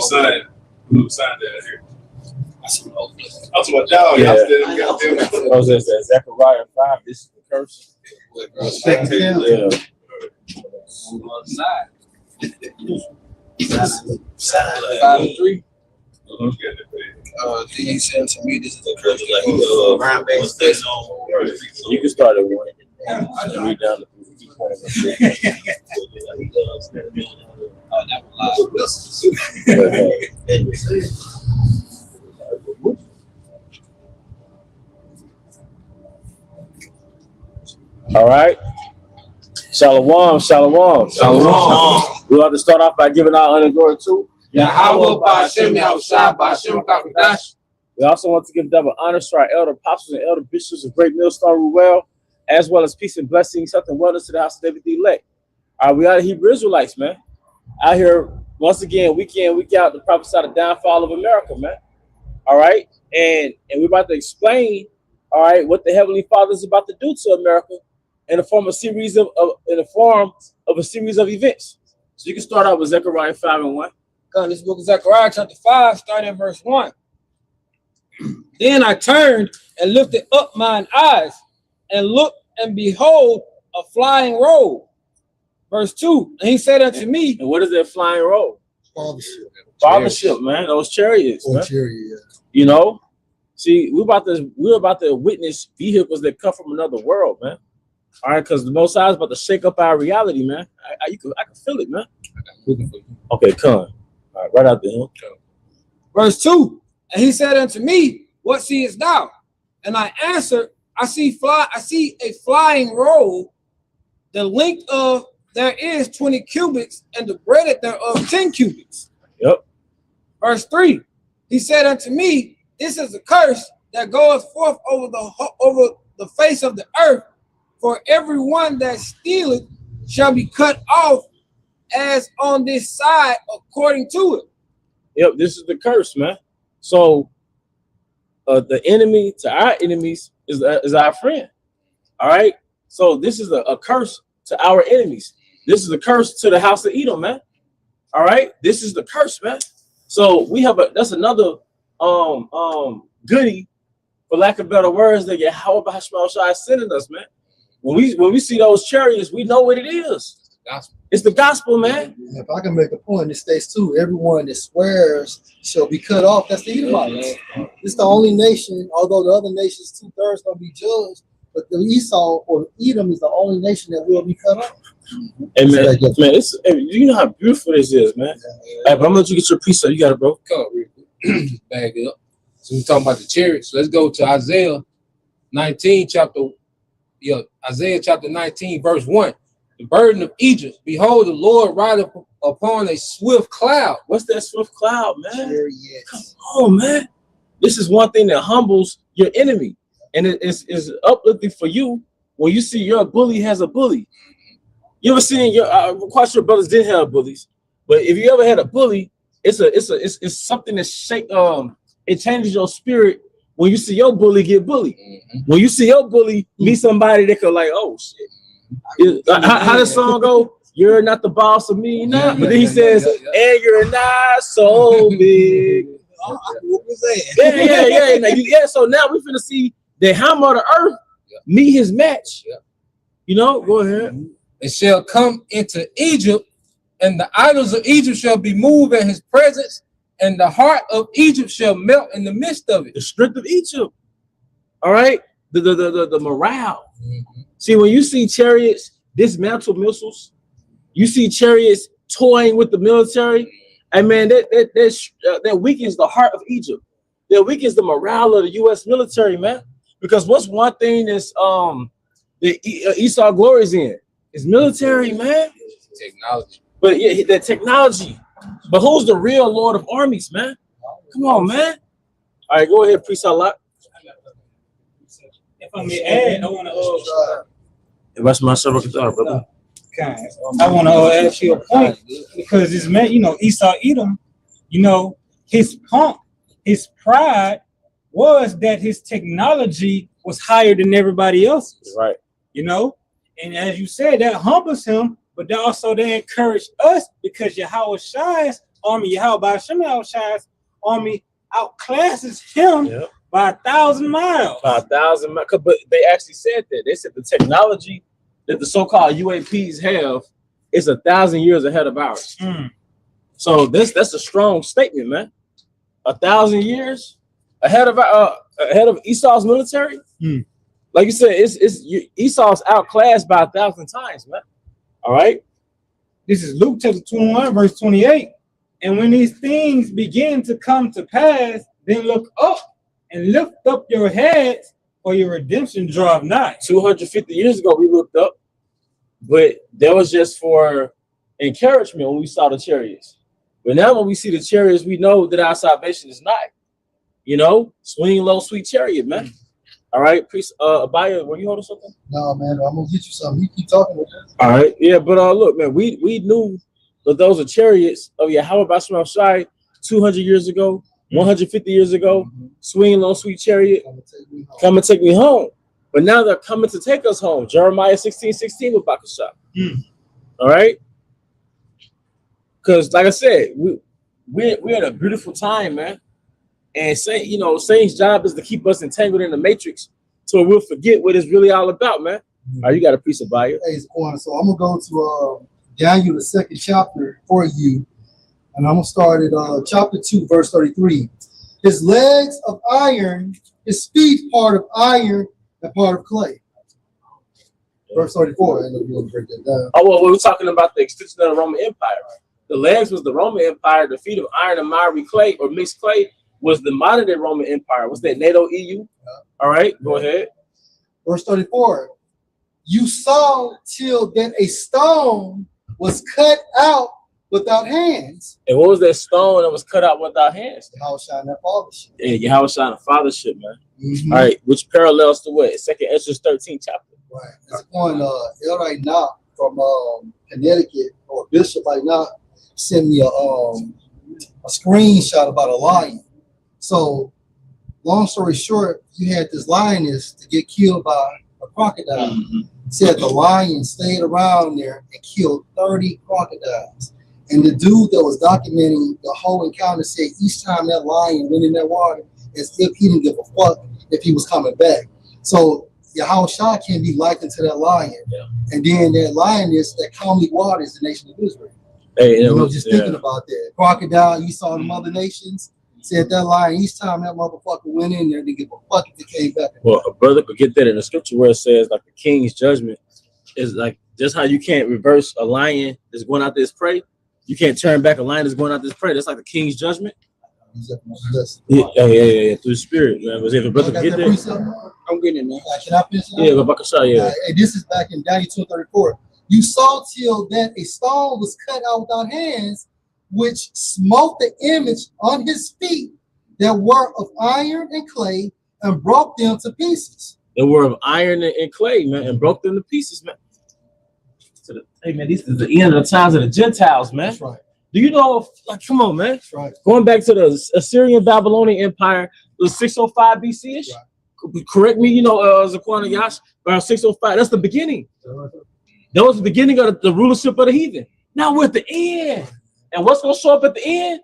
signed that here? I'm talking about y'all. Yeah. Y'all I was at Zechariah 5. This is the curse. Yeah. Side 3. He said to me, this is the curse like ground based. You can start at 1. And read down to 3. All right. Shalom. We want to start off by giving our honor and glory to Yahweh Ba'Shem Yahushua Ba'Shem Kakadash. We also want to give double honor to our elder apostles and elder bishops of Great Millstone Ruel, as well as peace and blessings, health and wellness to the house of David the elect. All right, we are the Hebrew Israelites, man. Out here, once again, week in, week out, to prophesy the downfall of America, man. All right, and we're about to explain, all right, what the Heavenly Father is about to do to America in the form of a series of events. So you can start out with Zechariah 5:1. This book of Zechariah chapter 5, starting at verse 1. Then I turned and lifted up mine eyes and looked, and behold, a flying roll. Verse 2. And he said unto me, and what is that flying roll? Fathership, man. Those chariots, man. You know, see, we're about to witness vehicles that come from another world, man. All right, because the Most High is about to shake up our reality, man. I can feel it, man. Okay, come on. All right, right out there. Verse 2. And he said unto me, what seest thou? And I answered, I see a flying roll. The length of there is 20 cubits, and the breadth thereof 10 cubits. Yep. Verse 3. He said unto me, this is a curse that goeth forth over the face of the earth, for everyone that stealeth shall be cut off as on this side according to it. Yep, this is the curse, man. So the enemy to our enemies is our friend. All right. So this is a curse to our enemies. This is a curse to the house of Edom, man. All right. This is the curse, man. So we have that's another goodie, for lack of better words, that Yahweh Ba'Shem is sending us, man. When we see those chariots, we know what it is. It's the gospel, man. If I can make a point, it states too, everyone that swears shall be cut off. That's the Edomites. It's the only nation, although the other nations 2/3 gonna be judged, but the Esau or Edom is the only nation that will be cut off. Hey man, you know how beautiful this is, man. Hey, but I'm gonna let you get your piece up. You got it, bro. Come on, real quick. Bag it up. So we're talking about the chariots. Let's go to Isaiah 19, Isaiah chapter 19, verse 1. The burden of Egypt. Behold, the Lord rideth upon a swift cloud. What's that swift cloud, man? Come on, man. This is one thing that humbles your enemy. And it is uplifting for you when you see your bully has a bully. You ever seen I'm quite sure brothers did have bullies, but if you ever had a bully, it's something that it changes your spirit when you see your bully get bullied. When you see your bully meet somebody that could like, oh shit. How does the song go? You're not the boss of me now. But then he says, and you're not so big. Yeah. So now we're finna see the hammer of the earth meet his match. You know, go ahead. It shall come into Egypt, and the idols of Egypt shall be moved in his presence, and the heart of Egypt shall melt in the midst of it. The strength of Egypt. All right. The morale. See, when you see chariots dismantle missiles, you see chariots toying with the military, and man, that weakens the heart of Egypt. That weakens the morale of the U.S. military, man. Because what's one thing that's Esau glories in is military, man. Technology. But yeah, the technology. But who's the real Lord of armies, man? Come on, man. All right, go ahead, Priest Allah. If I may add, I want to That's my brother. I want to ask you a point, because this man, Esau Edom, his pomp, his pride was that his technology was higher than everybody else's. Right. And as you said, that humbles him, but also they encourage us, because Yahweh Shai's army, Yahweh Shem Shai's army outclasses him by 1,000 miles. By 1,000 miles. But they actually said that. They said the technology that the so-called UAPs have is 1,000 years ahead of ours. So that's a strong statement, man. 1,000 years ahead of Esau's military. Like you said, Esau's outclassed by 1,000 times, man. All right. This is Luke chapter 21, verse 28. And when these things begin to come to pass, then look up and lift up your heads, for your redemption draweth nigh. 250 years ago, we looked up, but that was just for encouragement when we saw the chariots. But now when we see the chariots, we know that our salvation is nigh. You know, swing low, sweet chariot, man. All right, priest Abaya, were you holding something? No, man, I'm gonna get you something. You keep talking with that. All right, yeah, but look, man, we knew that those are chariots of Yahweh Basham Shai 200 years ago, 150 years ago, swinging low, sweet chariot, come and take me home. But now they're coming to take us home. Jeremiah 16:16 with Bakasha. All right, because like I said, we're at a beautiful time, man. And Saint's job is to keep us entangled in the matrix so we'll forget what it's really all about, man. All right, you got a piece of bio. Hey, so I'm gonna go to Daniel, the 2nd chapter for you, and I'm gonna start at chapter 2, verse 33. His legs of iron, his feet part of iron and part of clay. Verse 34. I know you want to break that down. Oh, well, we were talking about the extension of the Roman Empire. The legs was the Roman Empire. The feet of iron and miry clay or mixed clay was the modern day Roman Empire. What's that? NATO, EU? All right, go ahead. Verse 34. You saw till that a stone was cut out without hands. And what was that stone that was cut out without hands? Yahweh shine that fathership. Yeah, Yahweh shine the fathership, man. All right, which parallels to what? 2nd Ezra 13 chapter. Right. That's one Elray Knock from Connecticut, or Bishop like Knock, sent me a screenshot about a lion. So, long story short, you had this lioness to get killed by a crocodile. Said the lion stayed around there and killed 30 crocodiles. And the dude that was documenting the whole encounter said each time that lion went in that water, as if he didn't give a fuck if he was coming back. So Yahweh Shah can be likened to that lion. And then that lioness that calmly waters the nation of Israel. Hey, thinking about that. Crocodile, you saw the other nations. Said that lion, each time that motherfucker went in there, they give a fuck if it came back. Well, a brother could get that in the scripture where it says, like, the king's judgment is like just how you can't reverse a lion that's going out there to prey. You can't turn back a lion that's going out there to prey. That's like the king's judgment. Yeah. Through the spirit, man. Was if a brother could get that? I'm getting it, man. Can I finish? Yeah, but Bakasha, yeah. Hey, this is back in Daniel 2:34. You saw till that a stone was cut out without hands, which smote the image on his feet that were of iron and clay, and broke them to pieces. They were of iron and clay, man, and broke them to pieces, man. Hey, man, this is the end of the times of the Gentiles, man. That's right. Do you know, like, come on, man. That's right. Going back to the Assyrian Babylonian Empire, it was 605 BC-ish. Right. Correct me, Zaquan Yash, around 605. That's the beginning. That was the beginning of the rulership of the heathen. Now we're at the end. And what's going to show up at the end?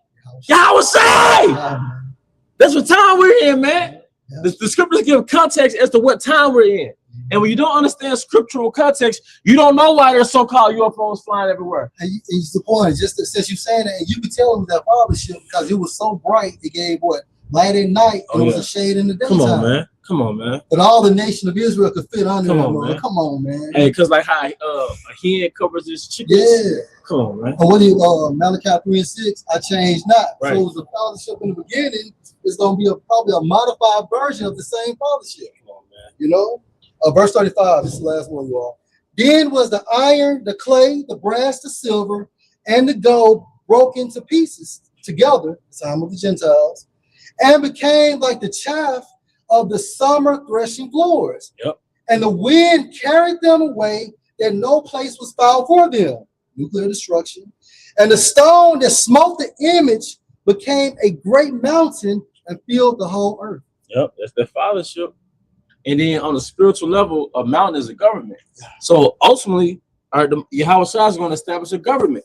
Yahweh say! That's what time we're in, man. The scriptures give context as to what time we're in. And when you don't understand scriptural context, you don't know why there's so-called UFOs flying everywhere. And it's the point, just that since you're saying that, and you could tell it was that fathership because it was so bright, it gave light at night, and it was a shade in the daytime. Come on, man. But all the nation of Israel could fit under Come that, on, man. Come on, man. Hey, because like how a hen covers his chickens. Yeah. Come on, man. Or what do you, Malachi 3:6, I changed not. Right. So it was a fathership in the beginning. It's going to be probably a modified version of the same fathership. Come on, man. Verse 35, this is the last one, you all. Then was the iron, the clay, the brass, the silver, and the gold broken to pieces together, the time of the Gentiles, and became like the chaff of the summer threshing floors. Yep. And the wind carried them away, that no place was found for them. Nuclear destruction. And the stone that smote the image became a great mountain and filled the whole earth. Yep, that's their fathership. And then on a spiritual level, a mountain is a government. So ultimately, Yahweh Shah is going to establish a government.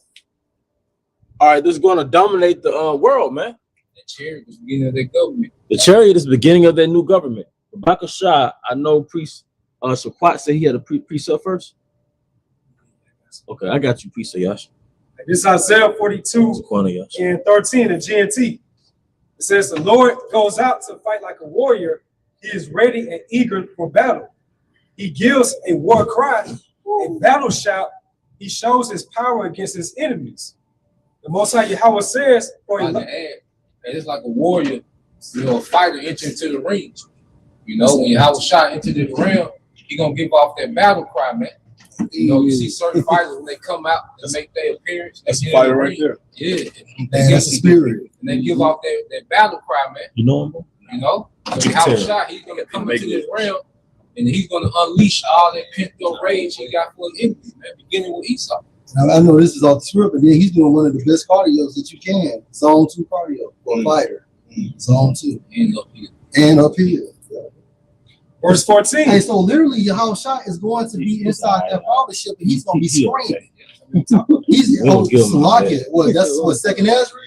All right, this is going to dominate the world, man. The chariot is the beginning of their government. The chariot is the beginning of their new government. Rebecca Shah, I know priest Shaquat said he had a precept first. Okay, I got you, precept, Yash. This is Isaiah 42 and 13 in GNT. It says, the Lord goes out to fight like a warrior. He is ready and eager for battle. He gives a war cry, a battle shout. He shows his power against his enemies. The Most High Yahweh says, it's like a warrior, a fighter entering into the ring. When Yahweh shot into the ring, he gonna give off that battle cry, man. You see certain fighters when they come out and make their appearance. That's a fighter right there. Yeah, that's the spirit. And they give off that battle cry, man. You know him? So Yahweh shot, he's gonna come into this realm, and he's gonna unleash all that pent-up rage he got for his enemies, man. Beginning with Esau. Now, I know this is off the script, but then he's doing one of the best cardios that you can. Zone 2 cardio for a fighter. Zone 2. And up here. Verse 14. Hey, so literally, Yahweh Shah is going to be inside that fathership, and he's going to be screaming. He's what, second Ezra?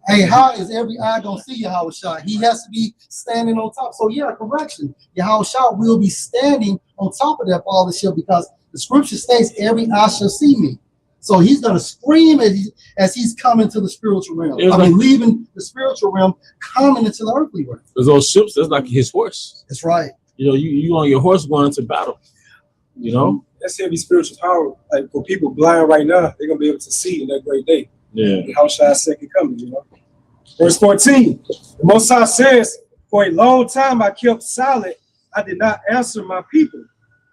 Hey, how is every eye going to see Yahweh Shah? He has to be standing on top. So, yeah, correction. Yahweh Shah will be standing on top of that fathership because the scripture states, every eye shall see me. So he's going to scream as he's coming to the spiritual realm. Leaving the spiritual realm, coming into the earthly realm. There's those ships, that's like his horse. That's right. You on your horse going into battle. That's heavy spiritual power. Like for people blind right now, they're gonna be able to see in that great day. Yeah. How shall I second coming? Verse 14. The Most High says, for a long time I kept silent. I did not answer my people,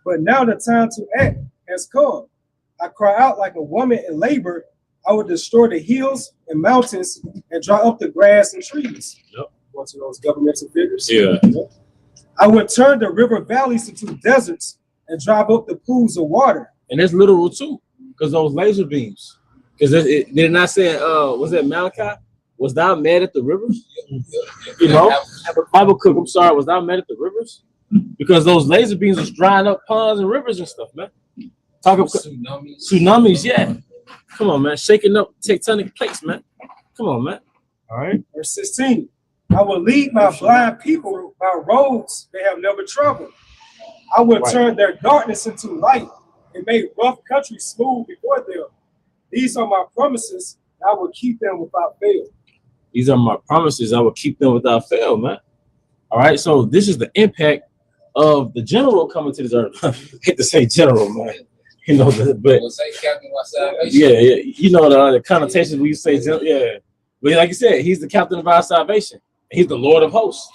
but now the time to act has come. I cry out like a woman in labor. I will destroy the hills and mountains and dry up the grass and trees. Yep. One of those governmental figures. Yeah. I would turn the river valleys into deserts and drive up the pools of water. And that's literal too, because those laser beams. Because it did not say, was that Malachi? Was thou mad at the rivers? Bible Cook, I'm sorry, was thou mad at the rivers? Because those laser beams was drying up ponds and rivers and stuff, man. Talk about tsunamis, yeah. Come on, man. Shaking up tectonic plates, man. Come on, man. All right. Verse 16. I will lead my blind people by roads they have never traveled. I will turn their darkness into light and make rough country smooth before them. These are my promises. I will keep them without fail. These are my promises. I will keep them without fail, man. All right. So this is the impact of the general coming to this earth. I hate to say general, man. But yeah, the connotations when you say general, yeah. But like you said, he's the captain of our salvation. He's the Lord of hosts.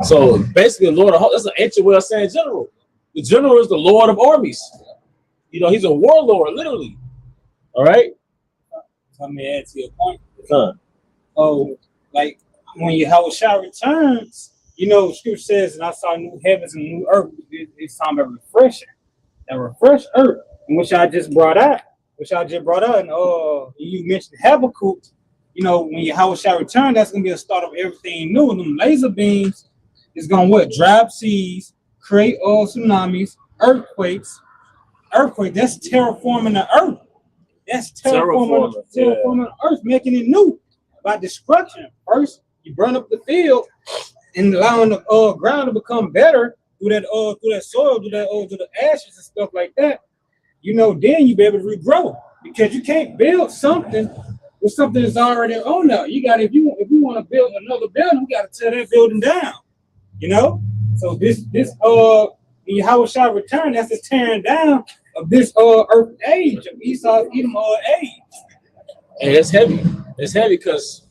So basically, the Lord of hosts, that's an ancient way of saying general. The general is the Lord of armies. He's a warlord, literally. All right. Let me add to your point. Like when Yahweh Shah returns, Scripture says, and I saw new heavens and new earth. It's time of refreshing. That refresh earth, which I just brought out, and you mentioned Habakkuk. When Yahweh shall return, that's gonna be a start of everything new. And them laser beams is gonna dry up seas, create tsunamis, earthquakes. That's terraforming the earth. That's terraforming the earth, making it new by destruction. First, you burn up the field and allowing the ground to become better through that soil, through the ashes and stuff like that. Then you be able to regrow, because you can't build something with something that's already on there. You got if you want to build another building, you got to tear that building down. So this when Yahweh shall return, that's the tearing down of this earth age, of Esau Edom age. And it's heavy. It's heavy because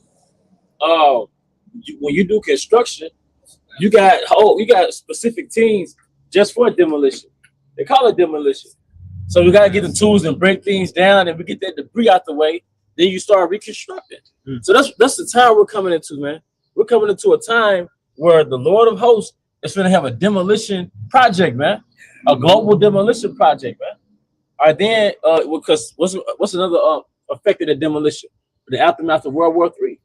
when you do construction, you got specific teams just for demolition. They call it demolition. So we gotta get the tools and break things down, and we get that debris out the way. Then you start reconstructing. So that's the time we're coming into, man. We're coming into a time where the Lord of hosts is going to have a demolition project, man. A global demolition project, man. All right, then because what's another effect of the demolition? The aftermath of World War III.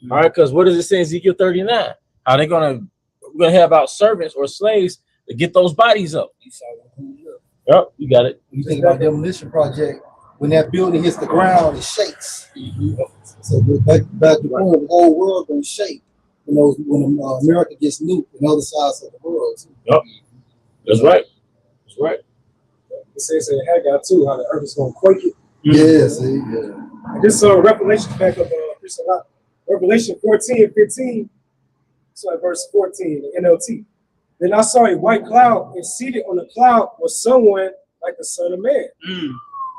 All right, because what does it say in Ezekiel 39? How we're gonna have our servants or slaves to get those bodies up. Yep, you got it. You think about demolition project, when that building hits the ground, it shakes. So back to the point, the whole world gonna shake. You know, when America gets nuked in other sides of the world. Yep. That's right. That's right. It says in Haggai too how the earth is gonna quake it. Yes. Yeah. And this Revelation back up Revelation 14:15. So at verse 14, the NLT. Then I saw a white cloud, and seated on the cloud was someone like the Son of Man.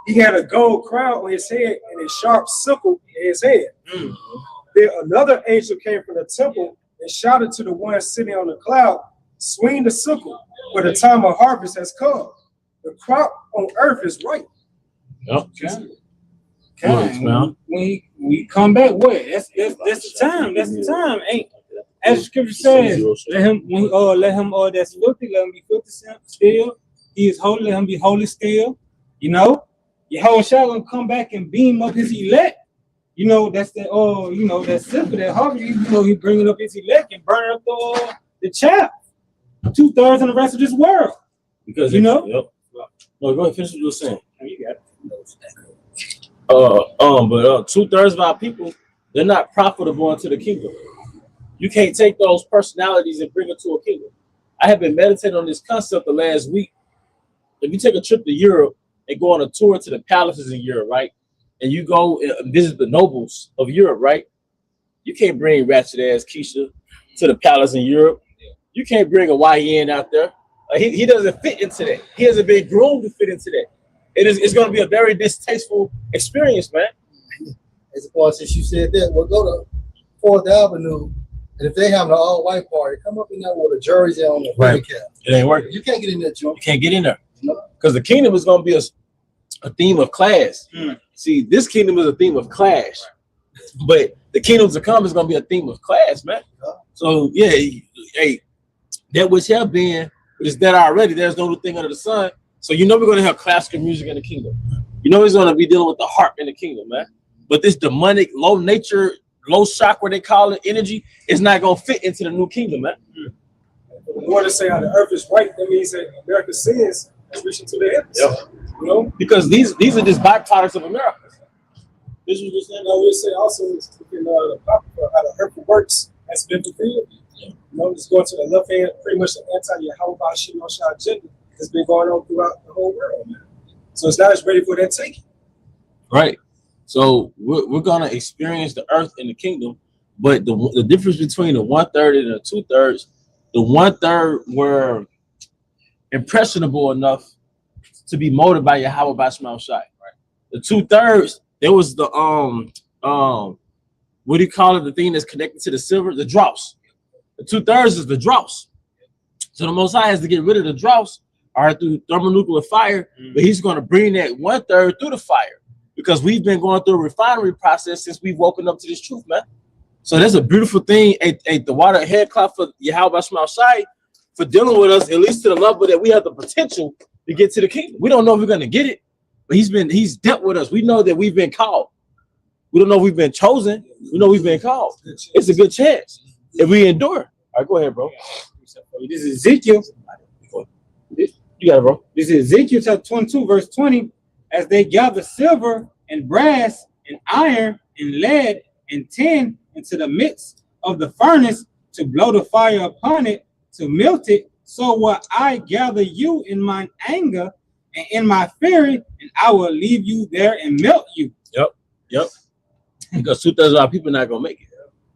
He had a gold crown on his head and a sharp sickle in his hand. Then another angel came from the temple and shouted to the one sitting on the cloud, swing the sickle, for the time of harvest has come. The crop on earth is ripe. Yep. When we come back, what? That's the time. That's the time. Ain't as the scripture says, let him that's filthy, let him be filthy still. He is holy, let him be holy still. You know, Yahushua gonna come back and beam up his elect. You know, that's the that simple, that harvest. You know, he bringing up his elect and burning up the chaff. 2/3 of the rest of this world. Because you know. Yep. No, go ahead, finish what you were saying. You got it. But 2/3 of our people, they're not profitable into the kingdom. You can't take those personalities and bring them to a kingdom. I have been meditating on this concept the last week. If you take a trip to Europe and go on a tour to the palaces in Europe, right? And you go and visit the nobles of Europe, right? You can't bring ratchet ass Keisha to the palace in Europe. You can't bring a YN out there. He doesn't fit into that. He hasn't been groomed to fit into that. It's going to be a very distasteful experience, man. As a point, since you said that, we'll go to 4th Avenue, and if they have an all-white party, come up in there with a jersey on the right. cap. It ain't working. You can't get in that joint. You can't get in there. Because the kingdom is going to be a theme of class. See, this kingdom is a theme of clash. But the kingdoms to come is going to be a theme of class, man. So, yeah, hey, that which have been, but it's dead already. There's no new thing under the sun. So you know we're going to have classical music in the kingdom. You know he's going to be dealing with the harp in the kingdom, man. But this demonic, low nature, low chakra, they call it, energy, is not going to fit into the new kingdom, man. The Lord is saying how the earth is right. That means that America's sins is reaching to the heavens. Yep. You know? Because these are just byproducts of America. This was just saying. I would say also in the how the earth works has been fulfilled. You know, just going to the left hand, pretty much the anti-Yahweh Shimon agenda has been going on throughout the whole world, man. So it's not as ready for that taking. Right. So we're gonna experience the earth in the kingdom, but the difference between the 1/3 and the 2/3, the 1/3 were impressionable enough to be molded by Yahweh by Shema Shai. Right. The 2/3, there was the what do you call it? The thing that's connected to the silver, the dross. The 2/3 is the dross. So the Most High has to get rid of the dross, or through thermonuclear fire, but he's going to bring that 1/3 through the fire, because we've been going through a refinery process since we've woken up to this truth, man. So that's a beautiful thing. The water head clap for Yahweh Shema Shai for dealing with us, at least to the level that we have the potential to get to the kingdom. We don't know if we're going to get it, but he's dealt with us. We know that we've been called. We don't know if we've been chosen. We know we've been called. It's a good chance if we endure. All right, go ahead, bro. This is Ezekiel. You got it, bro. This is Ezekiel chapter 22, verse 20. As they gather silver and brass and iron and lead and tin into the midst of the furnace to blow the fire upon it, to melt it, so will I gather you in mine anger and in my fury, and I will leave you there and melt you. Yep. Because 2/3 of our people not gonna make it.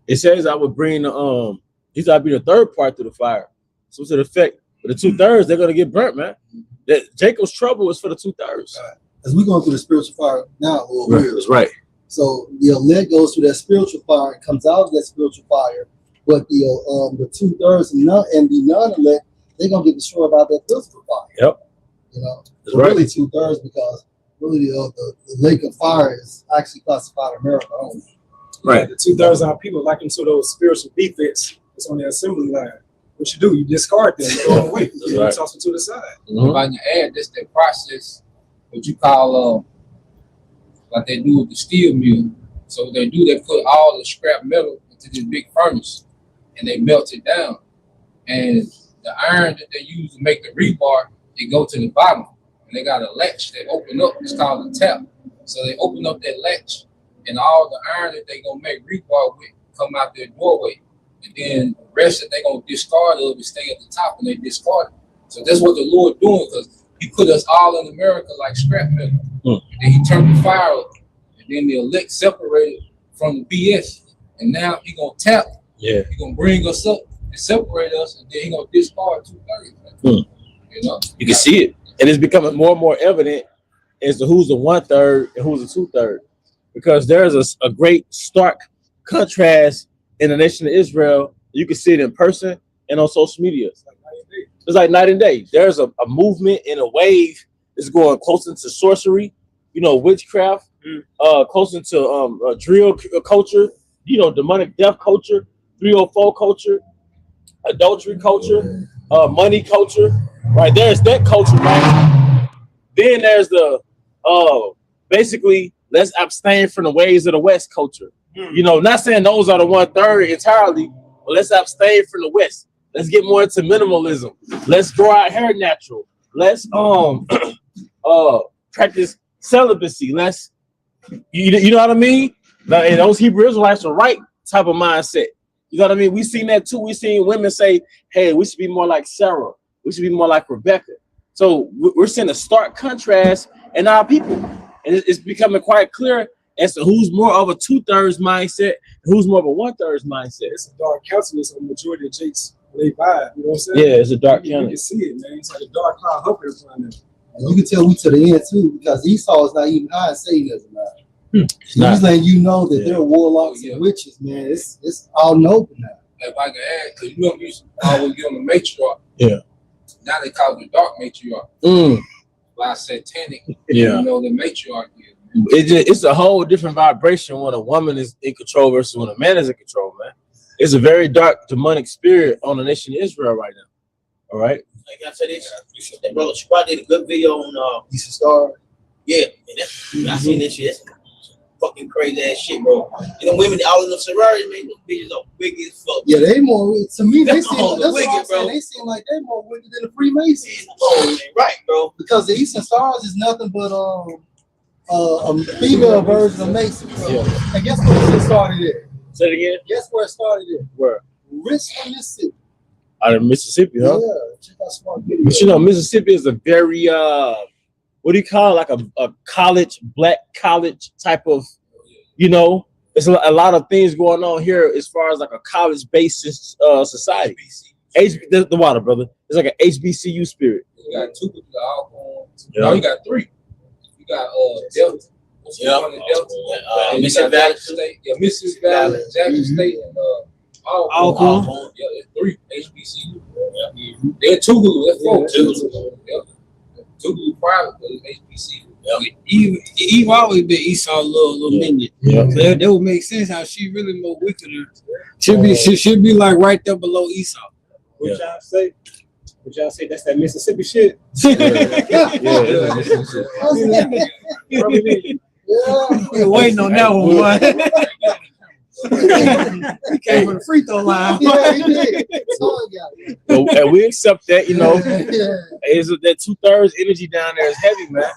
It says I would bring the these are being the third part through the fire. So to the effect, but the 2/3 they're gonna get burnt, man. That Jacob's trouble is for the 2/3. As we're going through the spiritual fire now, That's right. So the elect goes through that spiritual fire and comes out of that spiritual fire, but the 2/3 and the non-elect, they're gonna get destroyed by that physical fire. Yep. You know, That's right. Really 2/3, because really the lake of fire is actually classified America only. Right. The 2/3 of our people like into those spiritual defects that's on the assembly line. What you do, you discard them, you throw them away, you right. toss them to the side. If I can add, that's that process, what you call like they do with the steel mill. So what they do, they put all the scrap metal into this big furnace and they melt it down. And the iron that they use to make the rebar, it go to the bottom. And they got a latch that open up. It's called a tap. So they open up that latch, and all the iron that they gonna make rebar with come out their doorway. And then the rest that they gonna discard of it stay at the top, and they discard it. So that's what the Lord doing, because he put us all in America like scrap metal. And then he turned the fire up, and then the elect separated from the BS. And now he gonna tap. Yeah. He gonna bring us up and separate us, and then he gonna discard 2/3. You know, you can see it, and it's becoming more and more evident as to who's the 1/3 and who's the 2/3, because there's a great stark contrast in the nation of Israel. You can see it in person and on social media. It's like night and day. There's a movement and a wave that's going closer to sorcery, witchcraft, closer to drill culture, demonic death culture, 304 culture, adultery culture, money culture. Right, there's that culture, right? Then there's the basically let's abstain from the ways of the West culture. Not saying those are the 1/3 entirely, but let's abstain from the West. Let's get more into minimalism. Let's grow our hair natural. Let's practice celibacy. Let's you know what I mean? And those Hebrew Israelites are right type of mindset. You know what I mean? We seen that too. We seen women say, "Hey, we should be more like Sarah. We should be more like Rebecca." So we're seeing a stark contrast in our people, and it's becoming quite clear as to who's more of a 2/3 mindset, and who's more of a 1/3 mindset. It's a dark countenance on the majority of Jakes. They vibe, you know what I'm saying? Yeah, it's a dark You can countenance. see it, man. It's like a dark cloud hovering upon them. And you can tell we to the end too, because Esau is not even high and Satanism now. He's letting you know that they're warlocks and witches, man. It's all open now. if I can add, because we used to always give them a matriarch. Yeah. Now they call it the dark matriarch. By satanic. Yeah. The matriarch is. It's a whole different vibration when a woman is in control versus when a man is in control, man. It's a very dark demonic spirit on the nation of Israel right now. All right. Like I said, that brother Squad did a good video on Eastern Star. Yeah, man, I seen this shit. That's fucking crazy ass shit, bro. Women all in the sorority, man, those bitches are big as fuck. Yeah, they more to me. They seem all the that's wicked, what I'm saying. bro. They seem like they're more wicked than the Freemasons. Oh, man, right, bro. Because the Eastern Stars is nothing but a female version of Masons. Yeah. And guess where it started at? Say it again. Guess where it started at? Where? Richmond, Mississippi. Out of Mississippi, huh? Yeah, check out smart video. But Mississippi is a very what do you call it? Like a college, black college type of, there's a lot of things going on here as far as like a college-based society. The water, brother. It's like an HBCU spirit. You got two people alcohol. Yeah. No, you got three. You got Delta. Mississippi Valley State. Yeah, Mississippi Valley, Jackson State, and Alcorn. Yeah, it's three HBCU. Yeah. They're Tougaloo. That's four. Yeah. Tougaloo private, but it's HBCU. Eve always been Esau little minion. Yeah. So that would make sense how she really more wickeder. She'll be like right there below Esau. What y'all say? Would y'all say that's that Mississippi shit? We're waiting on that one, boy. He came from the free throw line. Yeah, he did. So, yeah. And we accept that, Yeah. is that 2/3 energy down there is heavy, man.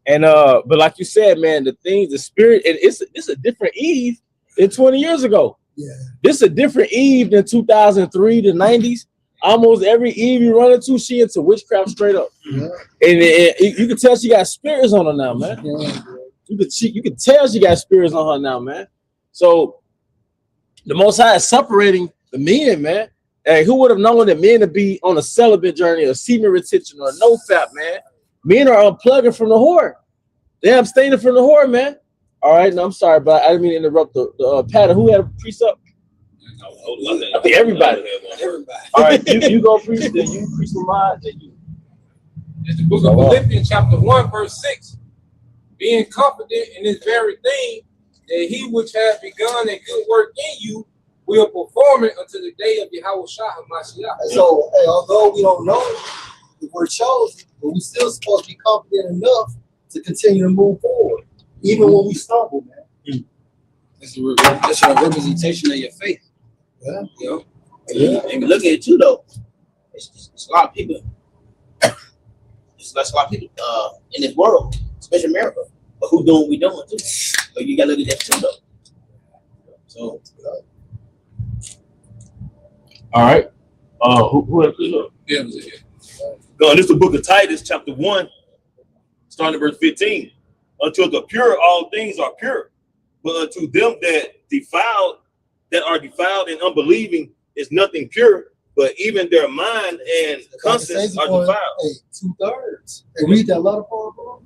And but like you said, man, the spirit, it's a different Eve than 20 years ago. Yeah. This is a different Eve than 2003 to 90s. Almost every Eve you run into, she into witchcraft straight up. Yeah. And you can tell she got spirits on her now, man. Yeah. You can tell she got spirits on her now, man. So the Most High is separating the men, man. Hey, who would have known that men to be on a celibate journey, or semen retention, or no fap, man? Men are unplugging from the whore. They're abstaining from the whore, man. All right, no, I'm sorry, but I didn't mean to interrupt the pattern. Who had a precept? I think everybody. All right, you go preach, then you preach the mind, then you. It's the book of Philippians, chapter 1, verse 6. Being confident in this very thing, that he which has begun a good work in you will perform it until the day of Yahushua HaMashiach. So, hey, although we don't know if we're chosen, but we're still supposed to be confident enough to continue to move forward, even when we stumble, man. That's a representation of your faith. Yeah. And look at it too, though. It's a lot of people. It's a lot of people in this world, especially America. But who doing what we doing too. So you gotta look at that too though. So All right. Who else is up? Yeah, it was it. This is the book of Titus, chapter 1, starting at verse 15. Until the pure, all things are pure. But unto them that are defiled and unbelieving is nothing pure, but even their mind and conscience are defiled. Hey, 2/3. Hey, read that letter part, bro.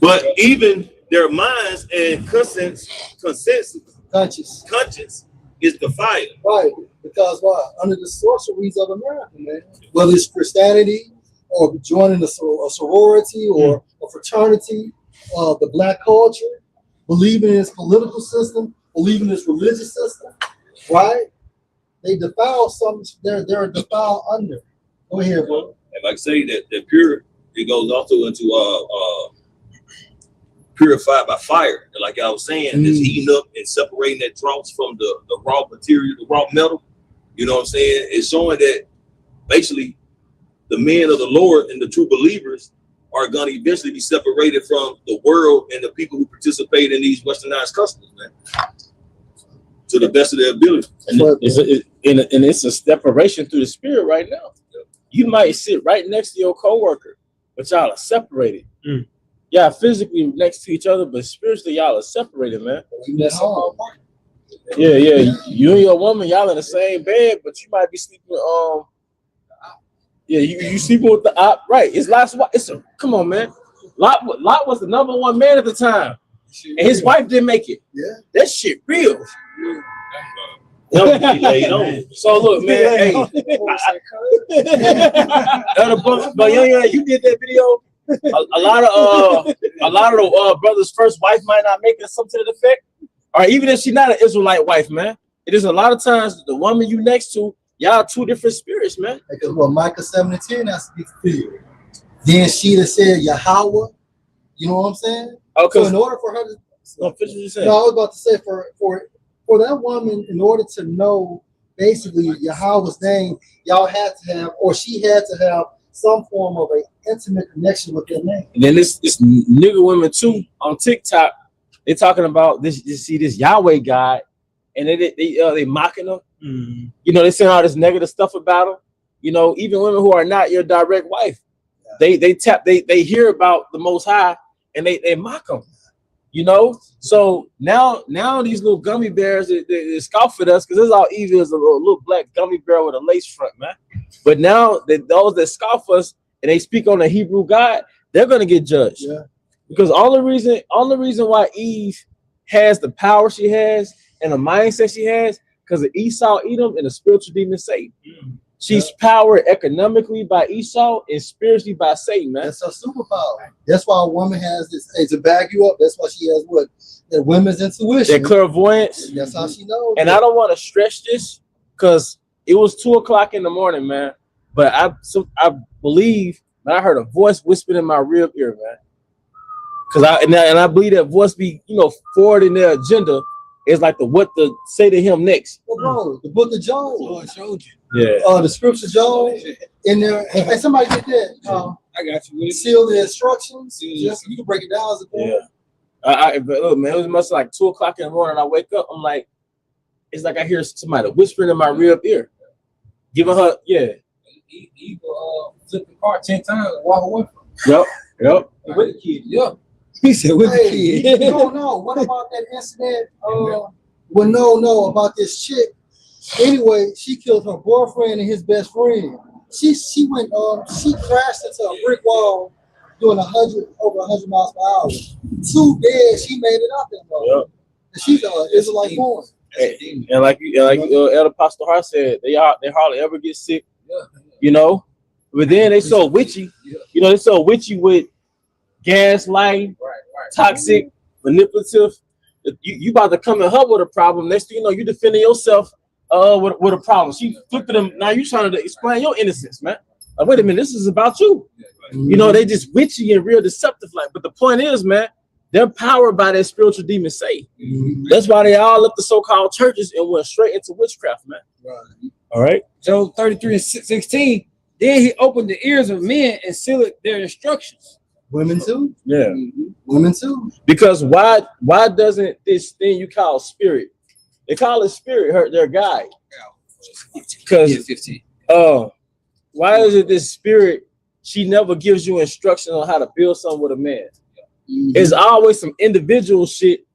But even their minds and conscience is defiled. Right, because why? Under the sorceries of America, man. Whether it's Christianity or joining a sorority or a fraternity, the black culture, believing in its political system, believing in its religious system, right? They defile something. They're defiled under. Go ahead, bro. And like I say that pure, it goes also into purified by fire. And like I was saying, it's heating up and separating that dross from the raw material, the raw metal. You know what I'm saying? It's showing that basically the men of the Lord and the true believers are going to eventually be separated from the world and the people who participate in these westernized customs, man, to the best of their ability. And it's a separation through the spirit right now. You might sit right next to your coworker, but y'all are separated. Y'all physically next to each other, but spiritually y'all are separated, man. Yeah. You and your woman, y'all in the same bed, but you might be sleeping. You sleeping with the op, right? It's Lot's wife. Come on, man. Lot was the number one man at the time, and his wife didn't make it. Yeah, that shit real. So look, man. Hey, but you did that video. A lot of the brother's first wife might not make it, something to the effect, or even if she's not an Israelite wife, man. It is a lot of times the woman you next to, y'all two different spirits, man. Because Micah 7:10 has to be fulfilled. Then she that said Yahweh, you know what I'm saying? Okay. So in order for her to, no, I was about to say for that woman, in order to know basically Yahweh's name, y'all had to have, or she had to have some form of an intimate connection with their name. And then this nigga women too on TikTok, they talking about this. You see this Yahweh God, and they mocking them. You know, they saying all this negative stuff about them. You know, even women who are not your direct wife, they hear about the Most High and they mock them. You know, so now these little gummy bears they scoff at us because this all evil is a little black gummy bear with a lace front, man. But now those that scoff us and they speak on the Hebrew God, they're gonna get judged. Yeah. Because all the reason why Eve has the power she has and the mindset she has, because of Esau, Edom, and the spiritual demon Satan. She's powered economically by Esau and spiritually by Satan, man. That's her superpower. That's why a woman has this. Hey, to back you up, that's why she has what? The women's intuition. That clairvoyance. That's how she knows. And I don't want to stretch this because it was 2:00 in the morning, man. But I believe that I heard a voice whispered in my rear ear, man. Because I believe that voice be, forwarding their agenda. It's like what to say to him next. Well, bro, the book of Job. Lord showed you. Yeah. The scripture Job in there. Hey, somebody did that. I got you. Seal the instructions. Just, you can break it down as a book. Yeah. But look, man, it was much like 2:00 in the morning. I wake up. I'm like, it's like I hear somebody whispering in my rear ear, giving her, He flip the car 10 times and walk away from it. Yep. With the kid. Yeah. He said, with the kid. No. What about that incident? About this chick. Anyway, she killed her boyfriend and his best friend. She crashed into a brick wall doing over 100 miles per hour. 2 dead. She made it out there, bro. Yep. And she's an Israelite born. And like Elder Pastor Hart said, they hardly ever get sick. Yeah. But then they so witchy. Yeah. They so witchy with gaslighting, toxic, manipulative. You about to come and her with a problem. Next thing you know, you defending yourself with a problem. She flipping them. Now you trying to explain your innocence, man. Like, wait a minute, this is about you. They just witchy and real deceptive. But the point is, man, they're powered by that spiritual demon Satan. That's why they all left the so-called churches and went straight into witchcraft, man. Right. All right. Job 33:16. Then he opened the ears of men and sealed their instructions. Women too. Yeah. Women too. Because why doesn't this thing you call spirit? They call it spirit hurt their guide. Because 15. why is it this spirit? She never gives you instruction on how to build something with a man. It's always some individual shit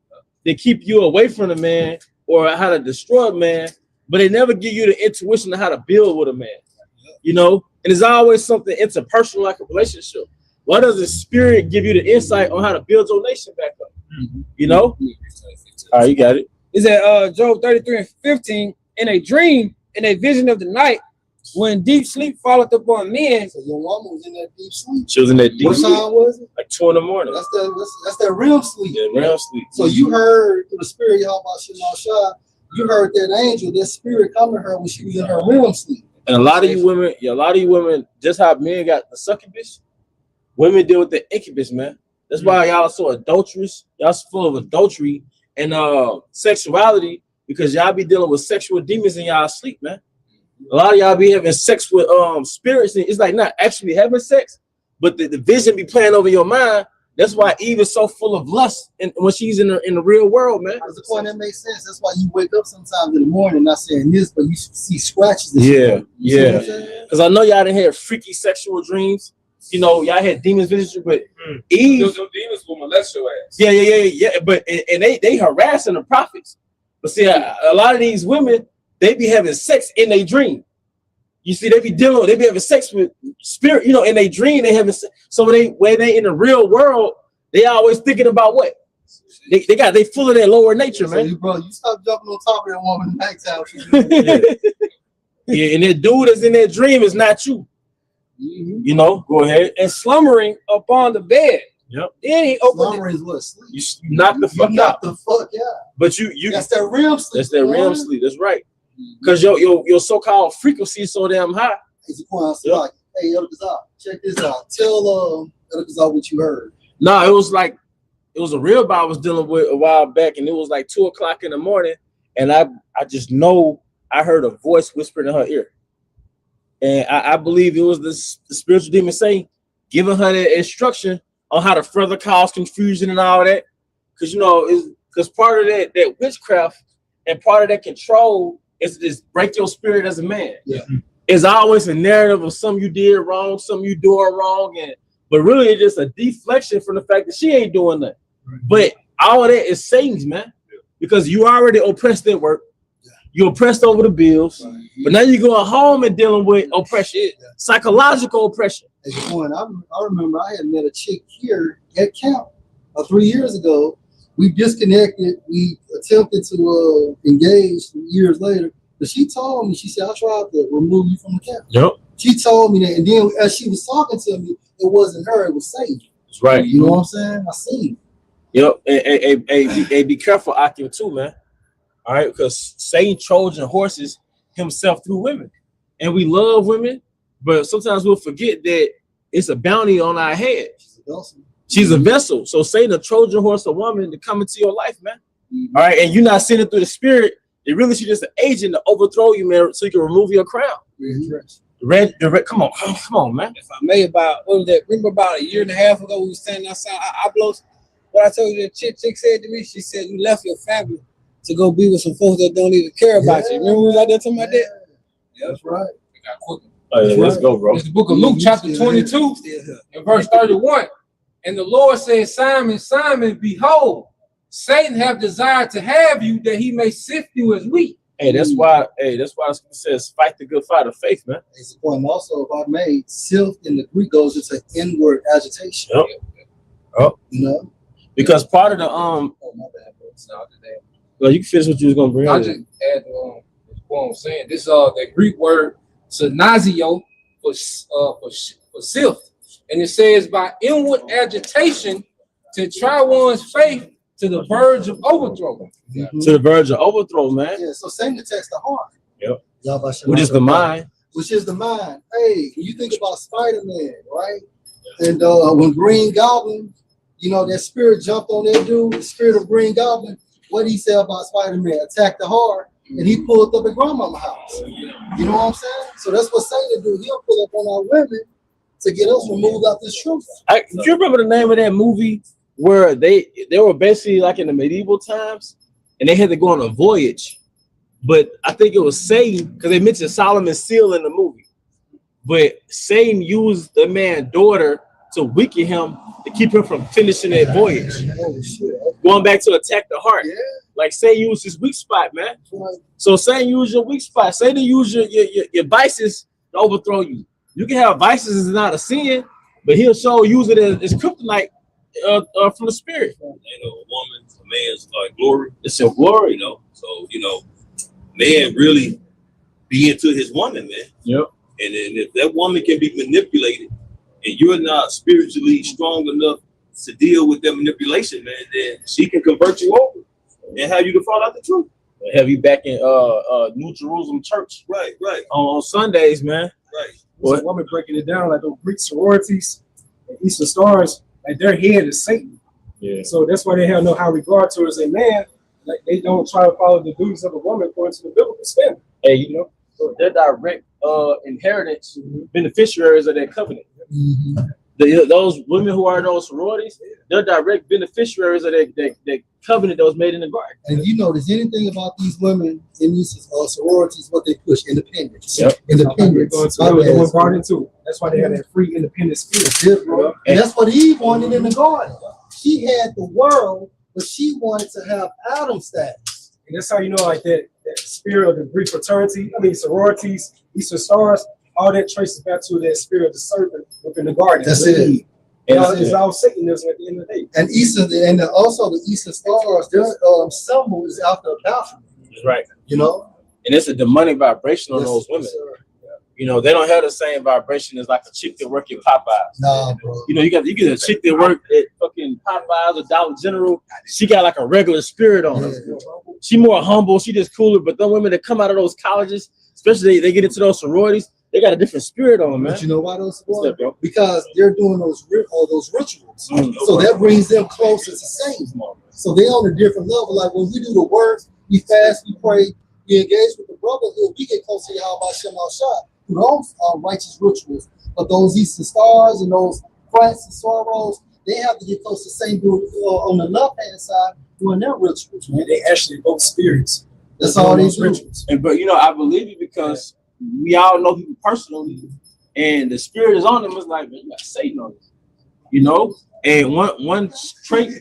that keep you away from the man or how to destroy a man, but they never give you the intuition on how to build with a man. You know, and it's always something interpersonal like a relationship. Why does the spirit give you the insight on how to build your nation back up? You know? All right, you got it. Is that Job 33 and 15? In a dream, in a vision of the night, when deep sleep falleth upon men. So your woman was in that deep sleep. She was in that deep What sleep. time was it? Like 2 in the morning. That's that REM sleep. Yeah, REM sleep. So you heard through the spirit, y'all about Shah, you heard that angel, that spirit come to her when she was in her REM sleep. And a lot of you women, just how men got the succubus, women deal with the incubus, man. That's why y'all are so adulterous. Y'all so full of adultery and sexuality, because y'all be dealing with sexual demons in y'all sleep, man. A lot of y'all be having sex with spirits, and it's like not actually having sex, but the vision be playing over your mind. That's why Eve is so full of lust and when she's in the real world, man. That's the point that makes sense. That's why you wake up sometimes in the morning not saying this, but you see scratches. Yeah. Because I know y'all done had freaky sexual dreams. You know, y'all had demons visit you, but Eve. Those demons will molest your ass. Yeah. But and they harassing the prophets. But see, a lot of these women, they be having sex in their dream. You see, they be having sex with spirit, you know, in their dream, they having sex. So when they in the real world, they always thinking about what? They full of their lower nature, So man. you stop jumping on top of that woman in the nighttime. Yeah, and that dude that's in that dream is not you. You know, go ahead. And slumbering upon the bed. Yep. Then he opened Slumber is what? Sleep. You knock the fuck out. The fuck, yeah. But you That's that REM sleep. That's that REM sleep. That's right. Because your so-called frequency is so damn high. It's a point. Like, hey, Elder Kazak, check this out. Tell Elder Kazak what you heard. No, it was a real guy I was dealing with a while back, and it was like 2 o'clock in the morning, and I just know I heard a voice whispering in her ear. And I believe it was the spiritual demon saying, giving her the instruction on how to further cause confusion and all that. Because, you know, because part of that witchcraft and part of that control is break your spirit as a man. Yeah. It's always a narrative of something you did wrong, something you doing wrong, but really it's just a deflection from the fact that she ain't doing nothing. Right. But all of that is Satan's, man, because you already oppressed at work. You oppressed over the bills, but now you're going home and dealing with oppression, psychological oppression. As a point, I remember I had met a chick here at camp 3 years ago. We disconnected. We attempted to engage years later, but she told me, she said, I tried to remove you from the camp. Yep. She told me that, and then as she was talking to me, it wasn't her, it was Satan. That's right. You know what I'm saying? I see. Yep. And be careful out there too, man. All right, because Satan Trojan horses himself through women, and we love women, but sometimes we'll forget that it's a bounty on our head. She's a vessel. So Satan, a Trojan horse, a woman to come into your life, man. All right, and you're not seeing it through the spirit. It really she's just an agent to overthrow you, man, so you can remove your crown. Red, come on, man. If I may, remember about a year and a half ago, we were standing outside. I blow. What I told you, the chick said to me, she said, you left your family to go be with some folks that don't even care about you. Remember we was out there talking about that? Yeah, that's right. Oh, yeah, let's go, bro. It's the book of Luke, chapter 22, and verse 31. And the Lord said, Simon, Simon, behold, Satan have desired to have you that he may sift you as wheat. Hey, that's why the scripture says, fight the good fight of faith, man. It's a point. Also, if I may, sift in the Greek goes into inward agitation. Yep. Oh. You know? Because part of the oh, my bad, bro. Well, you can finish what you was gonna bring. I just add what I'm saying. This the Greek word synazio for sift, and it says by inward agitation to try one's faith to the verge of overthrow. To the verge of overthrow, man. Yeah. So Satan attacks the heart. Yep. Which is the mind. Which is the mind. Hey, when you think about Spider-Man, right? And when Green Goblin, you know, that spirit jumped on that dude, the spirit of Green Goblin. What did he say about Spider-Man? Attack the heart, and he pulled up at grandmama's house. You know what I'm saying? So that's what Satan do. He'll pull up on our women to get us removed out this truth. Do you remember the name of that movie where they were basically like in the medieval times and they had to go on a voyage? But I think it was Satan, because they mentioned Solomon's seal in the movie. But Satan used the man's daughter to weaken him to keep him from finishing that voyage. Oh shit! Going back to attack the heart. Yeah. Like Satan used his weak spot, man. Right. So Satan used your weak spot. Satan used your vices to overthrow you. You can have vices is not a sin, but he'll use it as kryptonite from the spirit. You know, a woman's a man's glory. It's your glory, You know, so man really be into his woman, man. Yep. And then if that woman can be manipulated, and you're not spiritually strong enough to deal with that manipulation, man, then she can convert you over and have you to fall out the truth. Have you back in New Jerusalem Church Right. on Sundays, man. Right. So a woman breaking it down like those Greek sororities and Eastern stars, like their head is Satan. Yeah. So that's why they have no high regard towards a man. Like they don't try to follow the duties of a woman according to the biblical standard. Hey, you know, so they're direct inheritance beneficiaries of that covenant. Mm-hmm. Those women who are in those sororities, they're direct beneficiaries of that covenant that was made in the garden. And you notice anything about these women in these sororities, what they push, independence. Yep. Independence. That was the one part into. That's why they had that free independent spirit. That's it, bro. And that's what Eve wanted in the garden. She had the world, but she wanted to have Adam's status. And that's how you know, like that spirit of the Greek fraternity, sororities, Eastern stars, all that traces back to that spirit of the serpent within the garden. That's it. It's all Satanism at the end of the day. And also the Eastern stars, their symbol is out the balcony. Right. You know? And it's a demonic vibration on those women. Sir. You know, they don't have the same vibration as like a chick that work at Popeyes. Nah, bro. You know, you get a chick that work at fucking Popeyes or Dollar General. She got like a regular spirit on her. Yeah. She more humble. She just cooler. But the women that come out of those colleges, especially they get into those sororities, they got a different spirit on them, man. But you know why those What's up, bro? Because they're doing those rituals. So that brings them closer to Satan. So they're on a different level. Like when we do the work, we fast, we pray, we engage with the brotherhood, we get closer to Yahweh Shem Al-Shah through those righteous rituals. But those Eastern stars and those Christ and sorrows, they have to get close to Satan on the left-hand side doing their rituals. Yeah, they actually both spirits. That's all they do. Rituals. But you know, I believe it because we all know people personally, and the spirit is on them. It's like, man, you got Satan on them, you know. And one trait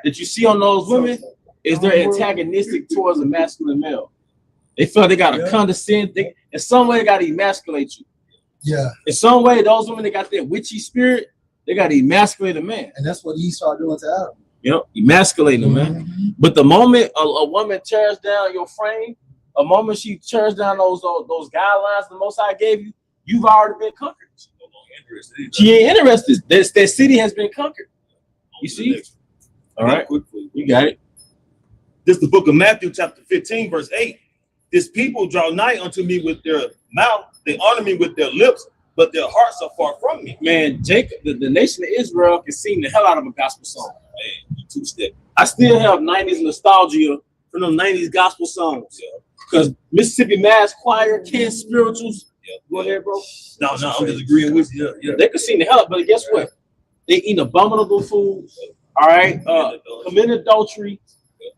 that you see on those women is they're antagonistic towards a masculine male. They feel they gotta condescend. In some way, they gotta emasculate you. Yeah. In some way, those women that got that witchy spirit, they gotta emasculate a man. And that's what he started doing to Adam. You know, emasculating them, man. But the moment a woman tears down your frame, a moment she tears down those guidelines the Most High gave you, you've already been conquered. She ain't interested. That city has been conquered. You see? All right. You got it. This is the book of Matthew, chapter 15, verse 8. This people draw nigh unto me with their mouth, they honor me with their lips, but their hearts are far from me. Man, Jacob, the nation of Israel can sing the hell out of a gospel song. Man, you two-step. I still have 90s nostalgia from them 90s gospel songs. Because Mississippi Mass Choir, Ken Spirituals. Go ahead, bro. No, I'm just agreeing with you. Yeah. They could sing the hell out, but guess what? They eat abominable food. All right. Commit adultery.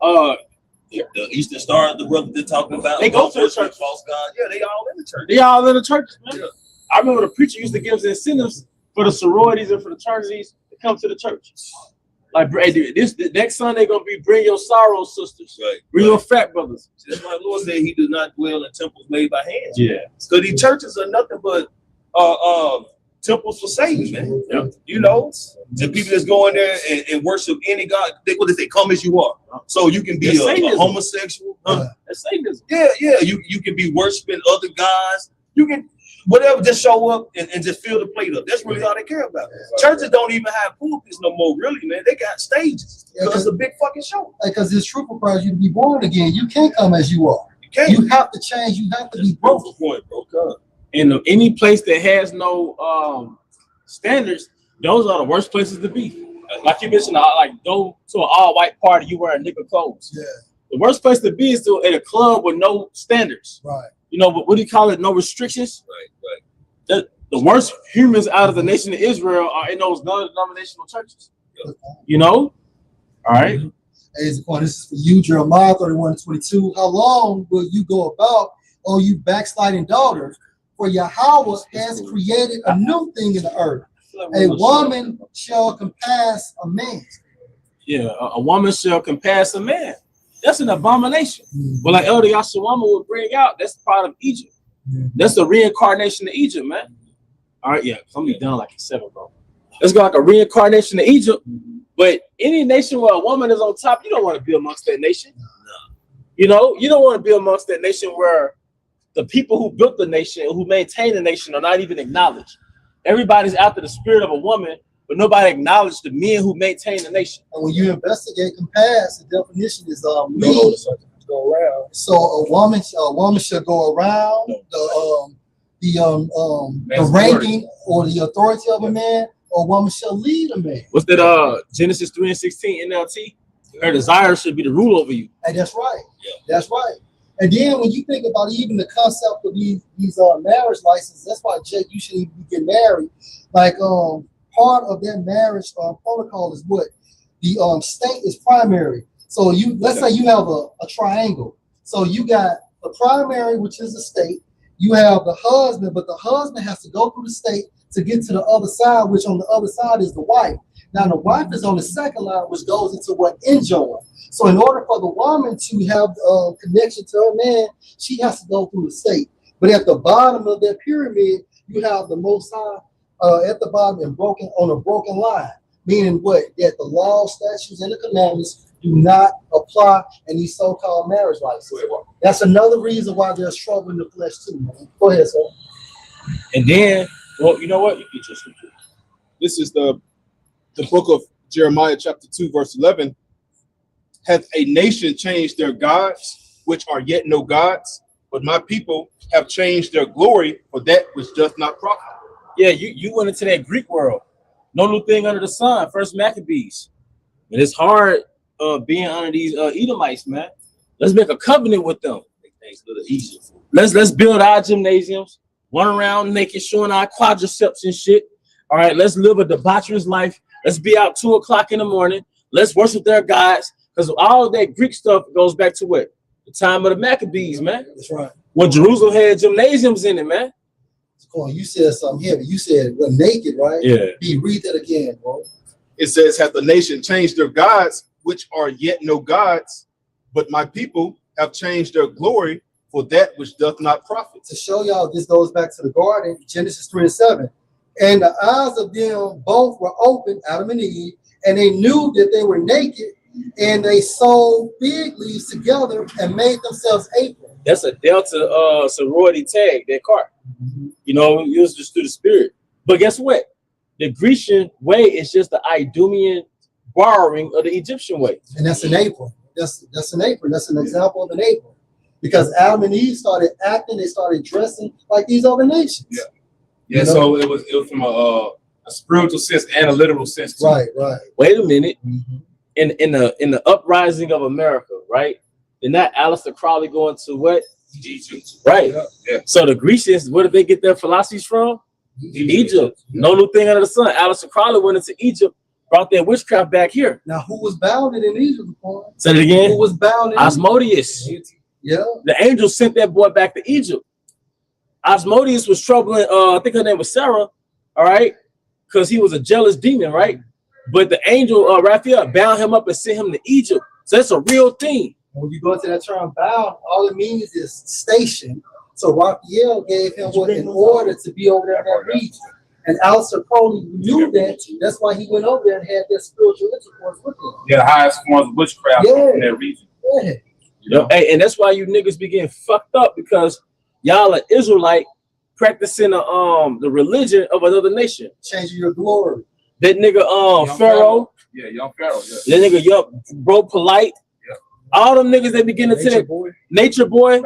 The Eastern Star, the brother they're talking about. They go to the church. False God. Yeah, they all in the church. They all in the churches, man. Yeah. I remember the preacher used to give us incentives for the sororities and fraternities to come to the church. Like, this next Sunday gonna be bring your sorrow sisters, Right. bring your fat brothers. That's why the Lord said He does not dwell in temples made by hands. Yeah. So these churches are nothing but temples for Satan, man. Yep. You know, the people that's going there and worship any god, they come as you are. So you can be That's a Satanism. homosexual. That's Satanism. Yeah. You can be worshiping other gods. You can whatever, just show up and just fill the plate up. That's really all they care about. Churches don't even have pulpits no more, really, man. They got stages. Because it's a big fucking show. Because this truth requires you to be born again. You can't come as you are. You can't. You have to change. You have to be broken. Point, bro. God. And any place that has no standards, those are the worst places to be. Like you mentioned, like go to an all-white party, you wearing nigga clothes. Yeah. The worst place to be is at a club with no standards. Right. You know, what do you call it? No restrictions. Right. The The worst humans out of the nation of Israel are in those non-denominational churches. You know? All right. As the point, this is for you, Jeremiah 31:22. How long will you go about, O you backsliding daughters? For Yahweh has created a new thing in the earth. A woman shall compass a man. Yeah, a woman shall compass a man. That's an abomination. But like Elder Yashawama would bring out, that's part of Egypt. That's the reincarnation of Egypt, man. All right, yeah, I'm gonna be done like at 7, bro. Let's go like a reincarnation of Egypt. But any nation where a woman is on top, you don't want to be amongst that nation. You know, you don't want to be amongst that nation where the people who built the nation, who maintain the nation, are not even acknowledged. Everybody's after the spirit of a woman, but nobody acknowledged the men who maintain the nation. And when you investigate compass, the definition is lead. Go around. So a woman should go around the ranking or the authority of a man, or a woman shall lead a man. What's that? Genesis 3:16 NLT. Her desire should be to rule over you. Hey, that's right. Yeah. That's right. And then when you think about even the concept of these marriage licenses, that's why, Jake, you shouldn't even get married. Like part of that marriage protocol is what the state is primary. So let's say you have a triangle. So you got the primary, which is the state. You have the husband, but the husband has to go through the state to get to the other side, which on the other side is the wife. Now the wife is on the second line, which goes into what? Enjoin. So in order for the woman to have connection to her man, she has to go through the state. But at the bottom of that pyramid, you have the Most High at the bottom and on a broken line. Meaning what? That the law, statutes, and the commandments do not apply in these so-called marriage licenses. That's another reason why there's trouble in the flesh too, man. Go ahead, sir. And then, well, you know what? You get your scripture. This is the book of Jeremiah, chapter 2, verse 11. Hath a nation changed their gods, which are yet no gods? But my people have changed their glory for that which doth not profit. Yeah, you went into that Greek world. No new thing under the sun. First Maccabees. And it's hard being under these Edomites, man. Let's make a covenant with them. Let's build our gymnasiums, run around naked, showing our quadriceps and shit. All right, let's live a debaucherous life. Let's be out 2 o'clock in the morning. Let's worship their gods. Because all that Greek stuff goes back to what? The time of the Maccabees, man. That's right. When Jerusalem had gymnasiums in it, man. Come on, you said something heavy. You said we're naked, right? Yeah. Read that again, bro. It says, hath the nation changed their gods, which are yet no gods? But my people have changed their glory for that which doth not profit. To show y'all, this goes back to the garden, Genesis 3:7. And the eyes of them both were open, Adam and Eve, and they knew that they were naked, and they sewed fig leaves together and made themselves aprons. That's a Delta sorority tag, that cart. You know, it was just through the spirit. But guess what? The Grecian way is just the Idumean borrowing of the Egyptian way. And that's an apron. That's an apron. That's an example of an apron. Because Adam and Eve started acting, they started dressing like these other nations. Yeah. Yeah, you know? So it was from a spiritual sense and a literal sense too. Right, right. Wait a minute. In the uprising of America, right? Did not Aleister Crowley go into what? Egypt. Right. Yeah. So the Grecians, where did they get their philosophies from? Egypt. No new thing under the sun. Aleister Crowley went into Egypt, brought their witchcraft back here. Now, who was bounded in Egypt? Say it again. Who was bounded? Asmodeus. Yeah. The angels sent that boy back to Egypt. Asmodeus was troubling, I think her name was Sarah, all right? Because he was a jealous demon, right? But the angel, Raphael, bound him up and sent him to Egypt. So that's a real thing. When you go into that term bound, all it means is station. So Raphael gave him what in order to be over there in that region. And Aleister Crowley knew that. That's why he went over there and had that spiritual intercourse with him. Yeah, the highest forms of witchcraft in that region. Yeah. You know? Hey, and that's why you niggas be getting fucked up, because y'all are Israelite practicing the religion of another nation. Changing your glory. That nigga Pharaoh. Yeah, young Pharaoh. Yeah. That nigga bro polite. Yeah. All them niggas that begin to take Nature Boy,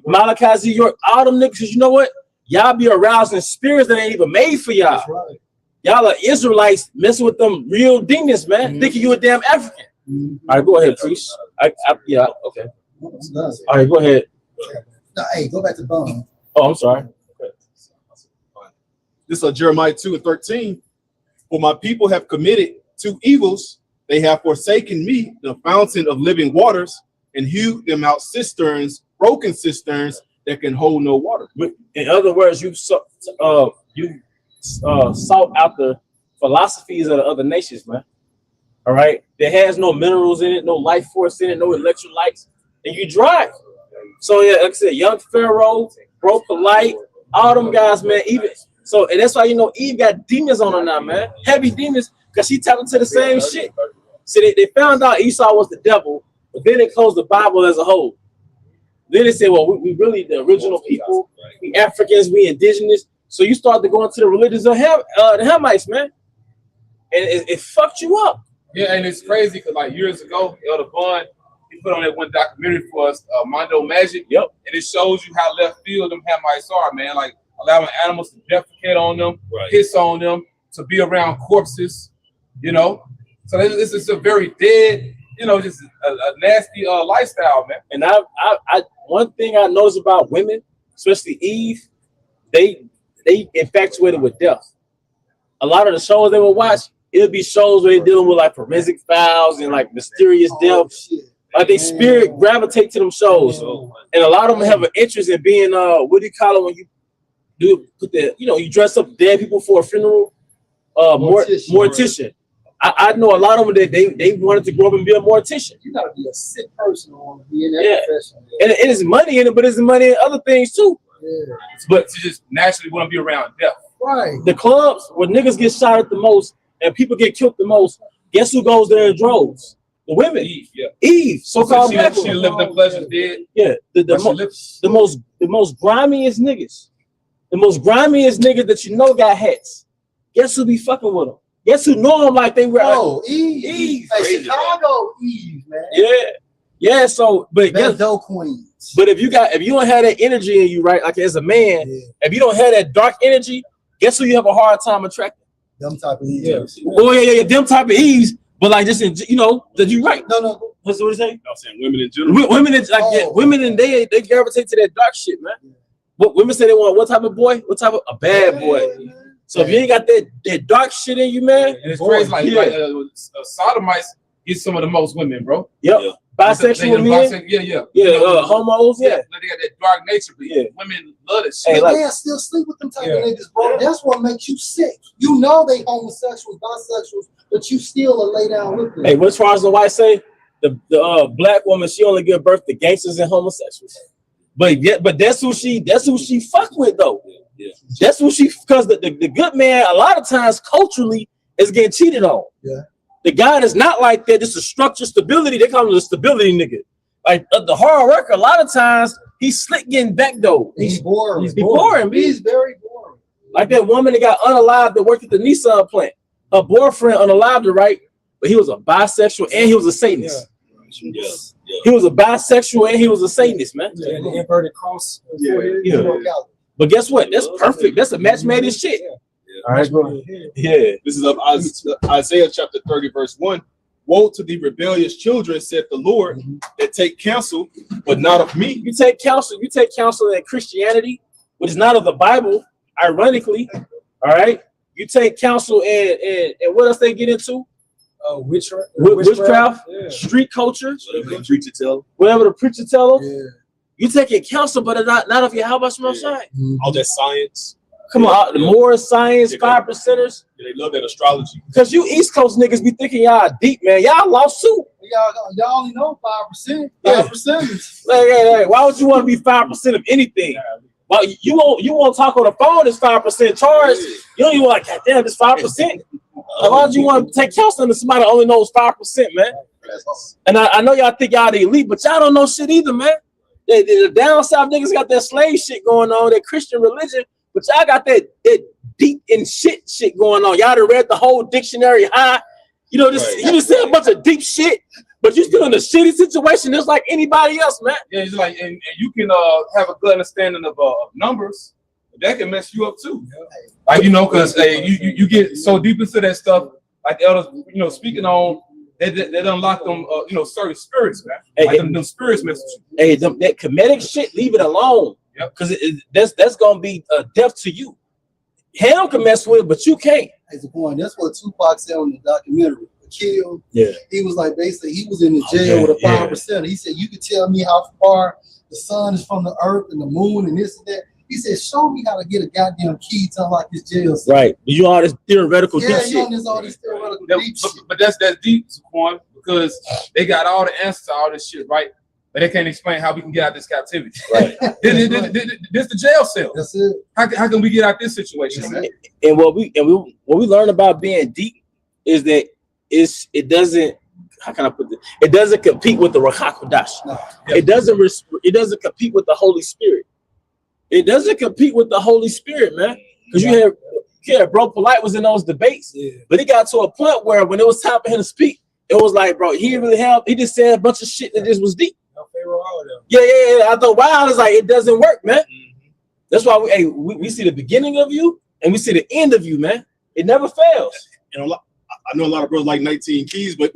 Malachi Z. York, all them niggas, you know what? Y'all be arousing spirits that ain't even made for y'all. That's right. Y'all are Israelites messing with them real demons, man. Thinking you a damn African. All right, go ahead, priest. Yeah, okay. All right, go ahead. No, hey, go back to Bone. Oh, I'm sorry. This is Jeremiah 2:13. For my people have committed two evils. They have forsaken me, the fountain of living waters, and hewed them out cisterns, broken cisterns that can hold no water. In other words, you sought out the philosophies of the other nations, man. All right, there has no minerals in it, no life force in it, no electrolytes, and you dry. So yeah, like I said, young Pharaoh, bro, polite, all them guys, man. Even so, and that's why you know Eve got demons on her now, man. Heavy demons, because she tapped into the same shit. So they found out Esau was the devil, but then they closed the Bible as a whole. Then they said, well, we really the original people, we Africans, we indigenous. So you start to go into the religions of the Hamites, man, and it fucked you up. Yeah, and it's crazy because like years ago, Elder Bond, he put on that one documentary for us, Mondo Magic. Yep. And it shows you how left field them Hamites are, man. Like allowing animals to defecate on them, piss on them, to be around corpses, you know. So this is a very dead, you know, just a nasty lifestyle, man. And I one thing I noticed about women, especially Eve, they infatuated with death. A lot of the shows they would watch, it'll be shows where they're dealing with like forensic files and like mysterious death. Like they spirit gravitate to them shows, and a lot of them have an interest in being what do you call it when you do put the you dress up dead people for a funeral? Mortician. I know a lot of them that they wanted to grow up and be a mortician. You gotta be a sick person to be in that profession. And it is money in it, but it's money in other things too. Yeah. But you just naturally want to be around death. Right. The clubs where niggas get shot at the most and people get killed the most, guess who goes there in droves? The women. Eve, so-called black women. She lived the pleasure dead. Yeah, the most grimiest niggas. The most grimiest niggas that you know got hats. Guess who be fucking with them? Guess who know them like they were? Oh, Eve. Hey, Chicago Eve, man. Yeah. So, but Queens. But if you don't have that energy in you, right? Like as a man, if you don't have that dark energy, guess who you have a hard time attracting? Them type of Eves. Oh yeah, them type of Eves. But like just that you right. No. What's what you say? I'm saying women in general. Women and they gravitate to that dark shit, man. What women say they want? What type of boy? What type of a bad boy? So if you ain't got that dark shit in you, man, and it's crazy. Like sodomites get some of the most women, bro. Yep. Bisexual men. Homos. Yeah. They got that dark nature, but women love this shit. Hey, man, still sleep with them type of niggas, bro. That's what makes you sick. You know they homosexuals, bisexuals, but you still will lay down with them. Hey, what's Charles the White say? The black woman, she only give birth to gangsters and homosexuals. But that's who she fuck with though. Yeah. That's who because the good man a lot of times culturally is getting cheated on. Yeah. The guy that's not like that, just a structure stability, they call him the stability nigga. Like the hard worker, a lot of times he's slick getting back though. He's boring. He's boring. He's very boring. Like that woman that got unalived that worked at the Nissan plant. Her boyfriend unalived her, right? But he was a bisexual and he was a Satanist. Yeah. He was a bisexual and he was a Satanist, man. Yeah, the inverted cross. But guess what? That's perfect. That's a match made in shit. All right, bro. Yeah. This is of Isaiah chapter 30, verse 1. Woe to the rebellious children, said the Lord, that take counsel, but not of me. You take counsel in Christianity, which is not of the Bible, ironically. All right. You take counsel and what else they get into? Witchcraft, street culture, whatever the preacher tell them. Yeah. You taking counsel, but not of your how about small shine. All that science. Come on, the more science, 5%ers. Yeah, they love that astrology. Because you East Coast niggas be thinking y'all deep, man. Y'all lost suit. Y'all only know 5%. 5%. Hey, why would you want to be 5% of anything? Well, you won't talk on the phone. It's 5% charge. You don't even like, God damn, it's 5%. Why would you want to take counsel to somebody that only knows 5%, man? And I know y'all think y'all the elite, but y'all don't know shit either, man. The down south niggas got that slave shit going on, that Christian religion, but y'all got that deep in shit going on. Y'all done read the whole dictionary high. You just said a bunch of deep shit, but you still in a shitty situation just like anybody else, man. Yeah, it's like, and you can have a good understanding of numbers. That can mess you up too. Like, because you get so deep into that stuff, like the elders, speaking on, they unlock them, certain spirits, man. Like them spirits mess with you. Hey, that comedic shit, leave it alone. Yep. Because that's gonna be death to you. Ham can mess with it, but you can't. As a point, that's what Tupac said on the documentary. Kill. Yeah. He was like basically he was in the jail with a 5%. He said, you could tell me how far the sun is from the earth and the moon and this and that. He said, show me how to get a goddamn key to unlock this jail cell. Right. You all this theoretical deep Yeah, shit. you know, all this theoretical deep shit. But that's deep, Saquon, because they got all the answers to all this shit, right? But they can't explain how we can get out of this captivity. Right. This the jail cell. That's it. How can we get out this situation, man? And what we learn about being deep is that it doesn't, how can I put this? It doesn't compete with the Rakakodash. No. It doesn't compete with the Holy Spirit. It doesn't compete with the Holy Spirit, man. Because you hear bro Polite was in those debates, but he got to a point where when it was time for him to speak, it was like, bro, he didn't really have, he just said a bunch of shit that just was deep. Yeah. I thought, wow, it's like it doesn't work, man. That's why we see the beginning of you and we see the end of you, man. It never fails. You know, I know a lot of brothers like 19 Keys, but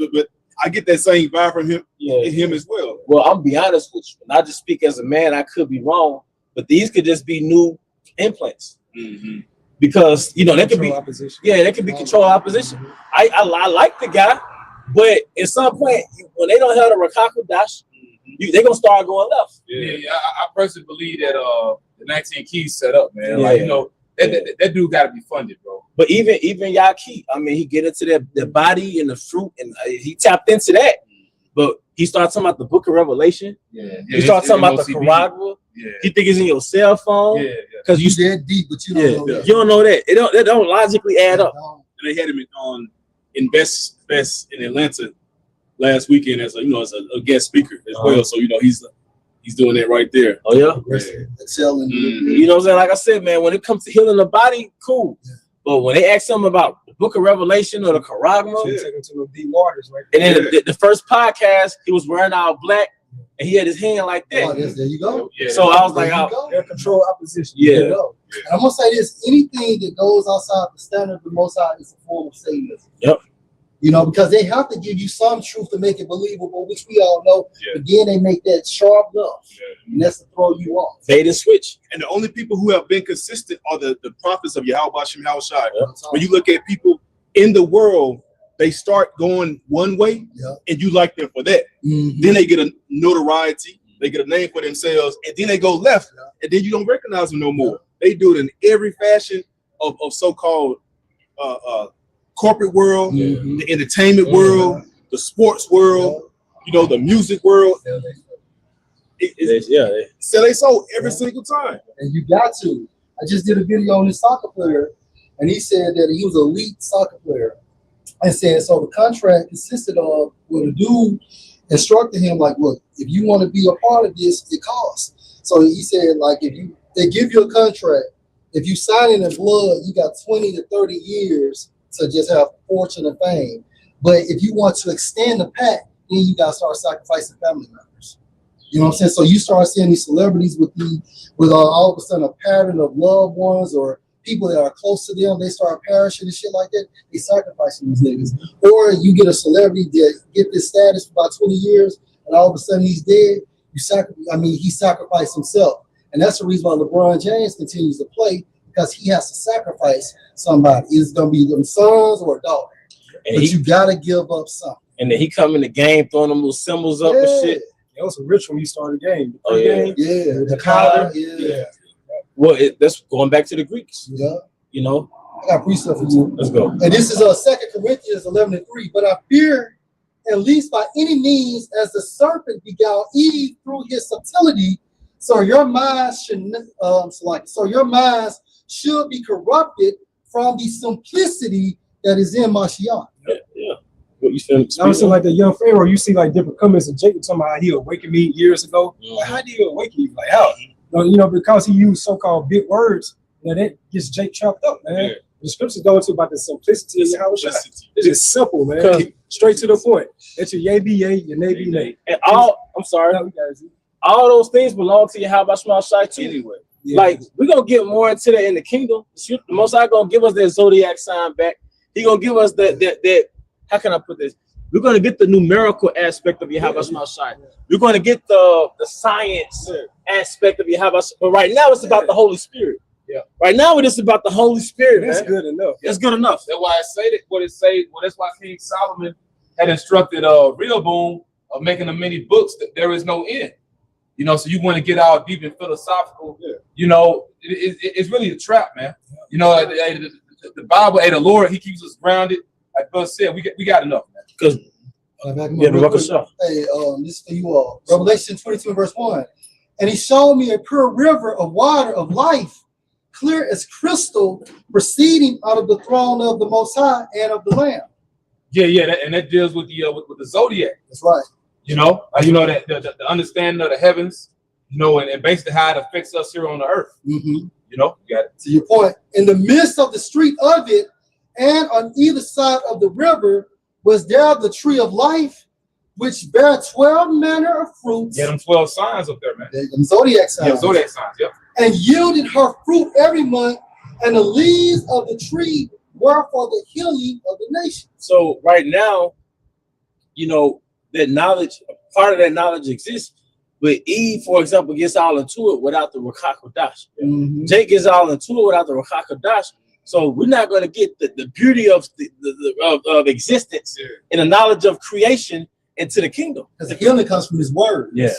I get that same vibe from him, him as well. Well, I'm be honest with you, and I just speak as a man. I could be wrong, but these could just be new implants because they could be opposition. Yeah, they could be control opposition. I like the guy, but at some point when they don't have the Rakaku Dash, they're gonna start going left. Yeah, I personally believe that the 19 Keys set up, man. Like that dude got to be funded, bro. But even Yaki, I mean, he get into the body and the fruit, and he tapped into that. But he started talking about the Book of Revelation. He started talking about the Quran. You think it's in your cell phone? Because you dead deep, but you don't know that. You don't know that. It don't logically add up. And they had him on Invest Fest in Atlanta last weekend as a guest speaker as well. So he's doing that right there. Oh yeah. Excelling. You know what I'm saying? Like I said, man, when it comes to healing the body, cool. But when they ask him about the Book of Revelation or the Quran, take him to the deep waters, right? And then the first podcast, he was wearing all black and he had his hand like that. Oh, there you go. So I was like, they're control opposition. Yeah. And I'm gonna say this: anything that goes outside the standard of the Most High is a form of Satanism. Yep. Because they have to give you some truth to make it believable, which we all know. But then they make that sharp enough, and that's to throw you off. Bait and switch. And the only people who have been consistent are the prophets of Yahweh Shem Yahushai. When you look at people in the world, they start going one way, and you like them for that. Then they get a notoriety, they get a name for themselves, and then they go left, and then you don't recognize them no more. They do it in every fashion of so-called corporate world, the entertainment world, the sports world, the music world. So they sold every single time. And you got to. I just did a video on this soccer player, and he said that he was an elite soccer player. And said, so the contract consisted of when a dude instructed him, like, look, if you want to be a part of this, it costs. So he said, like, if they give you a contract, if you sign it in blood, you got 20 to 30 years to just have fortune and fame. But if you want to extend the pact, then you got to start sacrificing family members. You know what I'm saying? So you start seeing these celebrities with all of a sudden a pattern of loved ones or people that are close to them, they start perishing and shit like that. They sacrificing these niggas. Or you get a celebrity that get this status for about 20 years, and all of a sudden he's dead. He sacrificed himself. And that's the reason why LeBron James continues to play, because he has to sacrifice somebody. It's going to be them sons or a daughter. But you got to give up something. And then he come in the game throwing them little symbols up and shit. It was a ritual when you started the game. The powder. Well, that's going back to the Greeks. I got precept for you. Let's go. And this is 2 Corinthians 11:3. But I fear, at least by any means, as the serpent beguiled Eve through his subtlety, so your minds should be corrupted from the simplicity that is in Mashiach. What you saying? I was like the young Pharaoh. You see like different comments of Jacob talking about how he awakened me years ago. Like, how did he awaken you? Like how? Because he used so-called big words, that gets Jake chopped up, man. The scriptures go into about the simplicity of Yahweh. It's just simple, man. Straight to the point. It's your yay be yay, your nay be nay. And all those things belong to Yahweh Shai too. Anyway. Like we're gonna get more into that in the kingdom. The Most High gonna give us that zodiac sign back. He gonna give us that. How can I put this? We're gonna get the numerical aspect of Yahweh Shai. We're gonna get the science aspect of Yahweh. But right now it's about the Holy Spirit. Yeah. Right now, it's about the Holy Spirit, That's man. good enough. That's good enough. That's why I say that. What it say? Well, that's why King Solomon had instructed Rehoboam of making the many books that there is no end. You know, so you want to get all deep and philosophical. Yeah. You know, it's really a trap, man. You know, the Bible, the Lord, He keeps us grounded. Like Buzz said, we got enough, man. Because Hey, this is for you all. Revelation 22 verse 1. And he showed me a pure river of water of life, clear as crystal, proceeding out of the throne of the Most High and of the Lamb. Yeah, and that deals with the with the zodiac. That's right. You know, that the understanding of the heavens. You know, and basically how it affects us here on the earth. Mm-hmm. You know, you got it. To your point, in the midst of the street of it, and on either side of the river, was there the tree of life, which bare 12 manner of fruits. Yeah, them 12 signs up there, man. The zodiac signs. Yeah, zodiac signs. Yep. And yielded her fruit every month, and the leaves of the tree were for the healing of the nation. So right now, you know, that knowledge, part of that knowledge exists, but Eve, for example, gets all into it without the Ruach HaKodesh. Mm-hmm. Jake gets all into it without the Ruach HaKodesh. So we're not going to get the beauty of of existence and the knowledge of creation into the kingdom. Because the healing comes from his word. Yeah.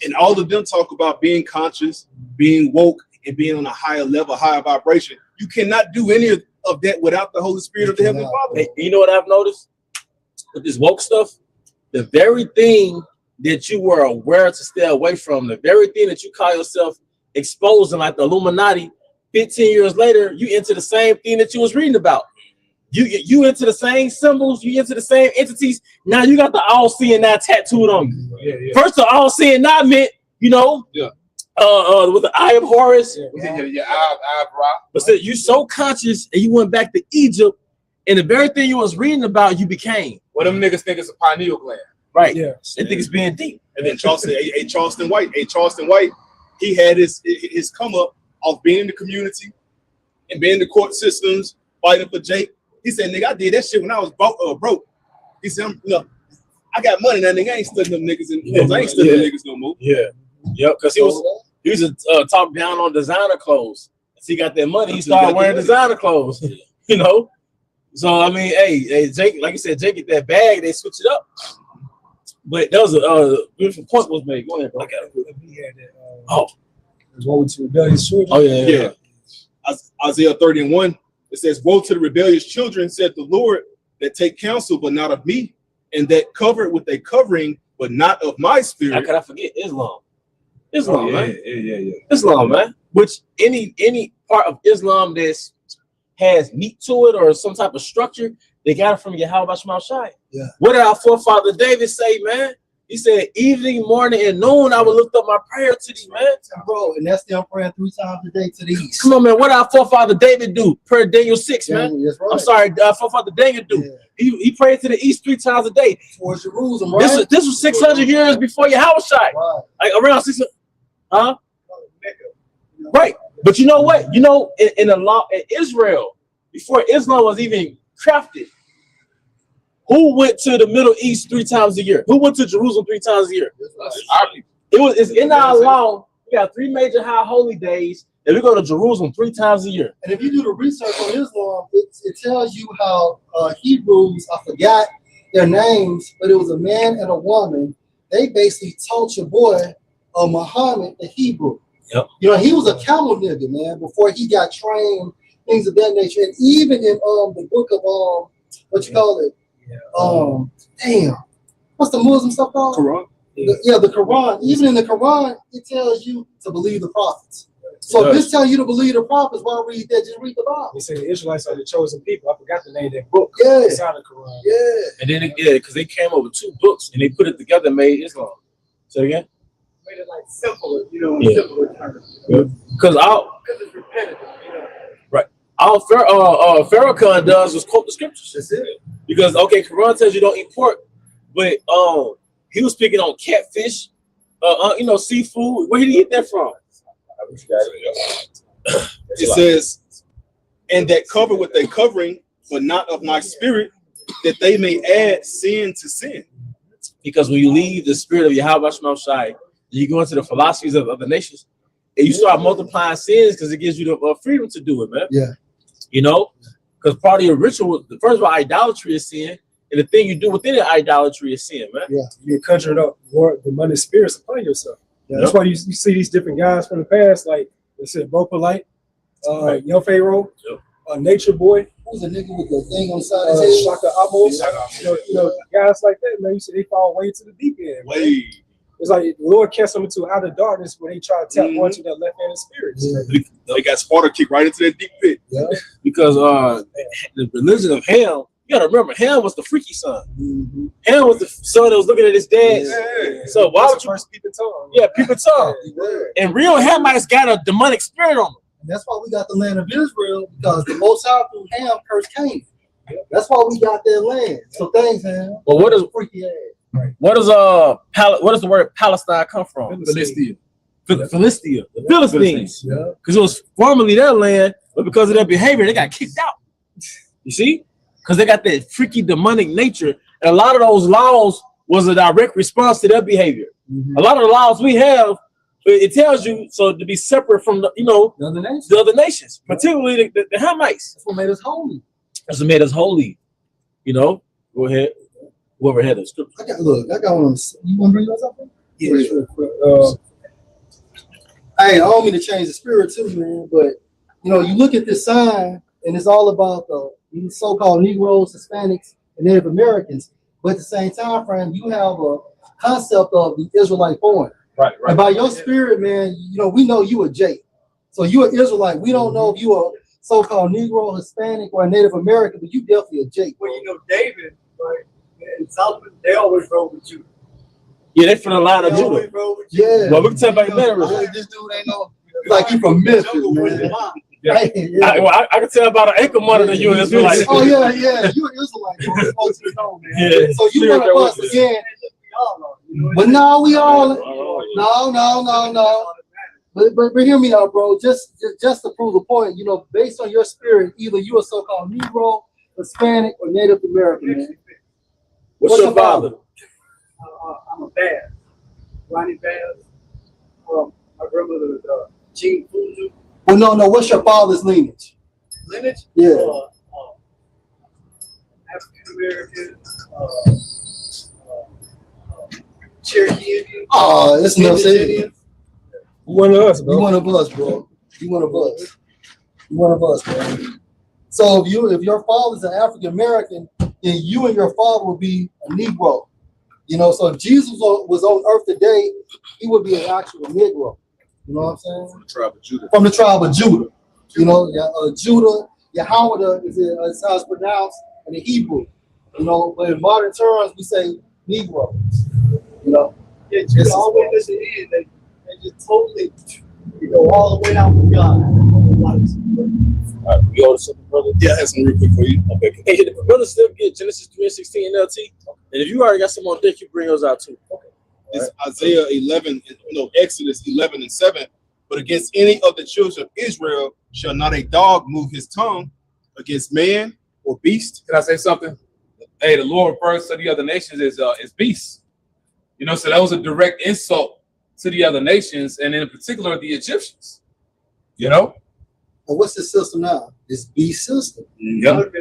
And all of them talk about being conscious, being woke, and being on a higher level, higher vibration. You cannot do any of that without the Holy Spirit of the Heavenly Father. Hey, you know what I've noticed with this woke stuff? The very thing that you were aware to stay away from, the very thing that you call yourself exposing, like the Illuminati, 15 years later, you into the same thing that you was reading about. You into the same symbols, you into the same entities. Now you got the all-seeing eye tattooed on you. Yeah. First, the all-seeing eye meant, you know, with the eye of Horus. Your eyebrow. But so you so conscious, and you went back to Egypt, and the very thing you was reading about, you became. Well, them niggas think it's a pineal gland. Right. Yeah. They think it's being deep. And then Charleston White, he had his come up off being in the community and being in the court systems, fighting for Jake. He said, nigga, I did that shit when I was broke. He said, I got money now, nigga. I ain't studying them niggas and I ain't studying them niggas no more. Yeah. Yep. Because he was a talk down on designer clothes. As he got that money, he started wearing designer clothes. You know? So I mean, hey, Jake, like you said, Jake get that bag, they switch it up. But that was a beautiful point was made. Go ahead, bro. He had that. Woe to rebellious children. Oh yeah. Isaiah 30:1. It says, "Woe to the rebellious children," said the Lord, "that take counsel, but not of me, and that cover with a covering, but not of my spirit." How could I forget Islam? Man. Yeah. Islam, man. Which any part of Islam that has meat to it or some type of structure, they got it from Yahweh Shema Shai. Yeah. What did our forefather David say, man? He said, evening, morning, and noon, I will lift up my prayer to thee, man. Bro, and that's them praying 3 times a day to the east. Come on, man. What did our forefather David do? Prayer Daniel 6, man. That's right. I'm sorry, forefather Daniel do. Yeah. He prayed to the east 3 times a day. Towards Jerusalem, right? This was 600 years before Yahweh Shai. Right. Like around 600. Huh? Right. But you know what? You know, in the law in Israel, before Islam was even crafted, who went to the Middle East 3 times a year? Who went to Jerusalem 3 times a year? Our people. It's in our law. We got 3 major high holy days, and we go to Jerusalem 3 times a year. And if you do the research on Islam, it tells you how Hebrews, I forgot their names, but it was a man and a woman. They basically taught your boy Muhammad the Hebrew. Yep. You know, he was a camel nigga, man, before he got trained, things of that nature. And even in the book of what you call it? Damn. What's the Muslim stuff called? Quran. The Quran. Even in the Quran, it tells you to believe the prophets. So if it's telling you to believe the prophets, why read that? Just read the Bible. They say the Israelites are the chosen people. I forgot the name of that book. Yeah. It's out of the Quran. Yeah. And then because they came up with 2 books and they put it together and made Islam. So again? Made it like simpler, simpler terms. Because it's repetitive, Right. All Farrakhan does is quote the scriptures. That's it. Because Quran tells you don't eat pork, but he was speaking on catfish, seafood. Where did he get that from? It says, "And that cover with a covering, but not of my spirit, that they may add sin to sin." Because when you leave the spirit of Yahweh Shema Shai, you go into the philosophies of the nations, and you start multiplying sins because it gives you the freedom to do it, man. Yeah. You know, because part of your ritual, first of all, idolatry is sin, and the thing you do within the idolatry is sin, man. Yeah. You're conjuring up more demonic spirits upon yourself. Yeah. That's why you see these different guys from the past, like they said, Bo Polite, Yo Pharaoh, Nature Boy. Who's a nigga with the thing on the side of his head? Shaka Amos. You know, guys like that, man. You see, they fall way to the deep end. Way. It's like the Lord cast them into outer darkness when they try to tap onto their left-handed spirits. Yeah. They got Sparta kicked right into that deep pit. Yeah. Because the religion of Ham, you gotta remember, Ham was the freaky son. Mm-hmm. Ham was the son that was looking at his dad. Yeah. So why would you? First peeping Tom. Yeah, people tongue. Yeah. And real Hamites got a demonic spirit on them. And that's why we got the land of Israel, because the Most High through Ham cursed Canaan. That's why we got that land. So thanks, Ham. But what is Freaky ass. what does the word Palestine come from? Philistia. Philistia, the Philistines. Yeah. Because it was formerly their land, but because of their behavior, they got kicked out. You see? Because they got that freaky demonic nature. And a lot of those laws was a direct response to their behavior. Mm-hmm. A lot of the laws we have, it tells you so to be separate from the other nations, particularly the Hamites. That's what made us holy. That's what made us holy. You know, go ahead. Whoever had the scripture. I got one. You want to bring yours up? Yeah. Hey, I don't mean to change the spirit too, man, but you know, you look at this sign and it's all about the so-called Negroes, Hispanics, and Native Americans. But at the same time frame, you have a concept of the Israelite foreign. Right. And by your spirit, man, you know, we know you a Jake. So you an Israelite. We don't know if you a so-called Negro, Hispanic, or a Native American, but you definitely a Jake. Well, you know, David, right, and Solomon, they always roll with you. Yeah, they from the line of They Judah. always roll with you. Yeah. Well, we can tell about mannerism. This dude ain't no, like he from Memphis, man. Yeah. Hey, yeah. I can tell about an ankle monitor you and Israelite. Oh yeah, you an Israelite, bro. You're supposed to know, man. Yeah. So you one of us again. But no, we all no. But hear me out, bro. Just to prove the point, you know, based on your spirit, either you a so-called Negro, Hispanic, or Native American, man. What's your father? I'm a Bass. Ronnie Bass. My grandmother was Jean Fuzu. Well, no. What's your father's lineage? Lineage? Yeah. African American. Cherokee Indian. Oh, that's enough said. Indian. One of us, bro. You one of us, bro. You one of us. You one of us, bro. So if your father's an African American, then you and your father would be a Negro. You know, so if Jesus was on earth today, he would be an actual Negro. You know what I'm saying? From the tribe of Judah. From the tribe of Judah. You know, Judah, Yahweh is how it's pronounced in the Hebrew. You know, but in modern terms, we say Negro. You know? Yeah, Judah always listen in. They just totally, all the way out with God. All right, we order something, brother. Yeah, I have some real quick for you. Okay. Hey, the brother still get Genesis 3:16 NLT. And if you already got some on deck, you bring those out too. Okay. It's Isaiah 11, Exodus 11:7. But against any of the children of Israel shall not a dog move his tongue against man or beast. Can I say something? Hey, the Lord refers to the other nations as beasts. You know, so that was a direct insult to the other nations, and in particular the Egyptians. You know? Well, what's the system now? It's beast system. Yeah. How do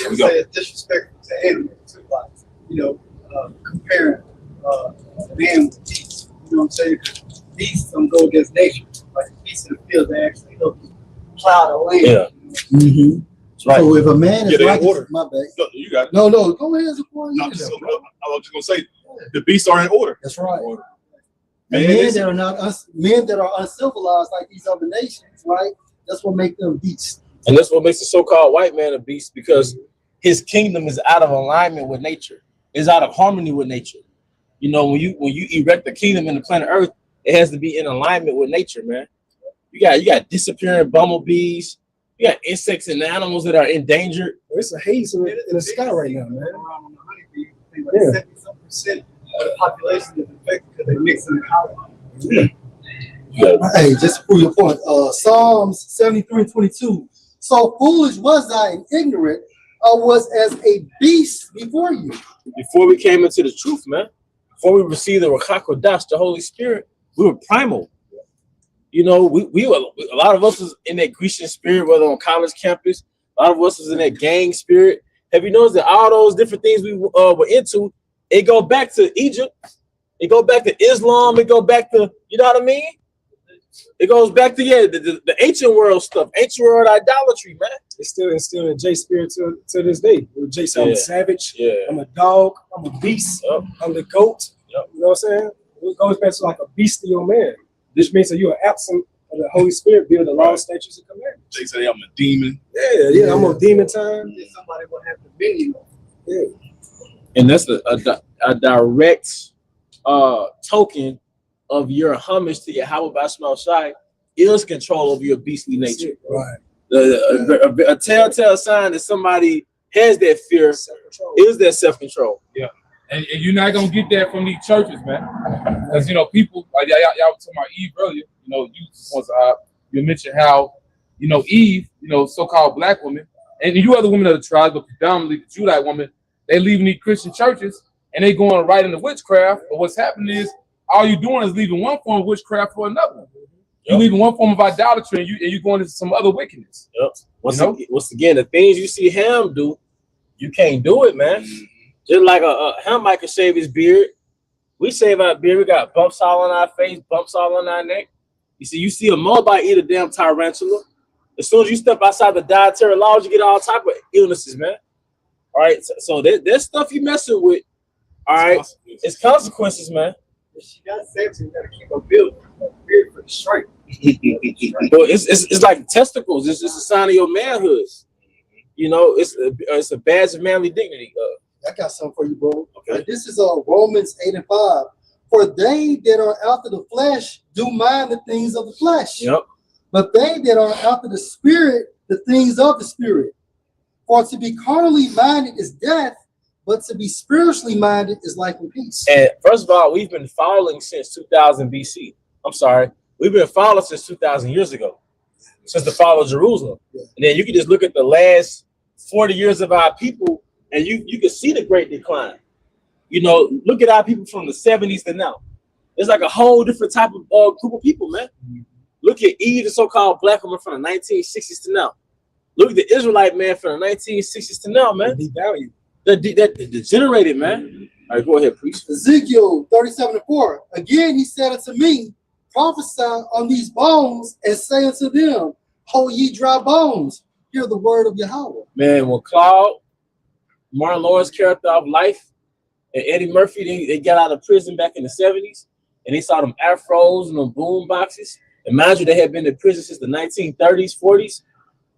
you say it's disrespectful to animals? Too, like, comparing man with beasts. You know what I'm saying? Beasts don't go against nature. Like beasts in the field, they actually help plow the land. Yeah. Mm-hmm. Right. So if a man is Yeah, they in righteous, order. my bad. No, you got it. No, go ahead, Zipporah. No, I was just gonna say the beasts are in order. That's right. Man, And men it's- that are men that are uncivilized like these other nations, right? That's what makes them beasts. And that's what makes the so-called white man a beast, because his kingdom is out of alignment with nature. It's out of harmony with nature. You know, when you erect the kingdom in the planet Earth, it has to be in alignment with nature, man. You got disappearing bumblebees. You got insects and animals that are endangered. It's a haze in the sky right now, man. Around on the honeybee, like 70% of the population is infected because they mix in the colony. Hey, just to prove your point, Psalms 73:22. So foolish was I and ignorant, I was as a beast before you. Before we came into the truth, man, before we received the Ruach HaKodesh, the Holy Spirit, we were primal. You know, a lot of us was in that Grecian spirit, whether on college campus. A lot of us was in that gang spirit. Have you noticed that all those different things we were into, it go back to Egypt, it go back to Islam, it go back to, you know what I mean? It goes back to the ancient world stuff, ancient world idolatry, man. It's still instilled in J spirit to this day. J said, I'm a savage. Yeah. I'm a dog. I'm a beast. Yep. I'm the goat. Yep. You know what I'm saying? It goes back to like a bestial man. This means that you are absent of the Holy Spirit, build the law, statutes, and commandments. They say I'm a demon. Yeah. I'm a demon time. Somebody will have dominion. Yeah. And that's a direct token of your homage to Yahweh Bashmal Shai is control over your beastly nature. Right. A telltale sign that somebody has that fear is that self-control. Yeah. And you're not gonna get that from these churches, man. Because you know, people like y'all were talking about Eve earlier. You know, you mentioned how, you know, Eve, you know, so-called black woman, and you other women of the tribe, but predominantly the Judite woman, they leaving these Christian churches and they going right into witchcraft. But what's happening is all you're doing is leaving one form of witchcraft for another. You're leaving one form of idolatry and you going into some other wickedness. Yep. Once again, the things you see Ham do, you can't do it, man. Just like a Ham might can shave his beard. We shave our beard, we got bumps all on our face, bumps all on our neck. You see a Moabite eat a damn tarantula. As soon as you step outside the dietary laws, you get all type of illnesses, man. All right, so there's stuff you messing with. All right, it's consequences, man. If she got sex, you gotta keep a beard for the strength. Well, it's like testicles. It's just a sign of your manhood. You know, it's a badge of manly dignity. I got something for you, bro. Okay. This is Romans 8:5. For they that are after the flesh do mind the things of the flesh. Yep. But they that are after the spirit, the things of the spirit. For to be carnally minded is death, but to be spiritually minded is life and peace. And first of all, we've been falling since 2000 BC. I'm sorry. We've been falling since 2,000 years ago, since the fall of Jerusalem. Yeah. And then you can just look at the last 40 years of our people, and you can see the great decline. You know, look at our people from the 70s to now. It's like a whole different type of group of people, man. Look at Eve, the so-called black woman from the 1960s to now. Look at the Israelite man from the 1960s to now, man. Devalued. That degenerated, man. All right, go ahead, please. Ezekiel 37:4. Again, he said unto me, prophesy on these bones and say unto them, ho ye dry bones, hear the word of Yahweh. Man, when Claude, Martin Lawrence character of life, and Eddie Murphy, they got out of prison back in the 70s, and they saw them afros and them boom boxes. And mind you, they had been in prison since the 1930s, 40s.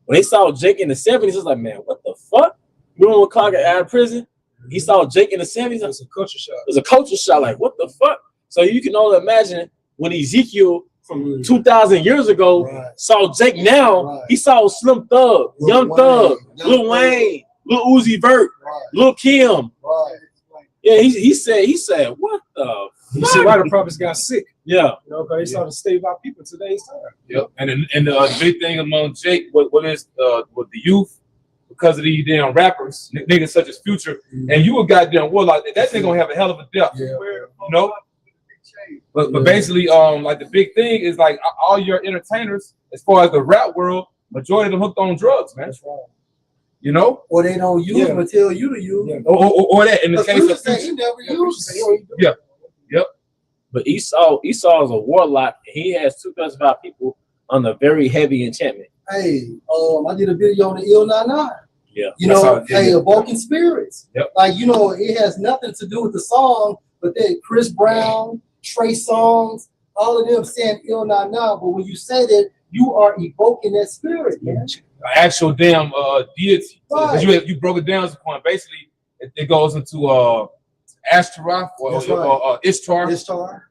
When they saw Jake in the 70s, it was like, man, what the fuck? You remember when Clark got out of prison? He saw Jake in the 70s. It was a culture shock. It was a culture shock. Like, what the fuck? So you can only imagine when Ezekiel from 2,000 years ago saw Jake now, he saw Slim Thug, Young Thug, Lil Wayne, Lil Uzi Vert, Lil Kim. Yeah, he said, what the You see why the prophets got sick. Yeah. You know, because they saw the state of our people today's time. Yep. And the big thing among Jake, what is with the youth, because of these damn rappers, niggas such as Future, and you a goddamn warlock, that thing gonna have a hell of a death. Yeah. You know? But basically, like the big thing is like all your entertainers, as far as the rap world, majority of them hooked on drugs, man. That's right. You know? Or they don't use them until you to use them. Or that in the case of Future. He never used Yeah. Yep. But Esau is a warlock. He has 2,005 people on a very heavy enchantment. Hey, I did a video on the Il Nana. Yeah. You know, evoking spirits. Yep. Like, you know, it has nothing to do with the song, but then Chris Brown, Trey Songz, all of them saying Il Nana. But when you say that, you are evoking that spirit, man. Actual damn deity. Right. You broke it down to the point. Basically, it goes into Ashtaroth or Ishtar. Ishtar.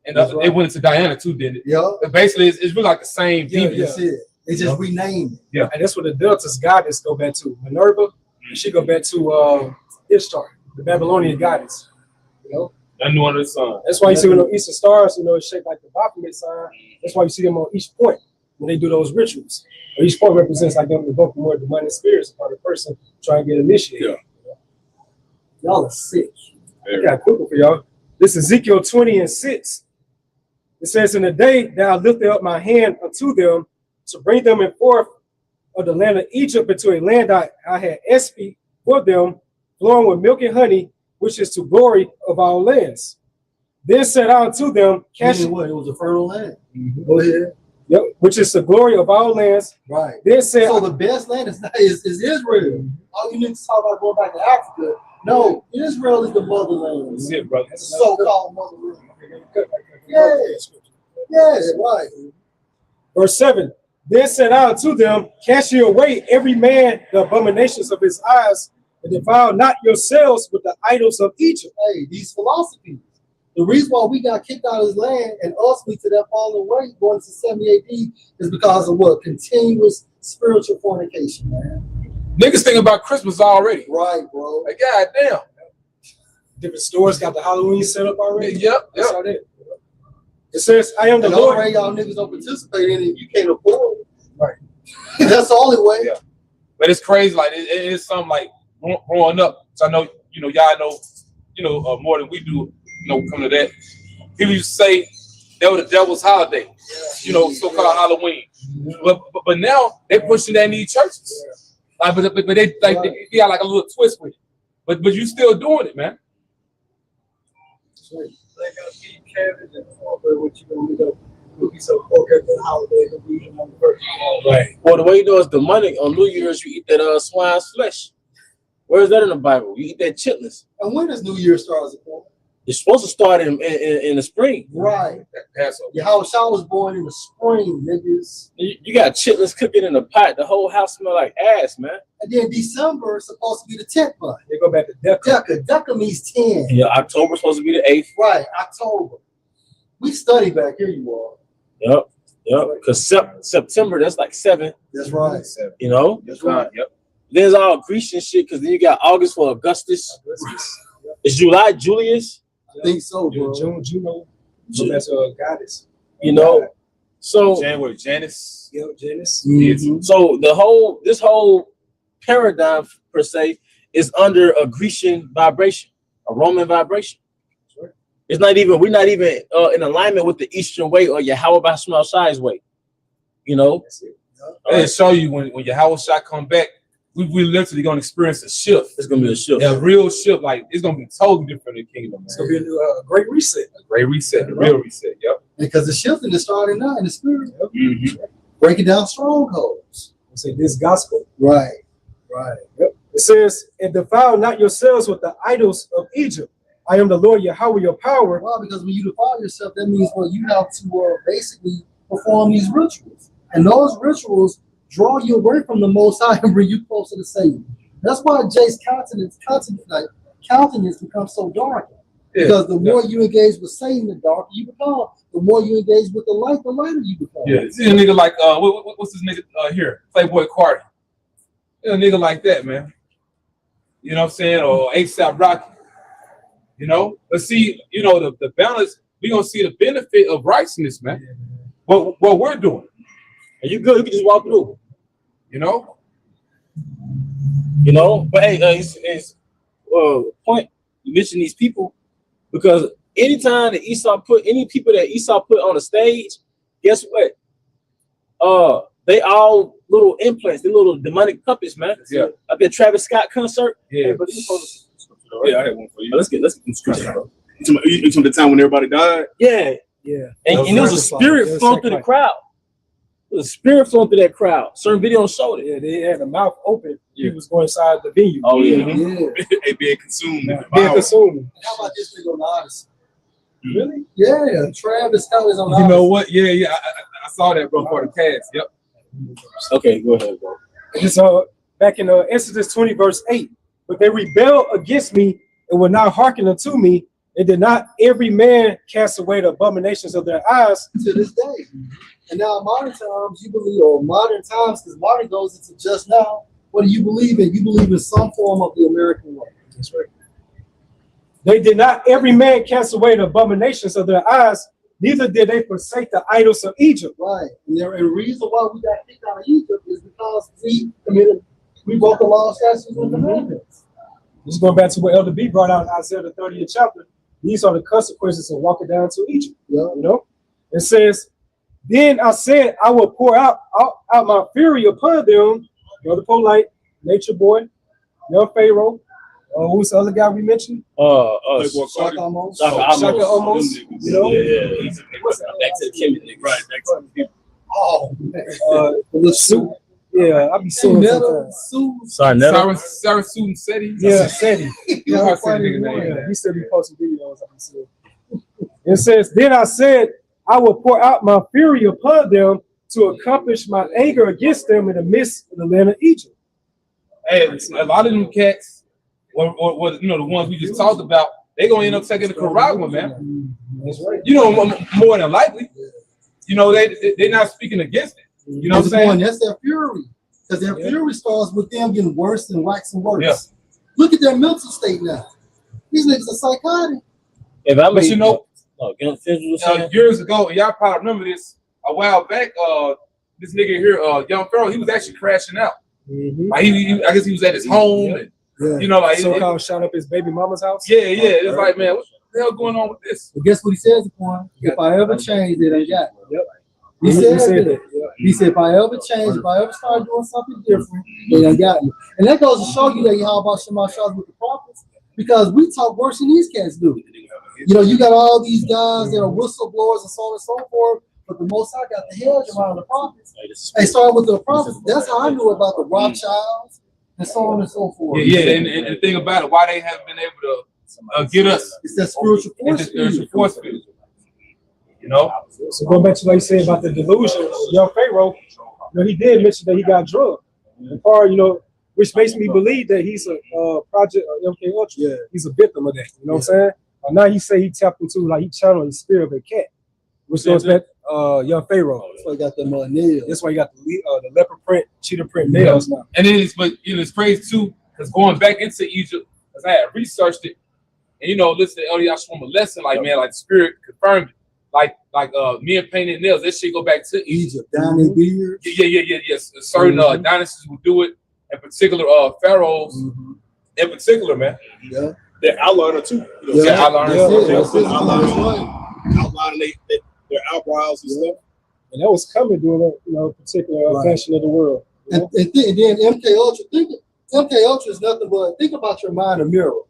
And it went into Diana too, didn't it? Yeah. Basically, it's really like the same demon. That's it. They just renamed it. Yeah. And that's what the Delta's goddess go back to. Minerva, she go back to Ishtar, the Babylonian goddess. You know? I knew under the sun. That's why you see when those eastern stars, you know, it's shaped like the Baphomet sign. That's why you see them on each point when they do those rituals. Each point represents like them evoking more demonic spirits upon the person trying to get initiated. Yeah. Y'all are sick. I got a quick one for y'all. This is Ezekiel 20:6. It says, in the day that I lifted up my hand unto them to bring them in forth of the land of Egypt into a land I had espy for them, flowing with milk and honey, which is to glory of our lands. Then said I unto them, Catch what? It was a fertile land. Go ahead. Yep, which is the glory of our lands. Right. Then said, so the best land is Israel. All you need to talk about going back to Africa. No, Israel is the motherland. That's it, brother. It's a so-called motherland. Yeah. Yes, right. Verse 7. Then said I unto them, cast ye away every man the abominations of his eyes, and defile not yourselves with the idols of Egypt. Hey, these philosophies. The reason why we got kicked out of his land and ultimately to that fallen way going to 70 AD is because of what? Continuous spiritual fornication, man. Niggas think about Christmas already. Right, bro. Like, goddamn. Different stores got the Halloween set up already. Yep. That's how it. It says, I am the and Lord. Already y'all niggas don't participate in it. You can't afford it. Right. That's the only way. Yeah. But it's crazy. Like, it is something like growing up. So I know, y'all know, more than we do. Come to that. People used to say that was the devil's holiday, so-called Halloween. But now they pushing that in these churches. Like, but they got like a little twist with it. But you still doing it, man. They're gonna keep Kevin and what you gonna do? We'll be so focused on the holiday that we eat on the first. Right. Well, the way you know it's demonic on New Year's, you eat that swine's flesh. Where is that in the Bible? You eat that chitlins. And when does New Year start? It's supposed to start in the spring. Right. Passover. Yahweh was born in the spring, niggas. You got chitlins cooking in the pot. The whole house smell like ass, man. And then December is supposed to be the 10th month. They go back to Decca. Decca means 10. Yeah, October's supposed to be the 8th. Right, October. We study back here, you all. Yep. Because September, that's like 7. That's right. That's right. Yep. There's all Grecian shit because then you got August for Augustus. It's July, Julius. I think so, bro. June, Juno. So that's goddess. So January, Janus. Yep, Janus. Mm-hmm. So this whole paradigm per se is under a Grecian vibration, a Roman vibration. It's not even, we're not even in alignment with the Eastern way or Yahweh Bashmal Shai's way. That's it. They show you when Yahweh Shai come back, we literally gonna experience a shift. It's gonna be a shift. Yeah, a real shift. Like it's gonna be totally different in the kingdom. Man. It's gonna be a great reset. A great reset, a real reset. Yep. Because the shifting is starting now in the spirit. Yep. Mm-hmm. Breaking down strongholds. We say this gospel. Right. Yep. It says, and defile not yourselves with the idols of Egypt. I am the Lord Yahweh, your power. Well, because when you defile yourself, that means you have to basically perform these rituals. And those rituals draw you away from the Most High and bring you closer to Satan. That's why Jay's countenance becomes so dark. Yeah. Because the more you engage with Satan, the darker you become. The more you engage with the light, the lighter you become. Yeah, see a nigga like what's this nigga here? Playboy Cardi. A nigga like that, man. You know what I'm saying? Or ASAP Rocky. But see, the balance, we gonna see the benefit of righteousness, man. What we're doing. And you good, you can just walk through. But hey, it's point you mentioned these people because anytime that any people that Esau put on the stage, guess what? They all little implants, they little demonic puppets, man. Yeah. Like that Travis Scott concert. Yeah. Hey, but Yeah, I had one for you. let's get some scripture, bro. You from the time when everybody died? Yeah. And there was a spirit flowing through the crowd. There was a spirit flowing through that crowd. Certain videos showed it. Yeah, they had the mouth open. He was going inside the venue. Oh yeah. They being consumed. Being consumed. How about this nigga on the Odyssey? Really? Yeah, Travis Scott is on the You Odyssey. know what? Yeah. I saw that, bro, for the cast. Yep. Okay, go ahead, bro. It's back in Exodus 20, verse 8. But they rebelled against me and would not hearken unto me. And did not every man cast away the abominations of their eyes to this day. And now modern times, you believe, or modern times, because modern goes into just now, what do you believe in? You believe in some form of the American way. That's right. They did not every man cast away the abominations of their eyes, neither did they forsake the idols of Egypt. Right. And the reason why we got kicked out of Egypt is because we broke the law, statutes, and commandments. This is going back to what Elder B brought out in Isaiah the 30th chapter. These are the consequences of walking down to Egypt. Yeah. It says, then I said, I will pour out my fury upon them. Brother Polite, Nature Boy, young Pharaoh. Who's the other guy we mentioned? Shaka almost. Shaka almost. You know? Yeah. Back to the Kimmy nigga. Right, back to the people. Oh, The little suit. Yeah, I be seeing it sometimes. Sarah Susan Seti. Yeah, Seti. Yeah, I said nigga name. Yeah, he said he posted videos. I be seeing. It says, then I said, I will pour out my fury upon them to accomplish my anger against them in the midst of the land of Egypt. Hey, a lot of them cats, or you know, the ones we just talked about, they gonna end up taking the Caragua, man. That's right. You know, more than likely. You know, they're not speaking against it. You know what I'm saying? That's their fury. Because their fury starts with them getting worse and waxing worse. Yeah. Look at their mental state now. These niggas are psychotic. But you know, Years ago, y'all probably remember this a while back. This nigga here, Young Pharaoh, he was actually crashing out. Like I guess he was at his home, and you know, like so-called shot up his baby mama's house. Yeah. It's like, man, what the hell going on with this? But guess what he says upon? If I ever change, it ain't got me. Yep. He said that. He said, if I ever change, if I ever start doing something different, they ain't got me. And that goes to show you that how about Shema Shah with the prophets, because we talk worse than these cats do. You know, you got all these guys that are whistleblowers and so on and so forth, but the Most High got the hedge around the prophets. They started with the prophets. That's how I knew about the Rothschilds and so on and so forth. Yeah, and the thing about it, why they haven't been able to get us. It's that spiritual force. You know? So going back to what you said about the delusion, young Pharaoh, you know, he did mention that he got drugged. And part, you know, which makes me believe that he's a project MK Ultra. Yeah. He's a victim of that. You know what I'm saying? Now he say he tapped into, like, he channeled the spirit of a cat, which goes back young Pharaoh. That's why he got them nails. That's why he got the leopard print, cheetah print nails now. And then but you know, it's crazy too, because going back into Egypt, because I had researched it, and you know, listen to Eliyahu from a lesson, like man, like the spirit confirmed it. Like men painting nails, that shit go back to Egypt. Down in beard. Yes. Certain dynasties will do it, in particular pharaohs, in particular, man. Yeah. They're outliner too. You know, outlining their eyebrows and stuff. And that was coming during that particular fashion of the world. And then MK Ultra, MK Ultra is nothing but think about your mind a mirror.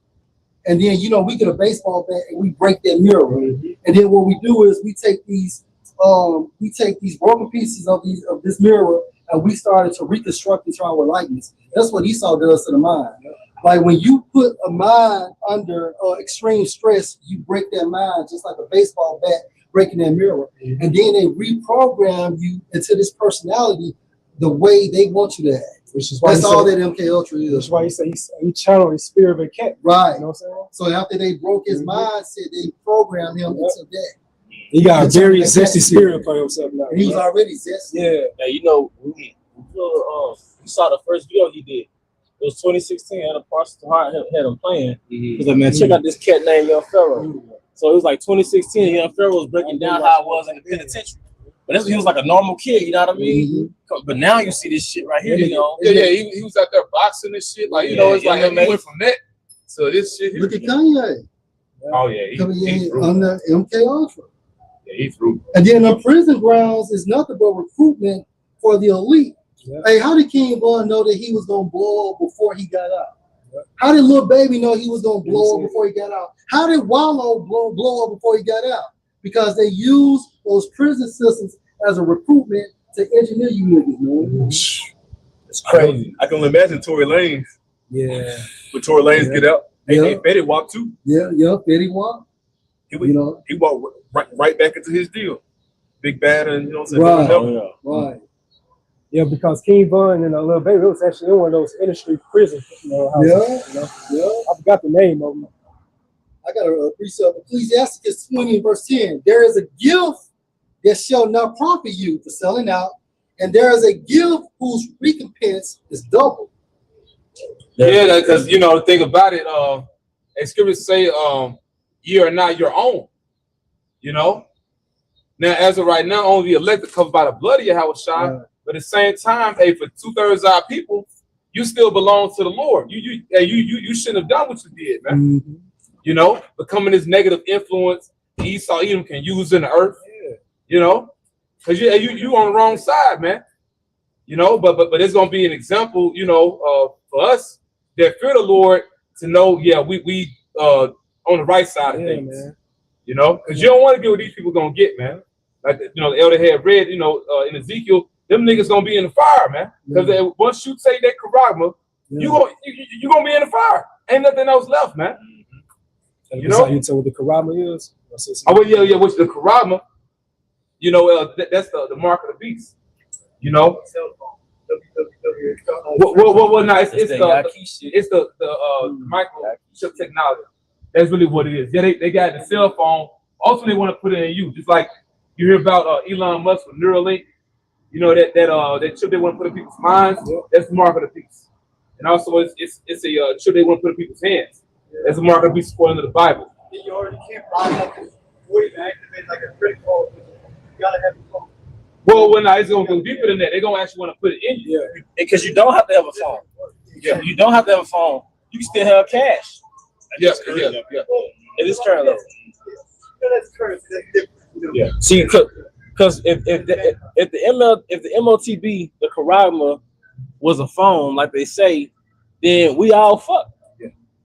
And then we get a baseball bat and we break that mirror. And then what we do is we take these broken pieces of this mirror and we started to reconstruct it to our likeness. That's what Esau does to the mind. Like when you put a mind under extreme stress, you break that mind just like a baseball bat breaking that mirror. And then they reprogram you into this personality the way they want you to act. Which is why that's all that MK Ultra is. That's why he said he channeled his spirit of a cat. Right. You know what I'm saying? So after they broke his mindset, they programmed him into that. He got a very zesty spirit for himself now. And he was already zesty. Yeah. Now, you know, you saw the first video he did. It was 2016, and the Parsons Heart had him playing. He was like, man, check out this cat named Young Pharaoh. So it was like 2016, Young Pharaoh was breaking down how it was in the penitentiary. But he was like a normal kid, you know what I mean? But now you see this shit right here, you know? Yeah, he was out there boxing and shit. Like, it's like he went from that to this shit. Look at Kanye. Oh, yeah. He threw. On the MK Ultra. Yeah, he threw. And then the prison grounds is nothing but recruitment for the elite. Yeah. Hey, how did King Von know that he was going to blow up before he got out? Yeah. How did Lil Baby know he was going to blow up before he got out? How did Wallow blow up before he got out? Because they use those prison systems as a recruitment to engineer you niggas, man. It's crazy. I can only imagine Tory Lanez. Yeah. When Tory Lanez get out, and Fetty walk too. Yeah, Fetty walk. He walked right back into his deal. Big bad and you know what I'm saying? Right. Yeah, because King Von and Lil Baby, it was actually in one of those industry prisons. I forgot the name of them. I got a precept, Ecclesiastes 20 and verse 10. There is a gift that shall not profit you for selling out, and there is a gift whose recompense is double. Yeah, because the thing about it, scriptures say, ye are not your own. You know? Now, as of right now, only the elect are covered by the blood of Yahweh Shai. But at the same time, hey, for 2/3 of our people, you still belong to the Lord. You shouldn't have done what you did, man. Mm-hmm. Becoming this negative influence Esau Edom can use in the earth. You know, because you on the wrong side, man. You know, but it's gonna be an example, you know, for us that fear the Lord to know, yeah, we on the right side of things. Man. You know, because you don't want to get what these people gonna get, man. Like you know, the elder had read, you know, in Ezekiel, them niggas gonna be in the fire, man. Because once you say that charagma, you gonna be in the fire. Ain't nothing else left, man. You know, you tell what the charagma is. Oh well, yeah, which the charagma, you know, that's the mark of the beast. You know. Well, no, it's the microchip technology. That's really what it is. Yeah, they got the cell phone. Also, they want to put it in you, just like you hear about Elon Musk with Neuralink. You know that chip they want to put in people's minds. That's the mark of the beast. And also, it's a chip they want to put in people's hands. That's the mark of the beast according to the Bible. You already can't buy nothing before you activate like a credit card. You gotta have a phone. Well, when it's gonna go deeper than that, they're gonna actually want to put it in you. Because you don't have to have a phone. Yeah. You don't have to have a phone. You can still have cash. Yeah. It is current level. That's current. That's different. Yeah. See, because if the MOTB, the charagma, was a phone, like they say, then we all fucked.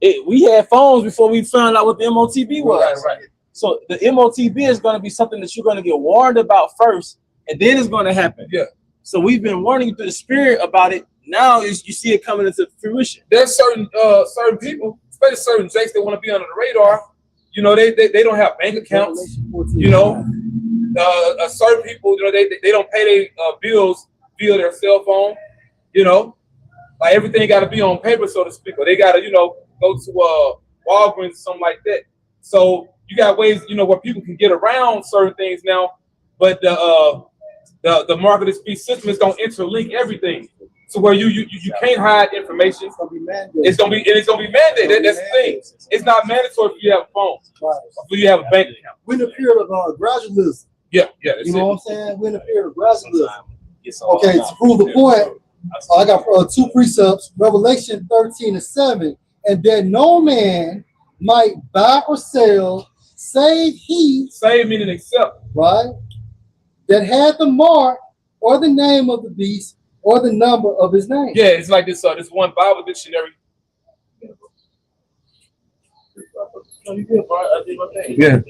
We had phones before we found out what the MOTB was. Right. So the MOTB is going to be something that you're going to get warned about first, and then it's going to happen. Yeah. So we've been warning you through the spirit about it. Now you see it coming into fruition. There's certain people, especially certain jakes that want to be under the radar. You know, they don't have bank accounts. You know, certain people, you know, they don't pay their bills via their cell phone. You know, like everything got to be on paper, so to speak, or they got to, you know, go to Walgreens or something like that. So you got ways, you know, where people can get around certain things now, but the mark of this beast system is gonna interlink everything. So where you can't hide information. It's gonna be mandated. That's the thing. It's not mandatory if you have a phone. Right. If you have a bank account. We're in a period of gradualism. Yeah. You know what I'm saying? We're in a period of gradualism. Okay, to prove the point, I got two precepts, Revelation 13:7, and that no man might buy or sell, save meaning accept, right, that had the mark or the name of the beast or the number of his name. Yeah, it's like this one Bible dictionary. Yeah,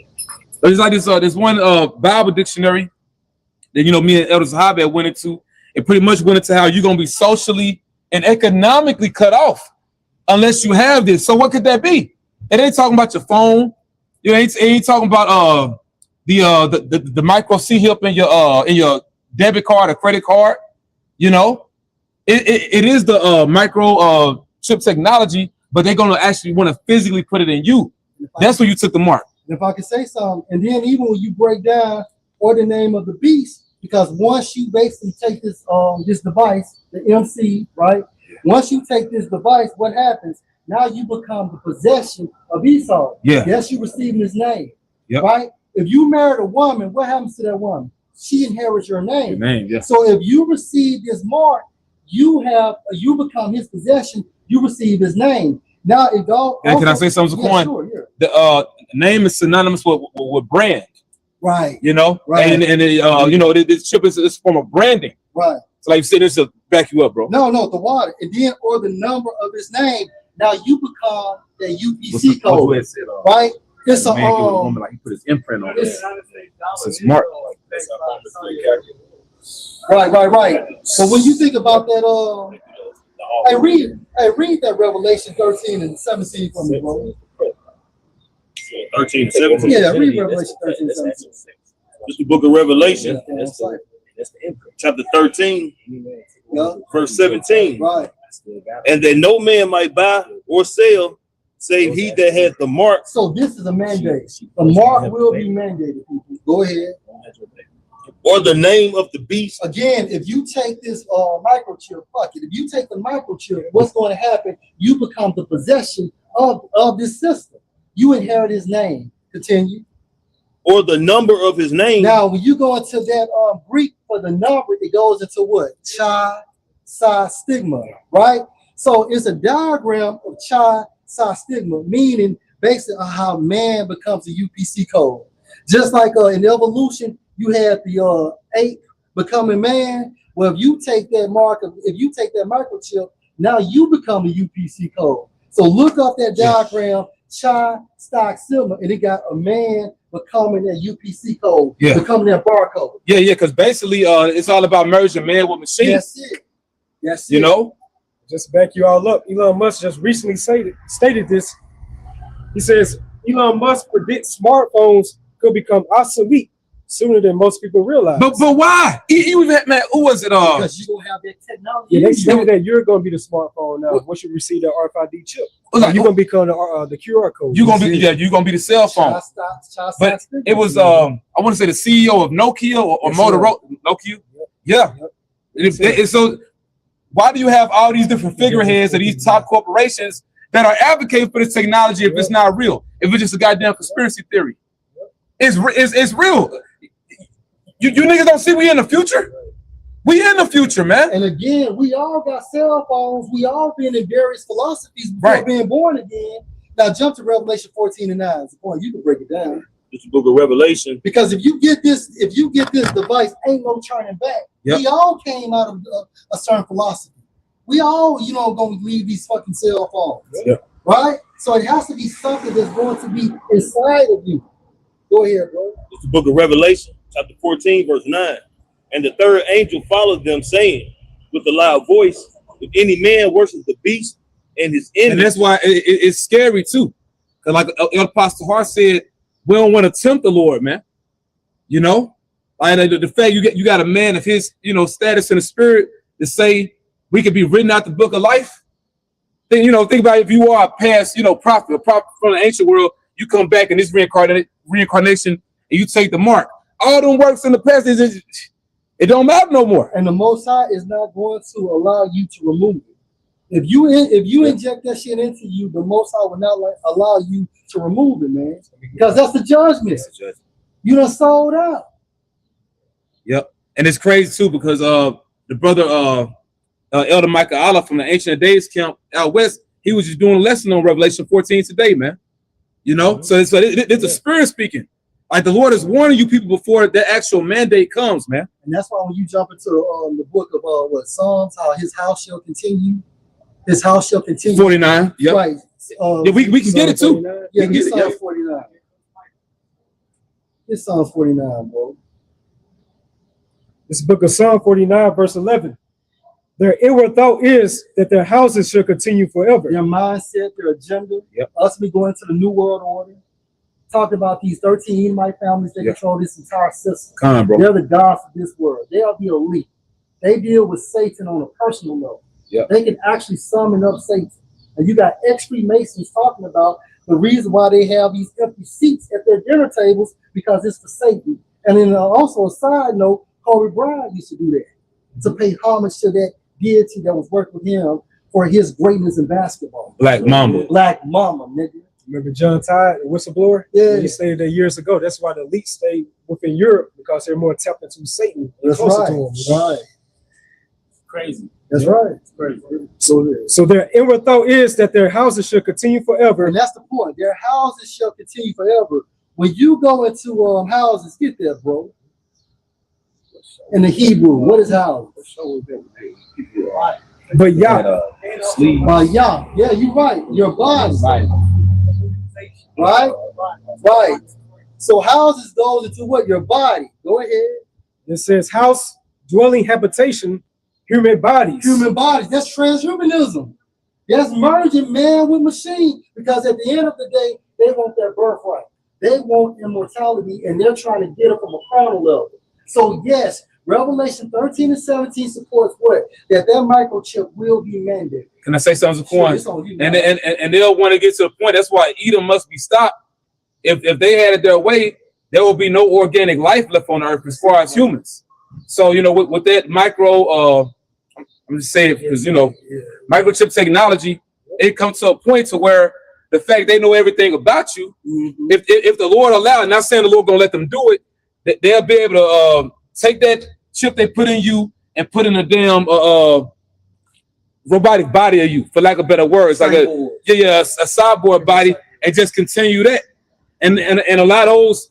it's like this one Bible dictionary that, you know, me and Elder Zahabi went into. It pretty much went into how you're gonna be socially and economically cut off unless you have this. So what could that be? It ain't talking about your phone. You know, it ain't talking about the micro C-hip in your debit card or credit card. You know, it is the micro chip technology, but they're gonna actually want to physically put it in you. That's where you took the mark. If I could say something, and then even when you break down or the name of the beast, because once you basically take this this device, the MC, right? Once you take this device, what happens? Now you become the possession of Esau. Yeah. Yes, you receiving his name. Yep. Right? If you married a woman, what happens to that woman? She inherits your name. Your name, yeah. So if you receive this mark, you become his possession. You receive his name. Now it all. And can I say something, Zaquan? Sure, yeah. The name is synonymous with brand. Right. You know, right. And you know, this chip is a form of branding. Right. So like you said, this will back you up, bro. No, the water, and then or the number of his name. Now you become the UPC code, right? It's a woman, like he put his imprint on it. It's smart. Right. So when you think about that, read that Revelation 13:17 for me, bro. 13:17. Yeah, read Revelation 13:17. It's the book of Revelation, chapter 13, verse 17. Right. And that no man might buy or sell, save he that had the mark. So this is a mandate. The mark will be mandated, people. Go ahead. Or the name of the beast. Again, if you take this microchip, fuck it. If you take the microchip, what's going to happen? You become the possession of this system. You inherit his name. Continue. Or the number of his name. Now, when you go into that Greek for the number, it goes into what? Chi, psi, stigma, right? So it's a diagram of chi, psi, stigma, meaning basically how man becomes a UPC code. Just like in evolution, you had the ape becoming man. Well, if you take that microchip, now you become a UPC code. So look up that diagram, Chi Stock Sigma, and it got a man becoming that UPC code, becoming that barcode. Yeah, because basically it's all about merging man with machine. That's it. That's you it. know? Just to back you all up, Elon Musk just recently stated this. He says Elon Musk predicts smartphones could become obsolete sooner than most people realize. But why? Man, who was it? Because you don't have that technology. Yeah, they stated that you're going to be the smartphone now. Once you receive that RFID chip, you're going to become the QR code. You're gonna be the cell phone. But it was I want to say the CEO of Nokia or Motorola. Nokia. Yeah. So why do you have all these different figureheads of these top corporations that are advocating for this technology if it's not real? If it's just a goddamn conspiracy theory? It's real. You niggas don't see we in the future? We in the future, man. And again, we all got cell phones. We all been in various philosophies before being born again. Now jump to Revelation 14:9. Boy, you can break it down. It's the book of Revelation. Because if you get this device, ain't no turning back. Yep. We all came out of a certain philosophy. We all, gonna leave these fucking cell phones. Yep. Right? So it has to be something that's going to be inside of you. Go ahead, bro. It's the book of Revelation, chapter 14, verse 9. And the third angel followed them, saying with a loud voice, if any man worships the beast and his image. And that's why it's scary too. Because like Apostle Hart said, we don't want to tempt the Lord, man. You know? And the fact you got a man of his, status in the spirit to say we could be written out the book of life. Then, think about if you are a past, prophet from the ancient world, you come back in this reincarnation and you take the mark. All them works in the past, it don't matter no more. And the Most High is not going to allow you to remove it. If you inject that shit into you, the Most High will not allow you to remove it, man. Because that's the judgment. You done sold out. Yep. And it's crazy too because the brother Elder Michael Allah from the Ancient Days camp out west, he was just doing a lesson on Revelation 14 today, man. So it's the spirit speaking. Like the Lord is warning you people before the actual mandate comes, man. And that's why when you jump into the book of Psalms, how his house shall continue. His house shall continue. 49. Yep. Right. We can get it too. Yeah, get Psalm 49. It's Psalm 49, bro. This book of Psalm 49, verse 11. Their inward thought is that their houses shall continue forever. Their mindset, their agenda. Yep. Us be going to the New World Order. Talk about these 13 Edomite families that control this entire system. Come on, bro. They're the gods of this world. They are the elite. They deal with Satan on a personal level. Yep. They can actually summon up Satan. And you got ex-Freemasons talking about the reason why they have these empty seats at their dinner tables because it's for Satan. And then also a side note, Kobe Bryant used to do that to pay homage to that deity that was working with him for his greatness in basketball. Black Mamba, nigga. Remember John Todd, the whistleblower? Yeah. He stated that years ago. That's why the elite stayed within Europe because they're more tapped into Satan. That's right. To him. Right. Crazy. That's right. It's crazy. So their inward thought is that their houses should continue forever. And that's the point. Their houses shall continue forever. When you go into houses, get there, bro. In the Hebrew, what is house? But yeah. Yeah, you're right. Your body. Right? Right. So houses goes into what? Your body. Go ahead. It says house, dwelling, habitation, human bodies. Human bodies. That's transhumanism. That's merging man with machine. Because at the end of the day, they want their birthright. They want immortality, and they're trying to get it from a carnal level. So yes, Revelation 13 and 17 supports what? That microchip will be mandated. Can I say something, Quan? And they'll want to get to the point. That's why Edom must be stopped. If they had it their way, there will be no organic life left on earth as far as humans. So, with that I'm just saying, because, microchip technology, it comes to a point to where the fact they know everything about you, if the Lord allowed, not saying the Lord going to let them do it, they'll be able to take that chip they put in you and put in a damn robotic body of you, for lack of better words, like a cyborg body, and just continue that, and allow those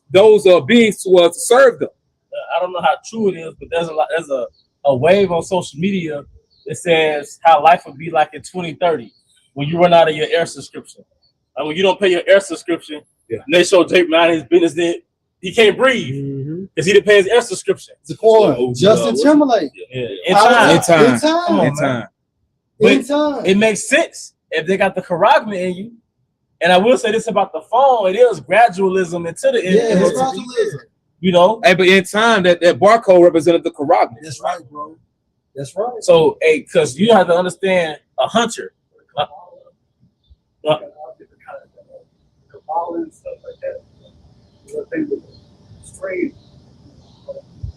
beings to serve them. I don't know how true it is, but there's a wave on social media that says how life would be like in 2030 when you run out of your air subscription. Like when you don't pay your air subscription, and they show Drake mind his business, then he can't breathe because he didn't pay his air subscription. Justin Timberlake. Yeah. In time. Come on, man. But it makes sense if they got the charagma in you. And I will say this about the phone: it is gradualism into the it's gradualism. You know, Hey, but in time, that barcode represented the charagma. That's right, bro. That's right. so because you have to understand a hunter.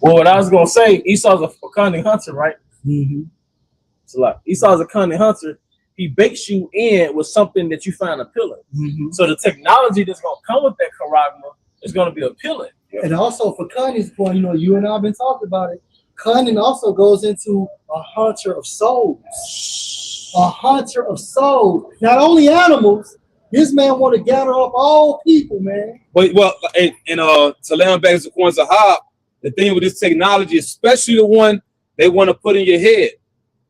Well, what I was gonna say, Esau's a cunning hunter, right? It's a lot. Esau's a cunning hunter. He bakes you in with something that you find appealing. So the technology that's gonna come with that charagma is gonna be appealing. And also for cunning's point, you know, you and I have been talking about it. Cunning also goes into a hunter of souls. A hunter of souls. Not only animals. This man want to gather up all people, man. Well, to land back to Kwanzaa Zahab, the thing with this technology, especially the one they want to put in your head.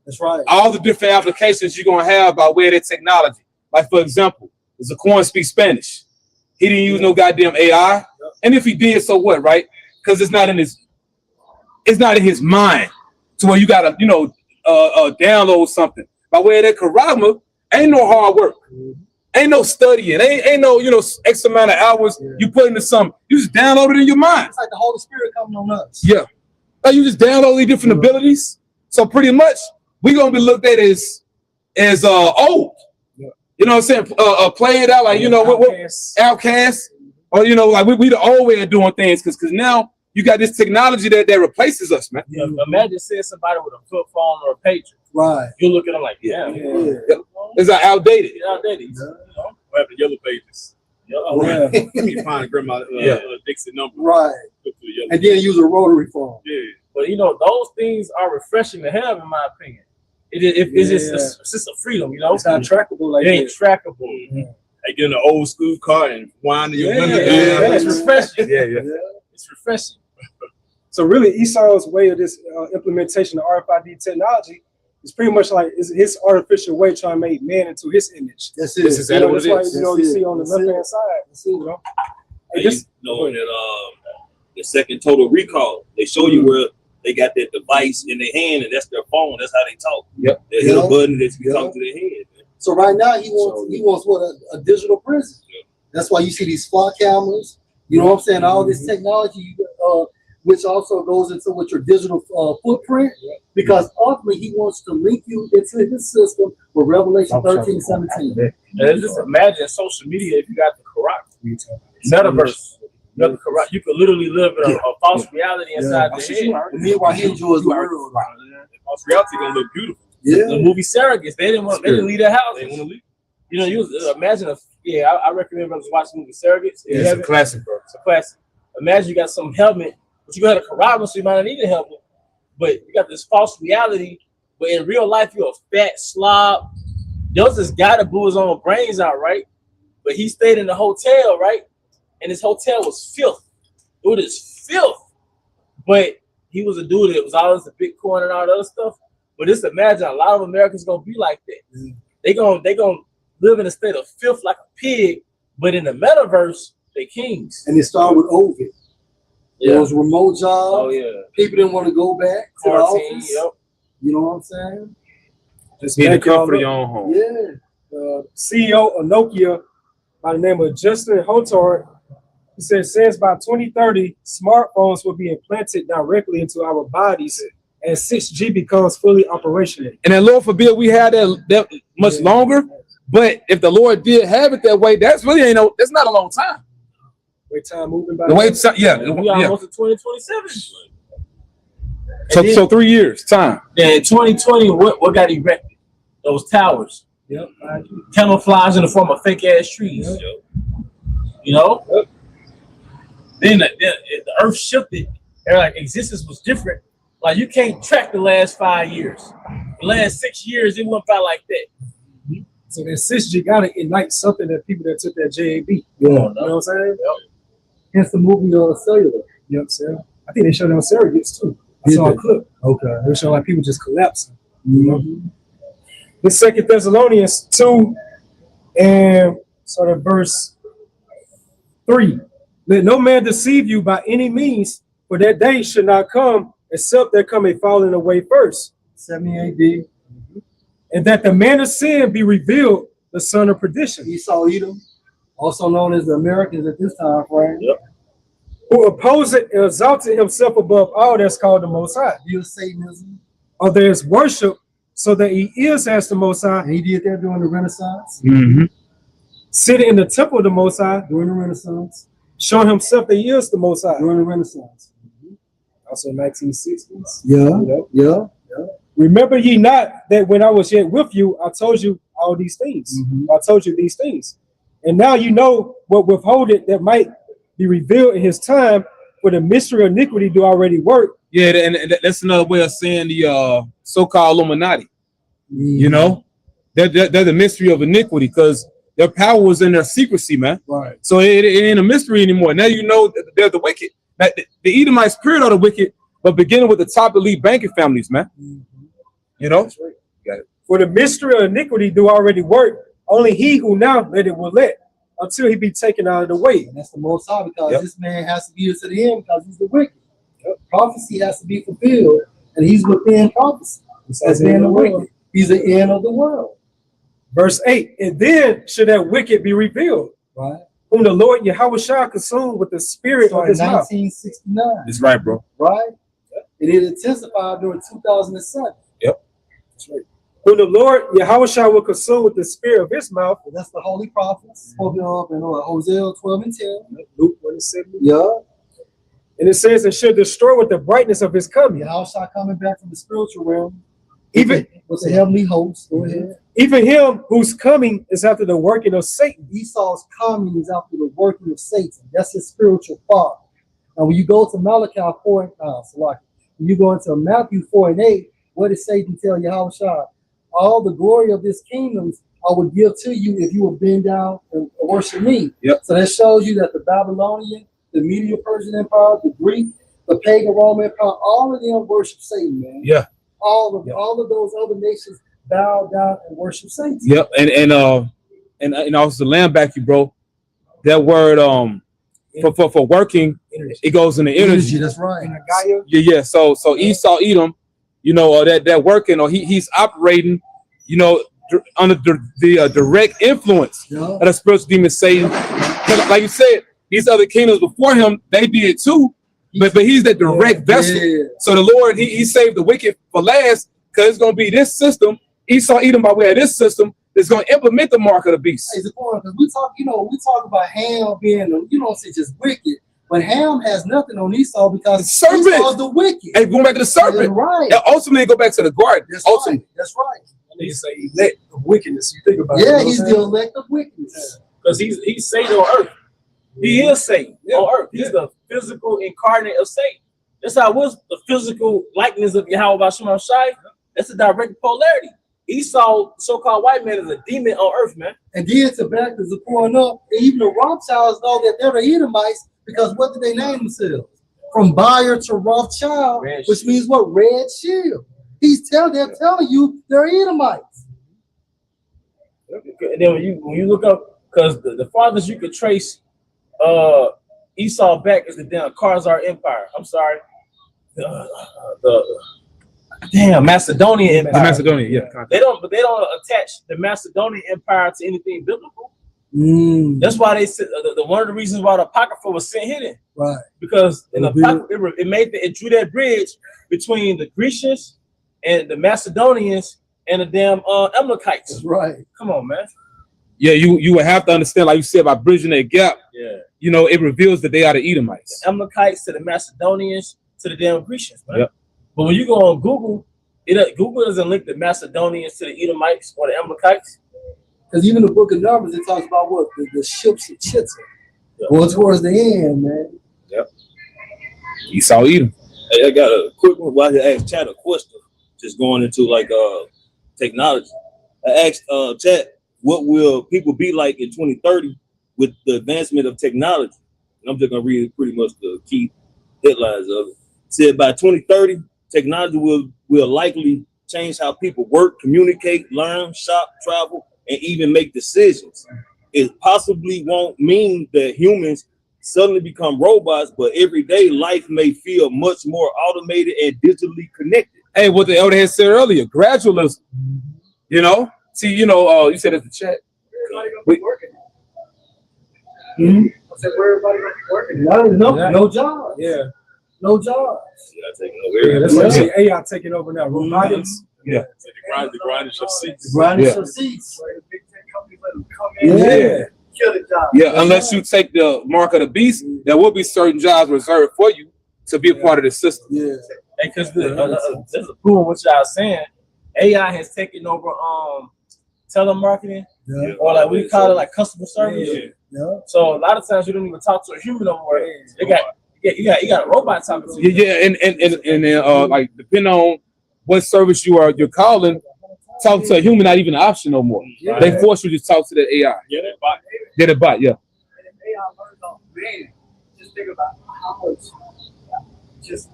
That's right. All the different applications you're gonna have by way of that technology. Like for example, Zaquan speaks Spanish. He didn't use no goddamn AI. And if he did, so what, right? Because it's not in his mind to where you gotta, download something. By way of that charagma, ain't no hard work. Ain't no studying. Ain't no, X amount of hours you put into something. You just download it in your mind. It's like the Holy Spirit coming on us. Yeah. Like you just download these different abilities. So pretty much we're gonna be looked at as old. Yeah. You know what I'm saying? Play it out like, what outcasts. Or like we the old way of doing things because now you got this technology that replaces us, man. Yeah, imagine seeing somebody with a flip phone or a pager. Right. You look at them like, yeah. It's outdated. Outdated. What happened to Yellow Pages? You find grandma Dixie number. Right. And then use a rotary phone. Yeah. But those things are refreshing to have, in my opinion. It's just a freedom, It's not trackable like it ain't trackable. Like getting an old school car and winding your window down. It's refreshing. It's refreshing. So really, Esau's way of this implementation of RFID technology is pretty much like his artificial way trying to make man into his image. That's it. That's exactly what it is. You see on the left hand side. That's it, the second Total Recall, they show you where they got that device in their hand and that's their phone. That's how they talk. Yep. They hit a button that you talk to their head. Man. So right now he wants what a digital prison. Yeah. That's why you see these SWAT cameras. You know what I'm saying? All this technology, which also goes into with your digital footprint, because ultimately he wants to link you into his system with Revelation 13:17. And just imagine social media if you got the correct metaverse. You could literally live in a false reality inside the head. Meanwhile, he enjoys the world. False reality gonna look beautiful. Yeah. The movie Surrogates, they didn't leave their house. They want to leave. Imagine I recommend brothers watch the movie Surrogates. Yeah, it's a classic, bro. It's a classic. Imagine you got some helmet, but you got a charagma, so you might not need a helmet. But you got this false reality, but in real life you're a fat slob. There was this guy that blew his own brains out, right? But he stayed in the hotel, right? And his hotel was filth. It was filth. But he was a dude that was all into Bitcoin and all that other stuff. But just imagine a lot of Americans gonna be like that. They gonna live in a state of filth like a pig, but in the metaverse, they kings. And it started with Ovid. There was remote jobs. Oh yeah. People didn't want to go back to the office. Yep. You know what I'm saying? Just need to come for your own home. Yeah. CEO of Nokia by the name of Justin Hotard, he says by 2030, smartphones will be implanted directly into our bodies and 6G becomes fully operational. And then Lord forbid we had that much longer. But if the Lord did have it that way, that's that's not a long time. Way time moving by. The way We almost in 2027. So 3 years time. Yeah, in 2020, what got erected? Those towers. Yep. Camouflage in the form of fake ass trees. Yep. Then the earth shifted. Like existence was different. Like you can't track the last 5 years. The last 6 years, it went by like that. So that 6G got to ignite something that people that took that JAB. Yeah. You know what I'm saying? Yep. Hence the movie Cellular. You know what I'm saying? I think they showed it on surrogates too. I saw a clip. Okay. They showed like people just collapsing. You know? The 2 Thessalonians 2 and sort of verse 3. Let no man deceive you by any means, for that day should not come except there come a falling away first. 70 AD. And that the man of sin be revealed, the son of perdition. Esau Edom, also known as the Americans at this time frame. Yep. Who opposed and exalted himself above all that's called the Most High. He was Satanism. Or there is worship, so that he is as the Most High. And he did that during the Renaissance. Sitting in the temple of the Most High. During the Renaissance. Showing himself that he is the Most High. During the Renaissance. Also 1960s. Yeah. Remember ye not that when I was yet with you, I told you all these things. I told you these things. And now you know what withholded that might be revealed in his time, for the mystery of iniquity do already work. Yeah, and that's another way of saying the so-called Illuminati. You know, they're the mystery of iniquity, because their power was in their secrecy, man. Right. So it ain't a mystery anymore. Now you know that they're the wicked. That the Edomite spirit are the wicked, but beginning with the top elite banking families, man. You know? That's right. Got it. For the mystery of iniquity do already work. Only he who now let it will let, until he be taken out of the way. And that's the Most High, because this man has to be to the end, because he's the wicked. Prophecy has to be fulfilled, and he's within prophecy. As being the wicked, he's the end of the world. Verse 8, and then should that wicked be revealed, right? Whom the Lord Yahweh shall consume with the spirit of his mouth. 1969. That's right, bro. Right? And it intensified during 2007. Yep. That's right. Whom the Lord Yahweh shall will consume with the spirit of his mouth. And that's the holy prophets spoken of in Hosea 12 and 10. Luke 1:7. Yeah. And it says, and should destroy with the brightness of his coming. Yahweh shall coming back from the spiritual realm. Even with the heavenly host. Go ahead. Even him whose coming is after the working of Satan. Esau's coming is after the working of Satan. That's his spiritual father. Now, when you go to Malachi 4, when you go into Matthew 4 and 8, what did Satan tell Yahweh Shah? All the glory of this kingdom I would give to you if you would bend down and worship me. Yep. So that shows you that the Babylonian, the Medo-Persian Empire, the Greek, the pagan Roman Empire, all of them worship Satan, man. Yeah. All of those other nations bow down and worship Satan. Yep. And also the land back you, bro. That word for working, it goes in the energy. That's right. Yeah. So Esau Edom, you know, that working, or he's operating, you know, under the direct influence of the spiritual demon Satan. Like you said, these other kingdoms before him, they did too, but he's that direct vessel. Yeah. So the Lord, he saved the wicked for last, because it's gonna be this system, Esau Edom by way of this system, that's gonna implement the mark of the beast. Hey, because we talk about Ham being, you don't say just wicked, but Ham has nothing on Esau because Esau is the wicked. Hey, going back to the serpent, that's right? And ultimately go back to the garden. That's right. That's right. They say elect of wickedness. You think about it. Yeah, he's the elect of wickedness. Because he's Satan on earth. He is Satan on earth. He's the physical incarnate of Satan. That's how it was the physical likeness of Yahweh Bashim Shai. That's a direct polarity. Esau, so-called white man, is a demon on earth, man. And then to back to the point up, even the Rothschilds know that they're the Edomites, because what did they name themselves? From Bayer to Rothschild, which means what? Red Shield. They're telling you they're Edomites. And then when you look up, because the farthest you could trace Esau back is the damn Khazar Empire. I'm sorry, the Macedonian Empire. The Macedonian, yeah. They don't attach the Macedonian Empire to anything biblical. That's why they said one of the reasons why the Apocrypha was sent hidden. Right. Because in the Apocrypha, it drew that bridge between the Grecians and the Macedonians and the damn Amalekites. That's right. Come on, man. Yeah, you would have to understand, like you said, by bridging that gap. Yeah. You know, it reveals that they are the Edomites. The Amalekites to the Macedonians to the damn Grecians, man. Yep. But when you go on Google, Google doesn't link the Macedonians to the Edomites or the Amalekites. Because even the book of Numbers, it talks about what? The ships of Chitzah. Going towards the end, man. Yep. Esau Edom. Hey, I got a quick one. While I asked Chad a question, just going into like technology. I asked Chad, what will people be like in 2030 with the advancement of technology? And I'm just gonna read pretty much the key headlines of it. Said by 2030, technology will likely change how people work, communicate, learn, shop, travel, and even make decisions. It possibly won't mean that humans suddenly become robots, but everyday life may feel much more automated and digitally connected. Hey, what the elder had said earlier, gradualism. You know, see, you know, you said at the chat. Everybody gonna be working. I said, where everybody gonna be working? No jobs. Yeah. No jobs. Yeah, that's what the AI taking over now. Robotics. Yeah. The grinding of seats. Grinding Yeah. some seats. Where the big tech companies let them come in Yeah. kill the job. Yeah, unless you take the mark of the beast, there will be certain jobs reserved for you to be a part of the system. Yeah. Because this is proof of what y'all saying. AI has taken over telemarketing, Yeah. or like we call it like customer service. Yeah. So a lot of times you don't even talk to a human no more. You got a robot talking to you. Yeah, and then like depending on what service you're calling, talk to a human not even an option no more. Yeah. They force you to talk to the AI. Yeah, that bot. Get a bot, yeah. And if AI learns off man, just think about how much just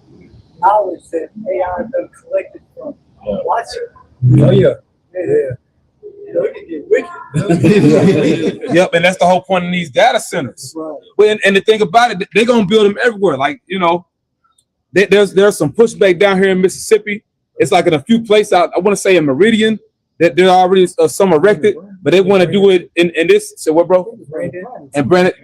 knowledge that AI has been collected from watching. Oh yeah. It can get wicked. Yep, and that's the whole point in these data centers. Right. But and the thing about it, they're gonna build them everywhere. Like, you know, there's some pushback down here in Mississippi. It's like in a few places out, I want to say in Meridian, that there are already some erected, but they want to do it in this. So what, bro? And Brandon,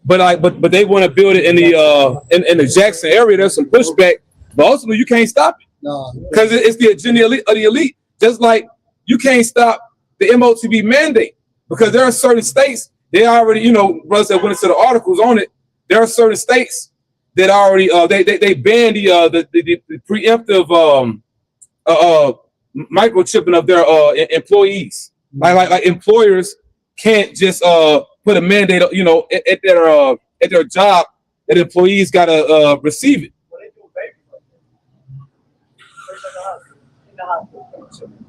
but they want to build it in the Jackson area. There's some pushback, but ultimately you can't stop it No. because it's the agenda of the elite. Just like you can't stop the MOTB mandate because there are certain states they already, you know, brothers that went into the articles on it. There are certain states that already they banned the preemptive microchipping of their employees. Like employers can't just put a mandate, you know, at their job that employees gotta receive it.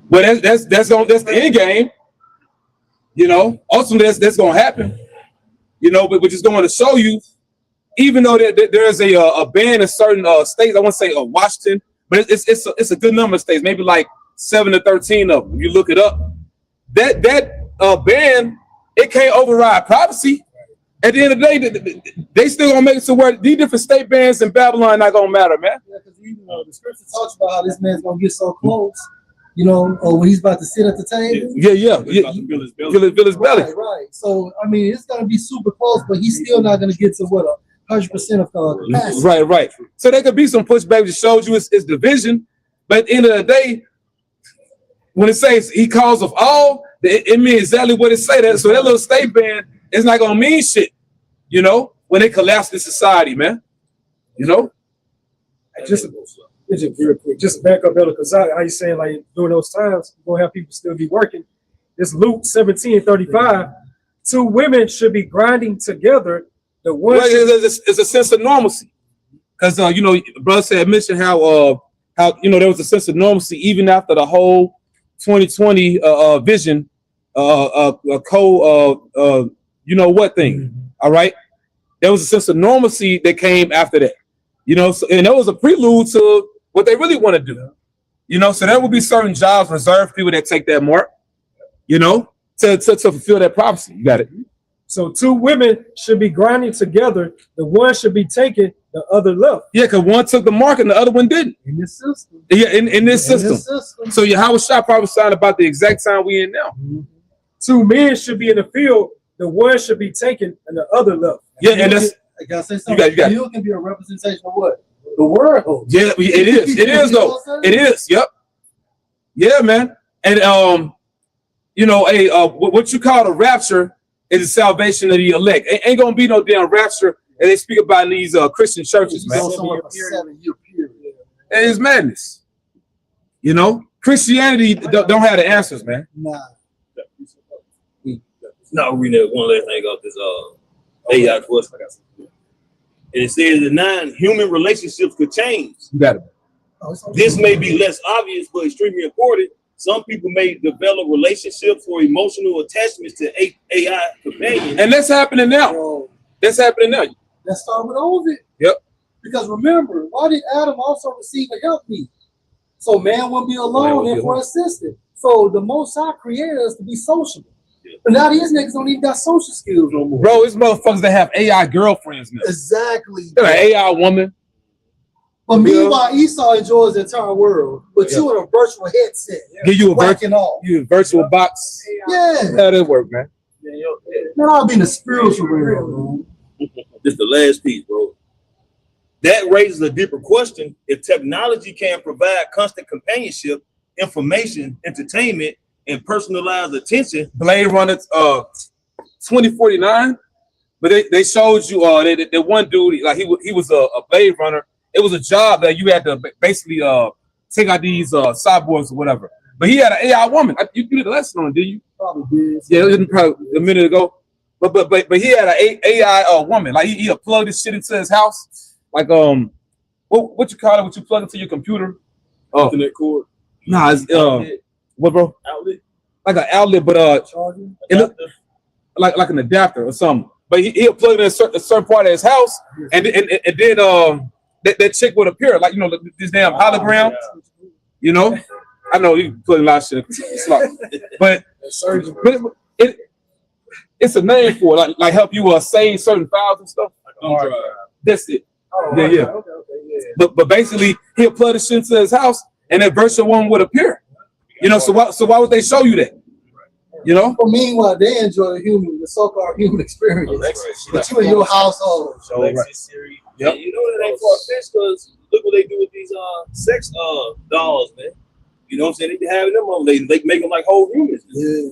Well, that's the end game. You know, ultimately that's gonna happen. You know, but we're just going to show you, even though there's a ban in certain states. I want to say Washington, but it's a good number of states, maybe like 7 to 13 of them. You look it up. That ban, it can't override privacy. At the end of the day, they still gonna make it to where these different state bans in Babylon not gonna matter, man. Yeah, because the scripture talks about how this man's gonna get so close, you know, or when he's about to sit at the table. Yeah. Feel his belly. Right. So I mean, it's gonna be super close, but he's still not gonna get to what 100% of capacity. Right. So there could be some pushback that shows you it's division, but at the end of the day, when it says he calls of all, it means exactly what it say. That so that little state ban is not gonna mean shit, you know, when they collapse the society, man. You know. Just real quick, just back up, Elder, because how you saying like during those times you're gonna have people still be working. It's Luke 17:35. 2 women should be grinding together. The one it's a sense of normalcy, because you know, brother said mentioned how you know there was a sense of normalcy even after the whole 2020 vision you know what thing. All right, there was a sense of normalcy that came after that, you know, so, and that was a prelude to what they really want to do, you know. So there will be certain jobs reserved for people that take that mark, you know, to fulfill that prophecy. You got it. So 2 women should be grinding together. The one should be taken, the other left. Yeah, because one took the mark and the other one didn't. In this system. Yeah, in this system. So Yahweh Shah prophesied about the exact time we in now. 2 men should be in the field. The one should be taken and the other left. Yeah, and that's I gotta say something. You got You can be a representation of what? The world. yeah, it is. It is though. It is. Yep. Yeah, man. And you know, what you call the rapture is the salvation of the elect. Ain't gonna be no damn rapture, and they speak about in these Christian churches, man. 7-year period. And it's madness. You know, Christianity don't have the answers, man. Nah. Now reading that one last thing off this AI question. And it says that 9 human relationships could change. You got it. This may be less obvious, but extremely important. Some people may develop relationships or emotional attachments to AI companions. And that's happening now. That's happening now. Let's start with Ovid. Yep. Because remember, why did Adam also receive a helpmeet? So man won't be alone and for assistance. So the Most High created us to be sociable. But now these niggas don't even got social skills no more. Bro, it's motherfuckers that have AI girlfriends now. Exactly. They're an AI woman. But meanwhile, Esau enjoys the entire world. But you in a virtual headset. Give you a virtual box. Yeah. How that work, man? Man, I'll be in the spiritual realm, man. This is the last piece, bro. That raises a deeper question. If technology can provide constant companionship, information, entertainment, and personalized attention. Blade Runner 2049. But they showed you that one dude, like he was a Blade Runner. It was a job that you had to basically take out these cyborgs or whatever. But he had an AI woman. You did a lesson on it, did you? Probably did. Yeah, it was probably a minute ago. But he had an AI woman. Like he plugged this shit into his house. Like what you call it? What you plug into your computer? Ethernet cord. Nah, it's what, bro? Outlet. Like an outlet, but it looked like an adapter or something. But he'll plug it in a certain part of his house, and then that chick would appear, like, you know, this damn hologram. You know, I know you put a lot of shit, but it's a name for it, like help you save certain files and stuff. That's it. Yeah. But basically, he'll plug the shit into his house, and that virtual one would appear. You know, so why would they show you that? You know. But meanwhile, they enjoy the so-called human experience. But you in your household. Siri. Yep. You know that ain't far-fetched, because look what they do with these sex dolls, man. You know what I'm saying? They be having them on. They make them like whole humans. Yeah.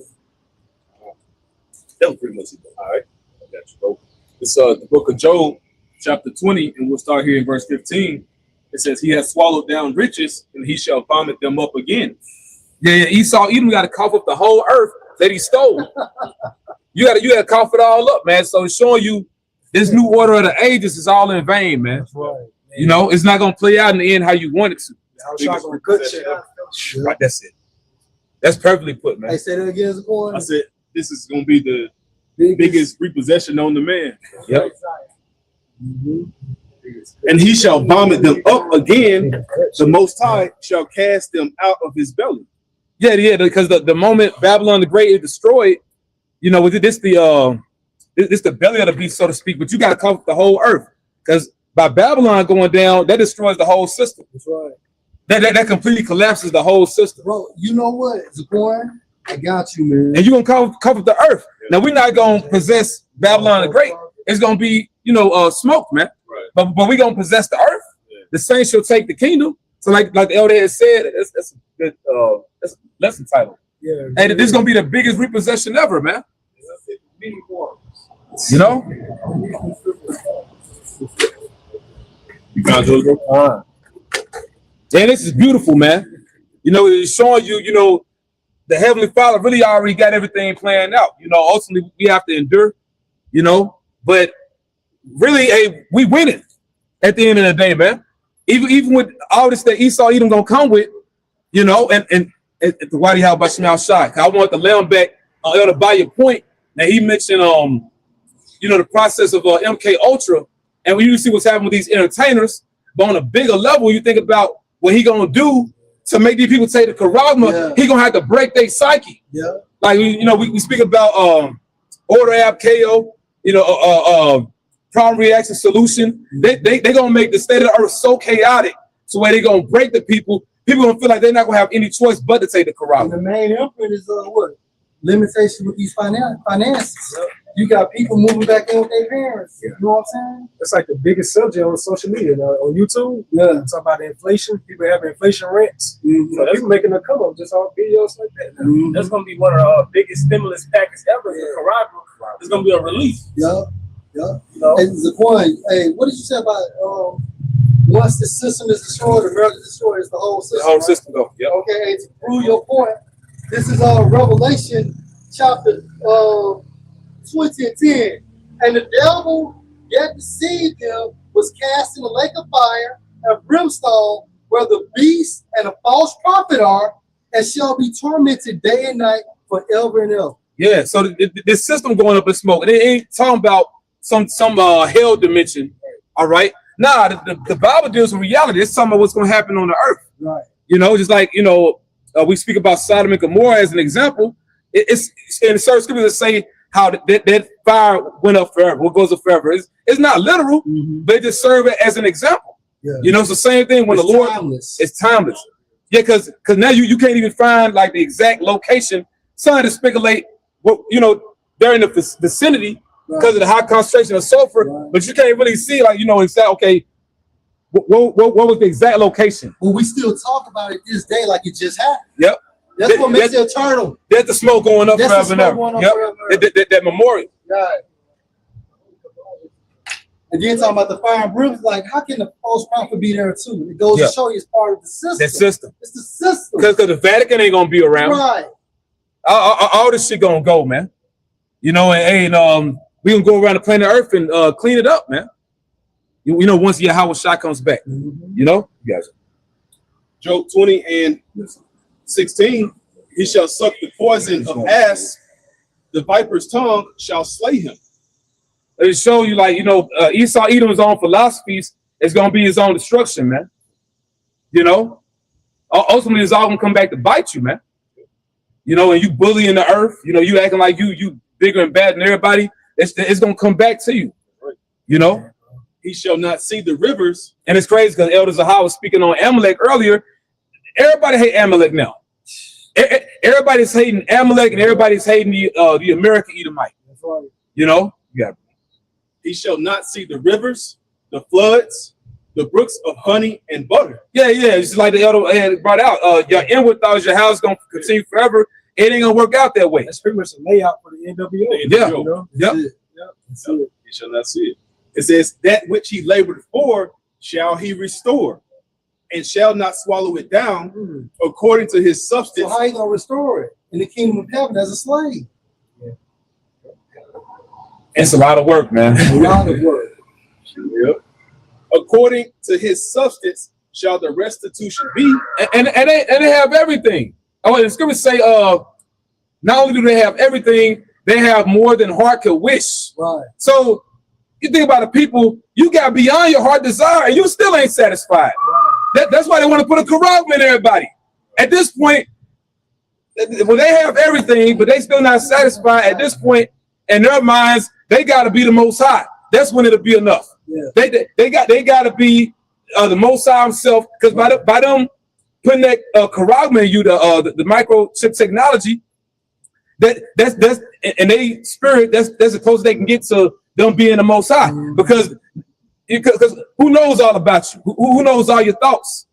That was pretty much it. All right. I got you, bro. It's the book of Job, chapter 20, and we'll start here in verse 15. It says, "He has swallowed down riches, and he shall vomit them up again." Yeah. Esau Edom got to cough up the whole earth that he stole. you got to cough it all up, man. So it's showing you this new order of the ages is all in vain, man. That's right, man. You know, it's not gonna play out in the end how you want it to. Right, that's it. That's perfectly put, man. Hey, say that again, Zaquan. I said, this is going to be the biggest repossession on the man. Yep. And he shall vomit them up again. The Most High shall cast them out of his belly. Yeah, because the moment Babylon the Great is destroyed, you know, this the belly of the beast, so to speak. But you got to cover the whole earth, because by Babylon going down, that destroys the whole system. That's right. That completely collapses the whole system. Bro, you know what, Zaquan? I got you, man. And you're gonna cover the earth. Now we're not gonna possess Babylon the Great. It's gonna be, you know, smoke, man. Right. But we're gonna possess the earth. Yeah. The saints shall take the kingdom. So like the elder has said, that's a good that's a lesson title. Yeah. Hey, this is gonna be the biggest repossession ever, man. You know? You found yours, bro? Man, this is beautiful, man. You know, it's showing you, you know, the Heavenly Father really already got everything planned out. You know, ultimately we have to endure, you know, but really, hey, we winning at the end of the day, man. Even with all this that Esau Edom gonna come with, you know, and the Wadi how about Shemel Shai. I want the lamb back to buy your point. Now he mentioned you know, the process of MK Ultra, and when you see what's happening with these entertainers, but on a bigger level, you think about what he gonna do to make these people take the Karagma. He gonna have to break their psyche. Yeah. Like, you know, we speak about order app KO, you know, problem reaction solution. They gonna make the state of the earth so chaotic to where they gonna break the people. People gonna feel like they're not gonna have any choice but to take the Karagma. The main imprint is what? Limitation with these finances. Yep. You got people moving back in with their parents. You know what I'm saying? That's like the biggest subject on social media on YouTube. Yeah, talk about the inflation. People having inflation rents. So people making a come up just on videos like that. That's gonna be one of our biggest stimulus packages ever. The Karagma. It's gonna be a relief. Yeah. You know? Hey, Zaquan, hey, what did you say about once the system is destroyed, America destroys the whole system? The whole system go. Yep. Okay, hey, to prove your point, this is Revelation chapter 20 and 10. And the devil yet deceived him, was cast in the lake of fire and brimstone, where the beast and the false prophet are, and shall be tormented day and night forever and ever. Yeah, so this system going up in smoke, and it ain't talking about some hell dimension. All right. Nah, the Bible deals with reality. It's talking about what's going to happen on the earth. Right. You know, just like, you know, we speak about Sodom and Gomorrah as an example. It's in certain scriptures that say how that fire went up forever. What goes up forever? It's not literal, but it just serve it as an example. Yeah. You know, it's the same thing when It's the Lord. timeless. It's timeless. Yeah, because now you can't even find like the exact location. Scientists speculate what, you know, they're in the vicinity because of the high concentration of sulfur, but you can't really see, like, you know, exactly, okay, what was the exact location? Well, we still talk about it this day like it just happened. Yep. That's what makes it eternal. There's the smoke going up That's forever the and ever. smoke going up Yep. forever. That memorial. Right. And then talking about the fire and brimstone, like, how can the false prophet be there too? It goes to show you it's part of the system. That system. It's the system. Because the Vatican ain't gonna be around. Right. All this shit gonna go, man. You know, and we gonna go around the planet Earth and clean it up, man. You know, once Yahweh Shai comes back. You know, you guys. Job 20:16, he shall suck the poison of asp, the viper's tongue shall slay him. It show you, like, you know, Esau Edom's own philosophies is gonna be his own destruction, man. You know, ultimately it's all gonna come back to bite you, man. You know, and you bullying the earth, you know, you acting like you bigger and better than everybody. It's gonna come back to you. You know, he shall not see the rivers. And it's crazy because Elder Zahar was speaking on Amalek earlier. Everybody hate Amalek now. Everybody's hating Amalek and everybody's hating the American Edomite. That's right. You know, yeah. He shall not see the rivers, the floods, the brooks of honey and butter. Yeah, it's like the elder had brought out. Your inward thoughts, your house gonna continue forever. It ain't gonna work out that way. That's pretty much a layout for the NWO. Yeah. You know? Yep. He shall not see it. It says, that which he labored for shall he restore, and shall not swallow it down according to his substance. So how you gonna restore it in the kingdom of heaven as a slave? It's a lot of work, man. A lot of work. Yep. According to his substance shall the restitution be. And they have everything. Oh, the scriptures say, not only do they have everything, they have more than heart could wish. Right. So you think about the people, you got beyond your heart desire, and you still ain't satisfied. Right. That's why they want to put a corrupt in everybody. At this point, when they have everything, but they still not satisfied, at this point, in their minds, they got to be the Most High. That's when it'll be enough. Yeah. They got to be the Most High himself, because by them putting that Karagma in you, the microchip technology, that's and they spirit, that's the closest they can get to them being the Most High, because who knows all about you? Who knows all your thoughts?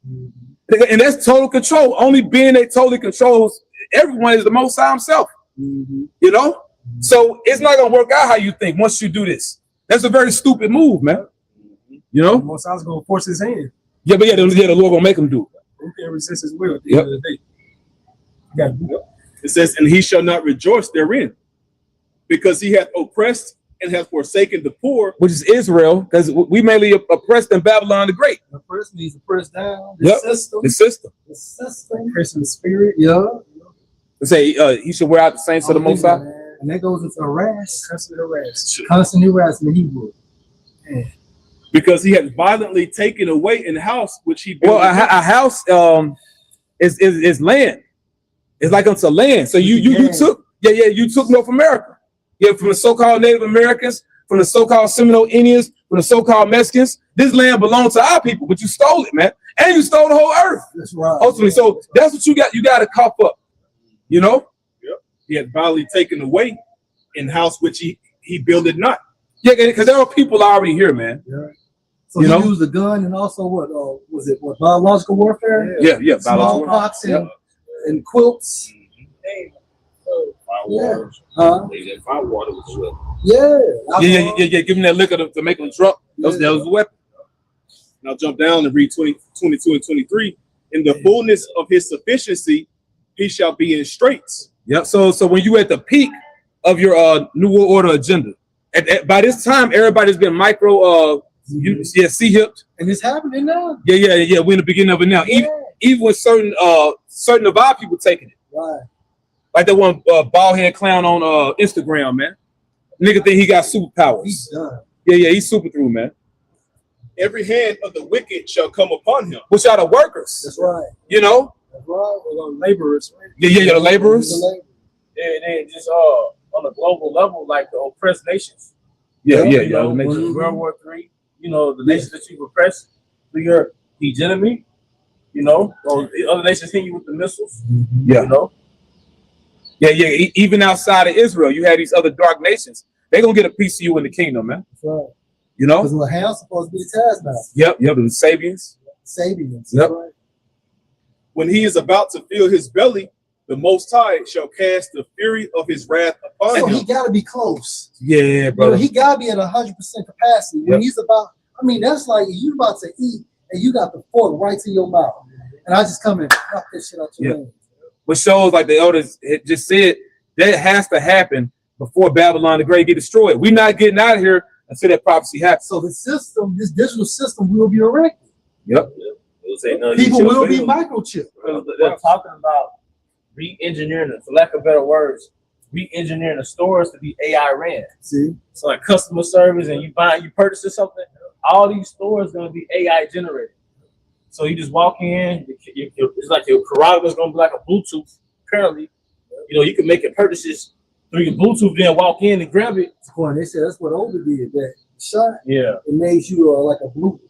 And that's total control. Only being that totally controls everyone is the Most High himself. You know. So it's not gonna work out how you think once you do this. That's a very stupid move, man. You know? Most High's gonna force his hand. Yeah, but the Lord gonna make him do it. Who can resist his will at the end of the day? You gotta do it. It says, and he shall not rejoice therein, because he hath oppressed and hath forsaken the poor. Which is Israel, because we mainly oppressed in Babylon the Great. Oppressed means oppressed down. The system. The system. The system. Oppressing the spirit. Yeah. They say he should wear out the saints of the Most High. And that goes into harass. Constant harass. Constant harassment, he would. Because he had violently taken away an house which he built. Well, a house is land. It's like unto land. So you took you took North America. Yeah, from the so-called Native Americans, from the so-called Seminole Indians, from the so-called Mexicans. This land belonged to our people, but you stole it, man. And you stole the whole earth. That's right. Ultimately, so that's what you got. You got to cough up. You know? Yep. He had violently taken away in house which he builded not. Yeah, because there are people already here, man. Yeah. So you used a gun and also what was it? What, biological warfare? Yeah. Smallpox and quilts. Fire water was well. Yeah. Give him that liquor to make him drunk. That was a weapon. Now jump down and read 22 and 23. In the fullness of his sufficiency, he shall be in straits. Yep. So when you at the peak of your New World Order agenda, by this time everybody's been C-hipped. And it's happening now. Yeah. We're in the beginning of it now. Even with certain of our people taking it. Right. Like that one bald head clown on Instagram, man. Nigga think he got superpowers. He's done. Yeah, he's super through, man. Every hand of the wicked shall come upon him. Which are the workers? That's right. You know? That's right. We're laborers. Right? Yeah, the laborers. They just on a global level, like the oppressed nations. Yeah. You know, World War III. You know, the nations that you oppressed through your hegemony. You know, or the other nations hit you with the missiles. Yeah. You know. Yeah. Even outside of Israel, you had these other dark nations. They gonna get a piece of you in the kingdom, man. That's right. You know. Because Laham's supposed to be the taskmaster. Yep. The Sabians. Sabians. Yep. Right. When he is about to fill his belly, the Most High shall cast the fury of his wrath upon So him. he got to be close. Yeah, brother. He got to be at 100% capacity. When he's about, I mean, that's like you about to eat and you got the fork right to your mouth. And I just come and knock this shit out your hand. Which shows, like the elders had just said, that has to happen before Babylon the Great get destroyed. We're not getting out of here until that prophecy happens. So the system, this digital system will be erected. Yep. People will be microchipped. They're talking about re-engineering, for lack of better words, re-engineering the stores to be AI ran. See? So like customer service and you purchasing something, all these stores gonna be AI generated. So you just walk in, it's like your Corral is gonna be like a Bluetooth. Apparently, you know, you can make your purchases through your Bluetooth, then walk in and grab it. They said that's what Oda did. That shot. Yeah. It made you like a Bluetooth,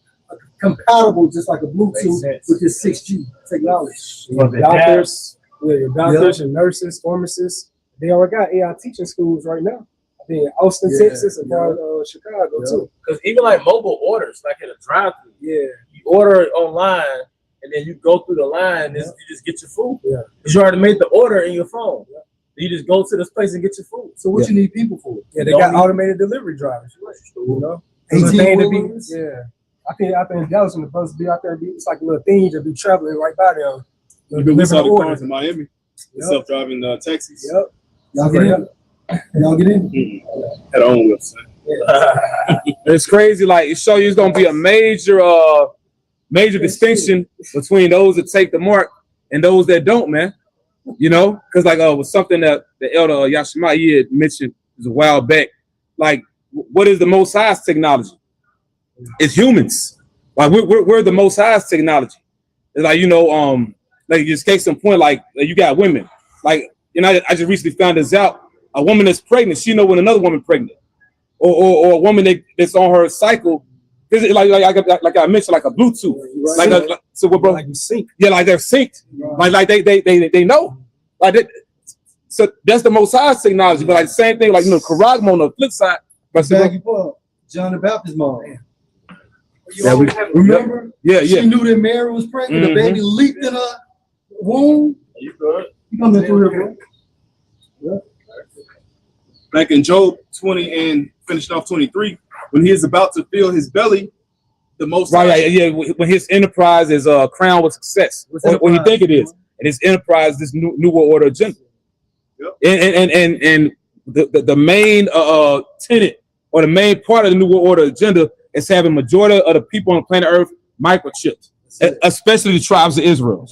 compatible, just like a Bluetooth with this 6G technology. Doctors, doctors and nurses, pharmacists, they already got AI teaching schools right now. I think Austin, Texas, and part of Chicago too. Because even like mobile orders, like at a drive-thru, you order it online and then you go through the line and you just get your food. Because you already made the order in your phone. You just go to this place and get your food. So what you need people for? Yeah, they got automated delivery drivers. You know, it's a thing to be. I think Dallas and the bus be out there. It's like a little thing to be traveling right by there. We saw the cars in Miami, the self-driving taxis. Y'all get in. Y'all get in. Had our own website. It's crazy. Like it shows you, it's gonna be a major distinction between those that take the mark and those that don't, man. You know, because like was something that the elder Yashima had mentioned a while back. Like, what is the Most High's technology? It's humans. Like we're the Most High's technology. It's like, you know, like just case in point, like you got women. Like, you know, I just recently found this out. A woman that's pregnant, she know when another woman pregnant, or a woman that's on her cycle. Like I mentioned, like a Bluetooth, so what, bro? Like you sync. Yeah, like they're synced. Like they know. Like that. So that's the Most High's technology. But like the same thing, like, you know, Karagma on the flip side. But John the Baptist mom. Remember? Yeah. She knew that Mary was pregnant. The baby leaped in her womb. You good? You coming through here, bro? Back in Job 20 and finished off 23, when he is about to fill his belly, the Most High. When his enterprise is crowned with success, or he think it is, and his enterprise, this new world order agenda. And the main tenet or the main part of the new world order agenda is having majority of the people on planet Earth microchipped, especially the tribes of Israel.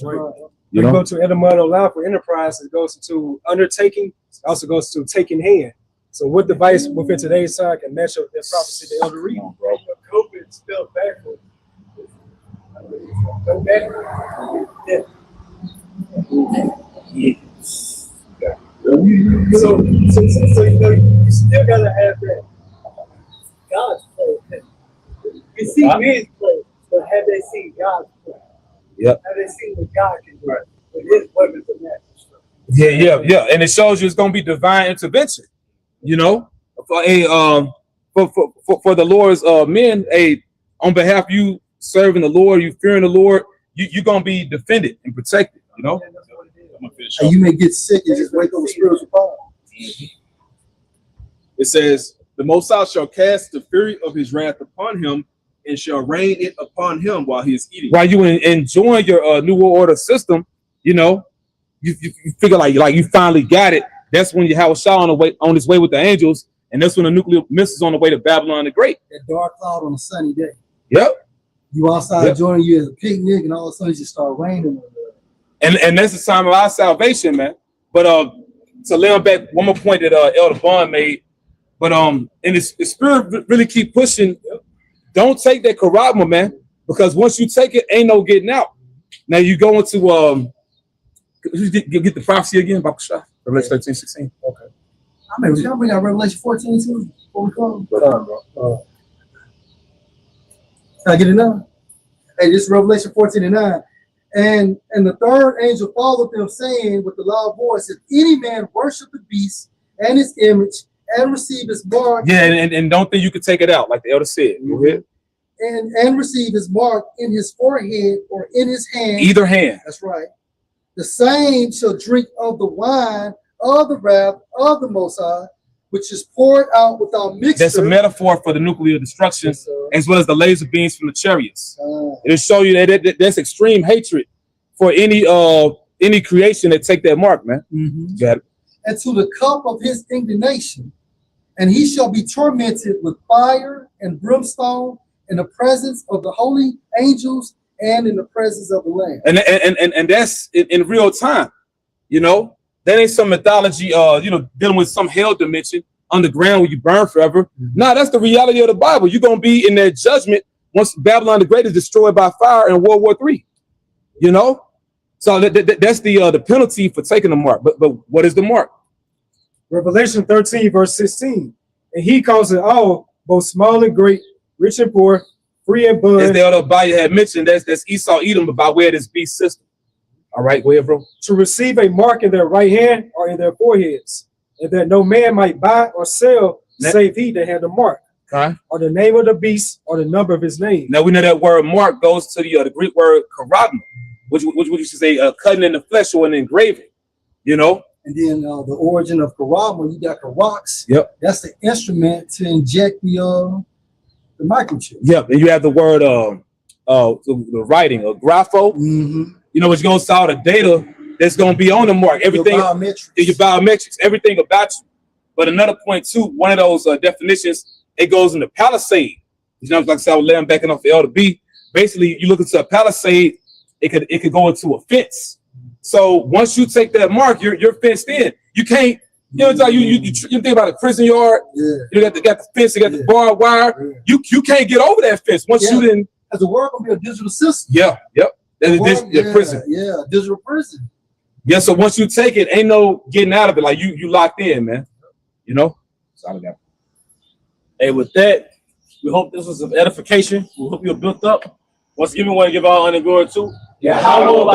You go to etymology line for enterprise, it goes to undertaking, it also goes to taking hand. So what device within today's time can match up that prophecy the elder read? COVID spelled backwards. Go backwards. So you know, you still gotta have that God's plan. You see men's play, but have they seen God's plan? Yep. Have they seen what God can do with his weapons of natural? Yeah. And it shows you it's gonna be divine intervention. You know, for the Lord's men, on behalf of you serving the Lord, you fearing the Lord, you're gonna be defended and protected. You know, and you may get sick and just wake up with spiritual power. It says, the Most High shall cast the fury of his wrath upon him and shall rain it upon him while he is eating. While you enjoying your new world order system, you know, you figure like you finally got it. That's when you have a shot on his way with the angels, and that's when the nuclear missiles on the way to Babylon the Great. That dark cloud on a sunny day. Yep. You outside enjoying you as a picnic, and all of a sudden you just start raining. And that's the time of our salvation, man. But to lay on back one more point that Elder Bond made, But and the spirit really keep pushing. Don't take that karagma, man, because once you take it, ain't no getting out. Now you go into get the prophecy again, Revelation 13, 16. Okay. I mean, y'all bring out Revelation 14 too before we close. Can I get it now? Hey, this is Revelation 14 and 9. And the third angel followed them, saying with a loud voice, if any man worship the beast and his image and receive his mark. Yeah, and don't think you could take it out, like the elder said. Go ahead. And receive his mark in his forehead or in his hand. Either hand. That's right. The same shall drink of the wine of the wrath of the Most High, which is poured out without mixture. That's a metaphor for the nuclear destruction, as well as the laser beams from the chariots. It'll show you that that's extreme hatred for any creation that take that mark, man. Got it. And to the cup of his indignation, and he shall be tormented with fire and brimstone in the presence of the holy angels and in the presence of the Lamb. And that's in real time, you know. That ain't some mythology, dealing with some hell dimension underground where you burn forever. Nah, that's the reality of the Bible. You're gonna be in that judgment once Babylon the Great is destroyed by fire in World War III. You know, so that's the penalty for taking the mark. But what is the mark? Revelation 13, verse 16. And he calls it all, both small and great, rich and poor, free and bond. As the other Bible had mentioned, that's Esau, Edom, but by way of this beast system. All right, go ahead, bro. To receive a mark in their right hand or in their foreheads, and that no man might buy or sell save he that had the mark, or the name of the beast, or the number of his name. Now we know that word mark goes to the Greek word karagma, which you should say cutting in the flesh or an engraving, you know. And then the origin of karagma, you got karax. Yep. That's the instrument to inject the microchip. Yep. And you have the word the writing or grapho. You know, which goes to all the data that's going to be on the mark. Everything, your biometrics, everything about you. But another point too, one of those definitions, it goes in the palisade. You know, like I said, I was laying backing off the L to B. Basically, you look into a palisade, it could go into a fence. So once you take that mark, you're fenced in. You can't, you think about a prison yard. Yeah. You got the fence, you got the barbed wire. Yeah. You can't get over that fence once you didn't. As the word gonna be a digital system. Yeah. Yep. Prison. Yeah, digital prison. Yeah, so once you take it, ain't no getting out of it. Like you locked in, man. You know? That's all I got. Hey, with that, we hope this was of edification. We hope you're built up. Once again, we want to give our honor and glory to. We also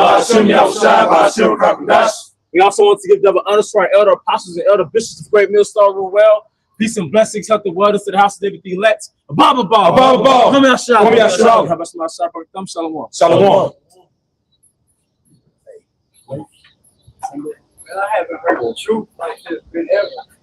want to give double honor to our elder apostles and elder bishops of Great Millstar Rule Well. Peace and blessings, health and wellness to the house of David D. Letts. Ababa. Come out, Shalom. Shalom. I haven't heard the truth like this been ever.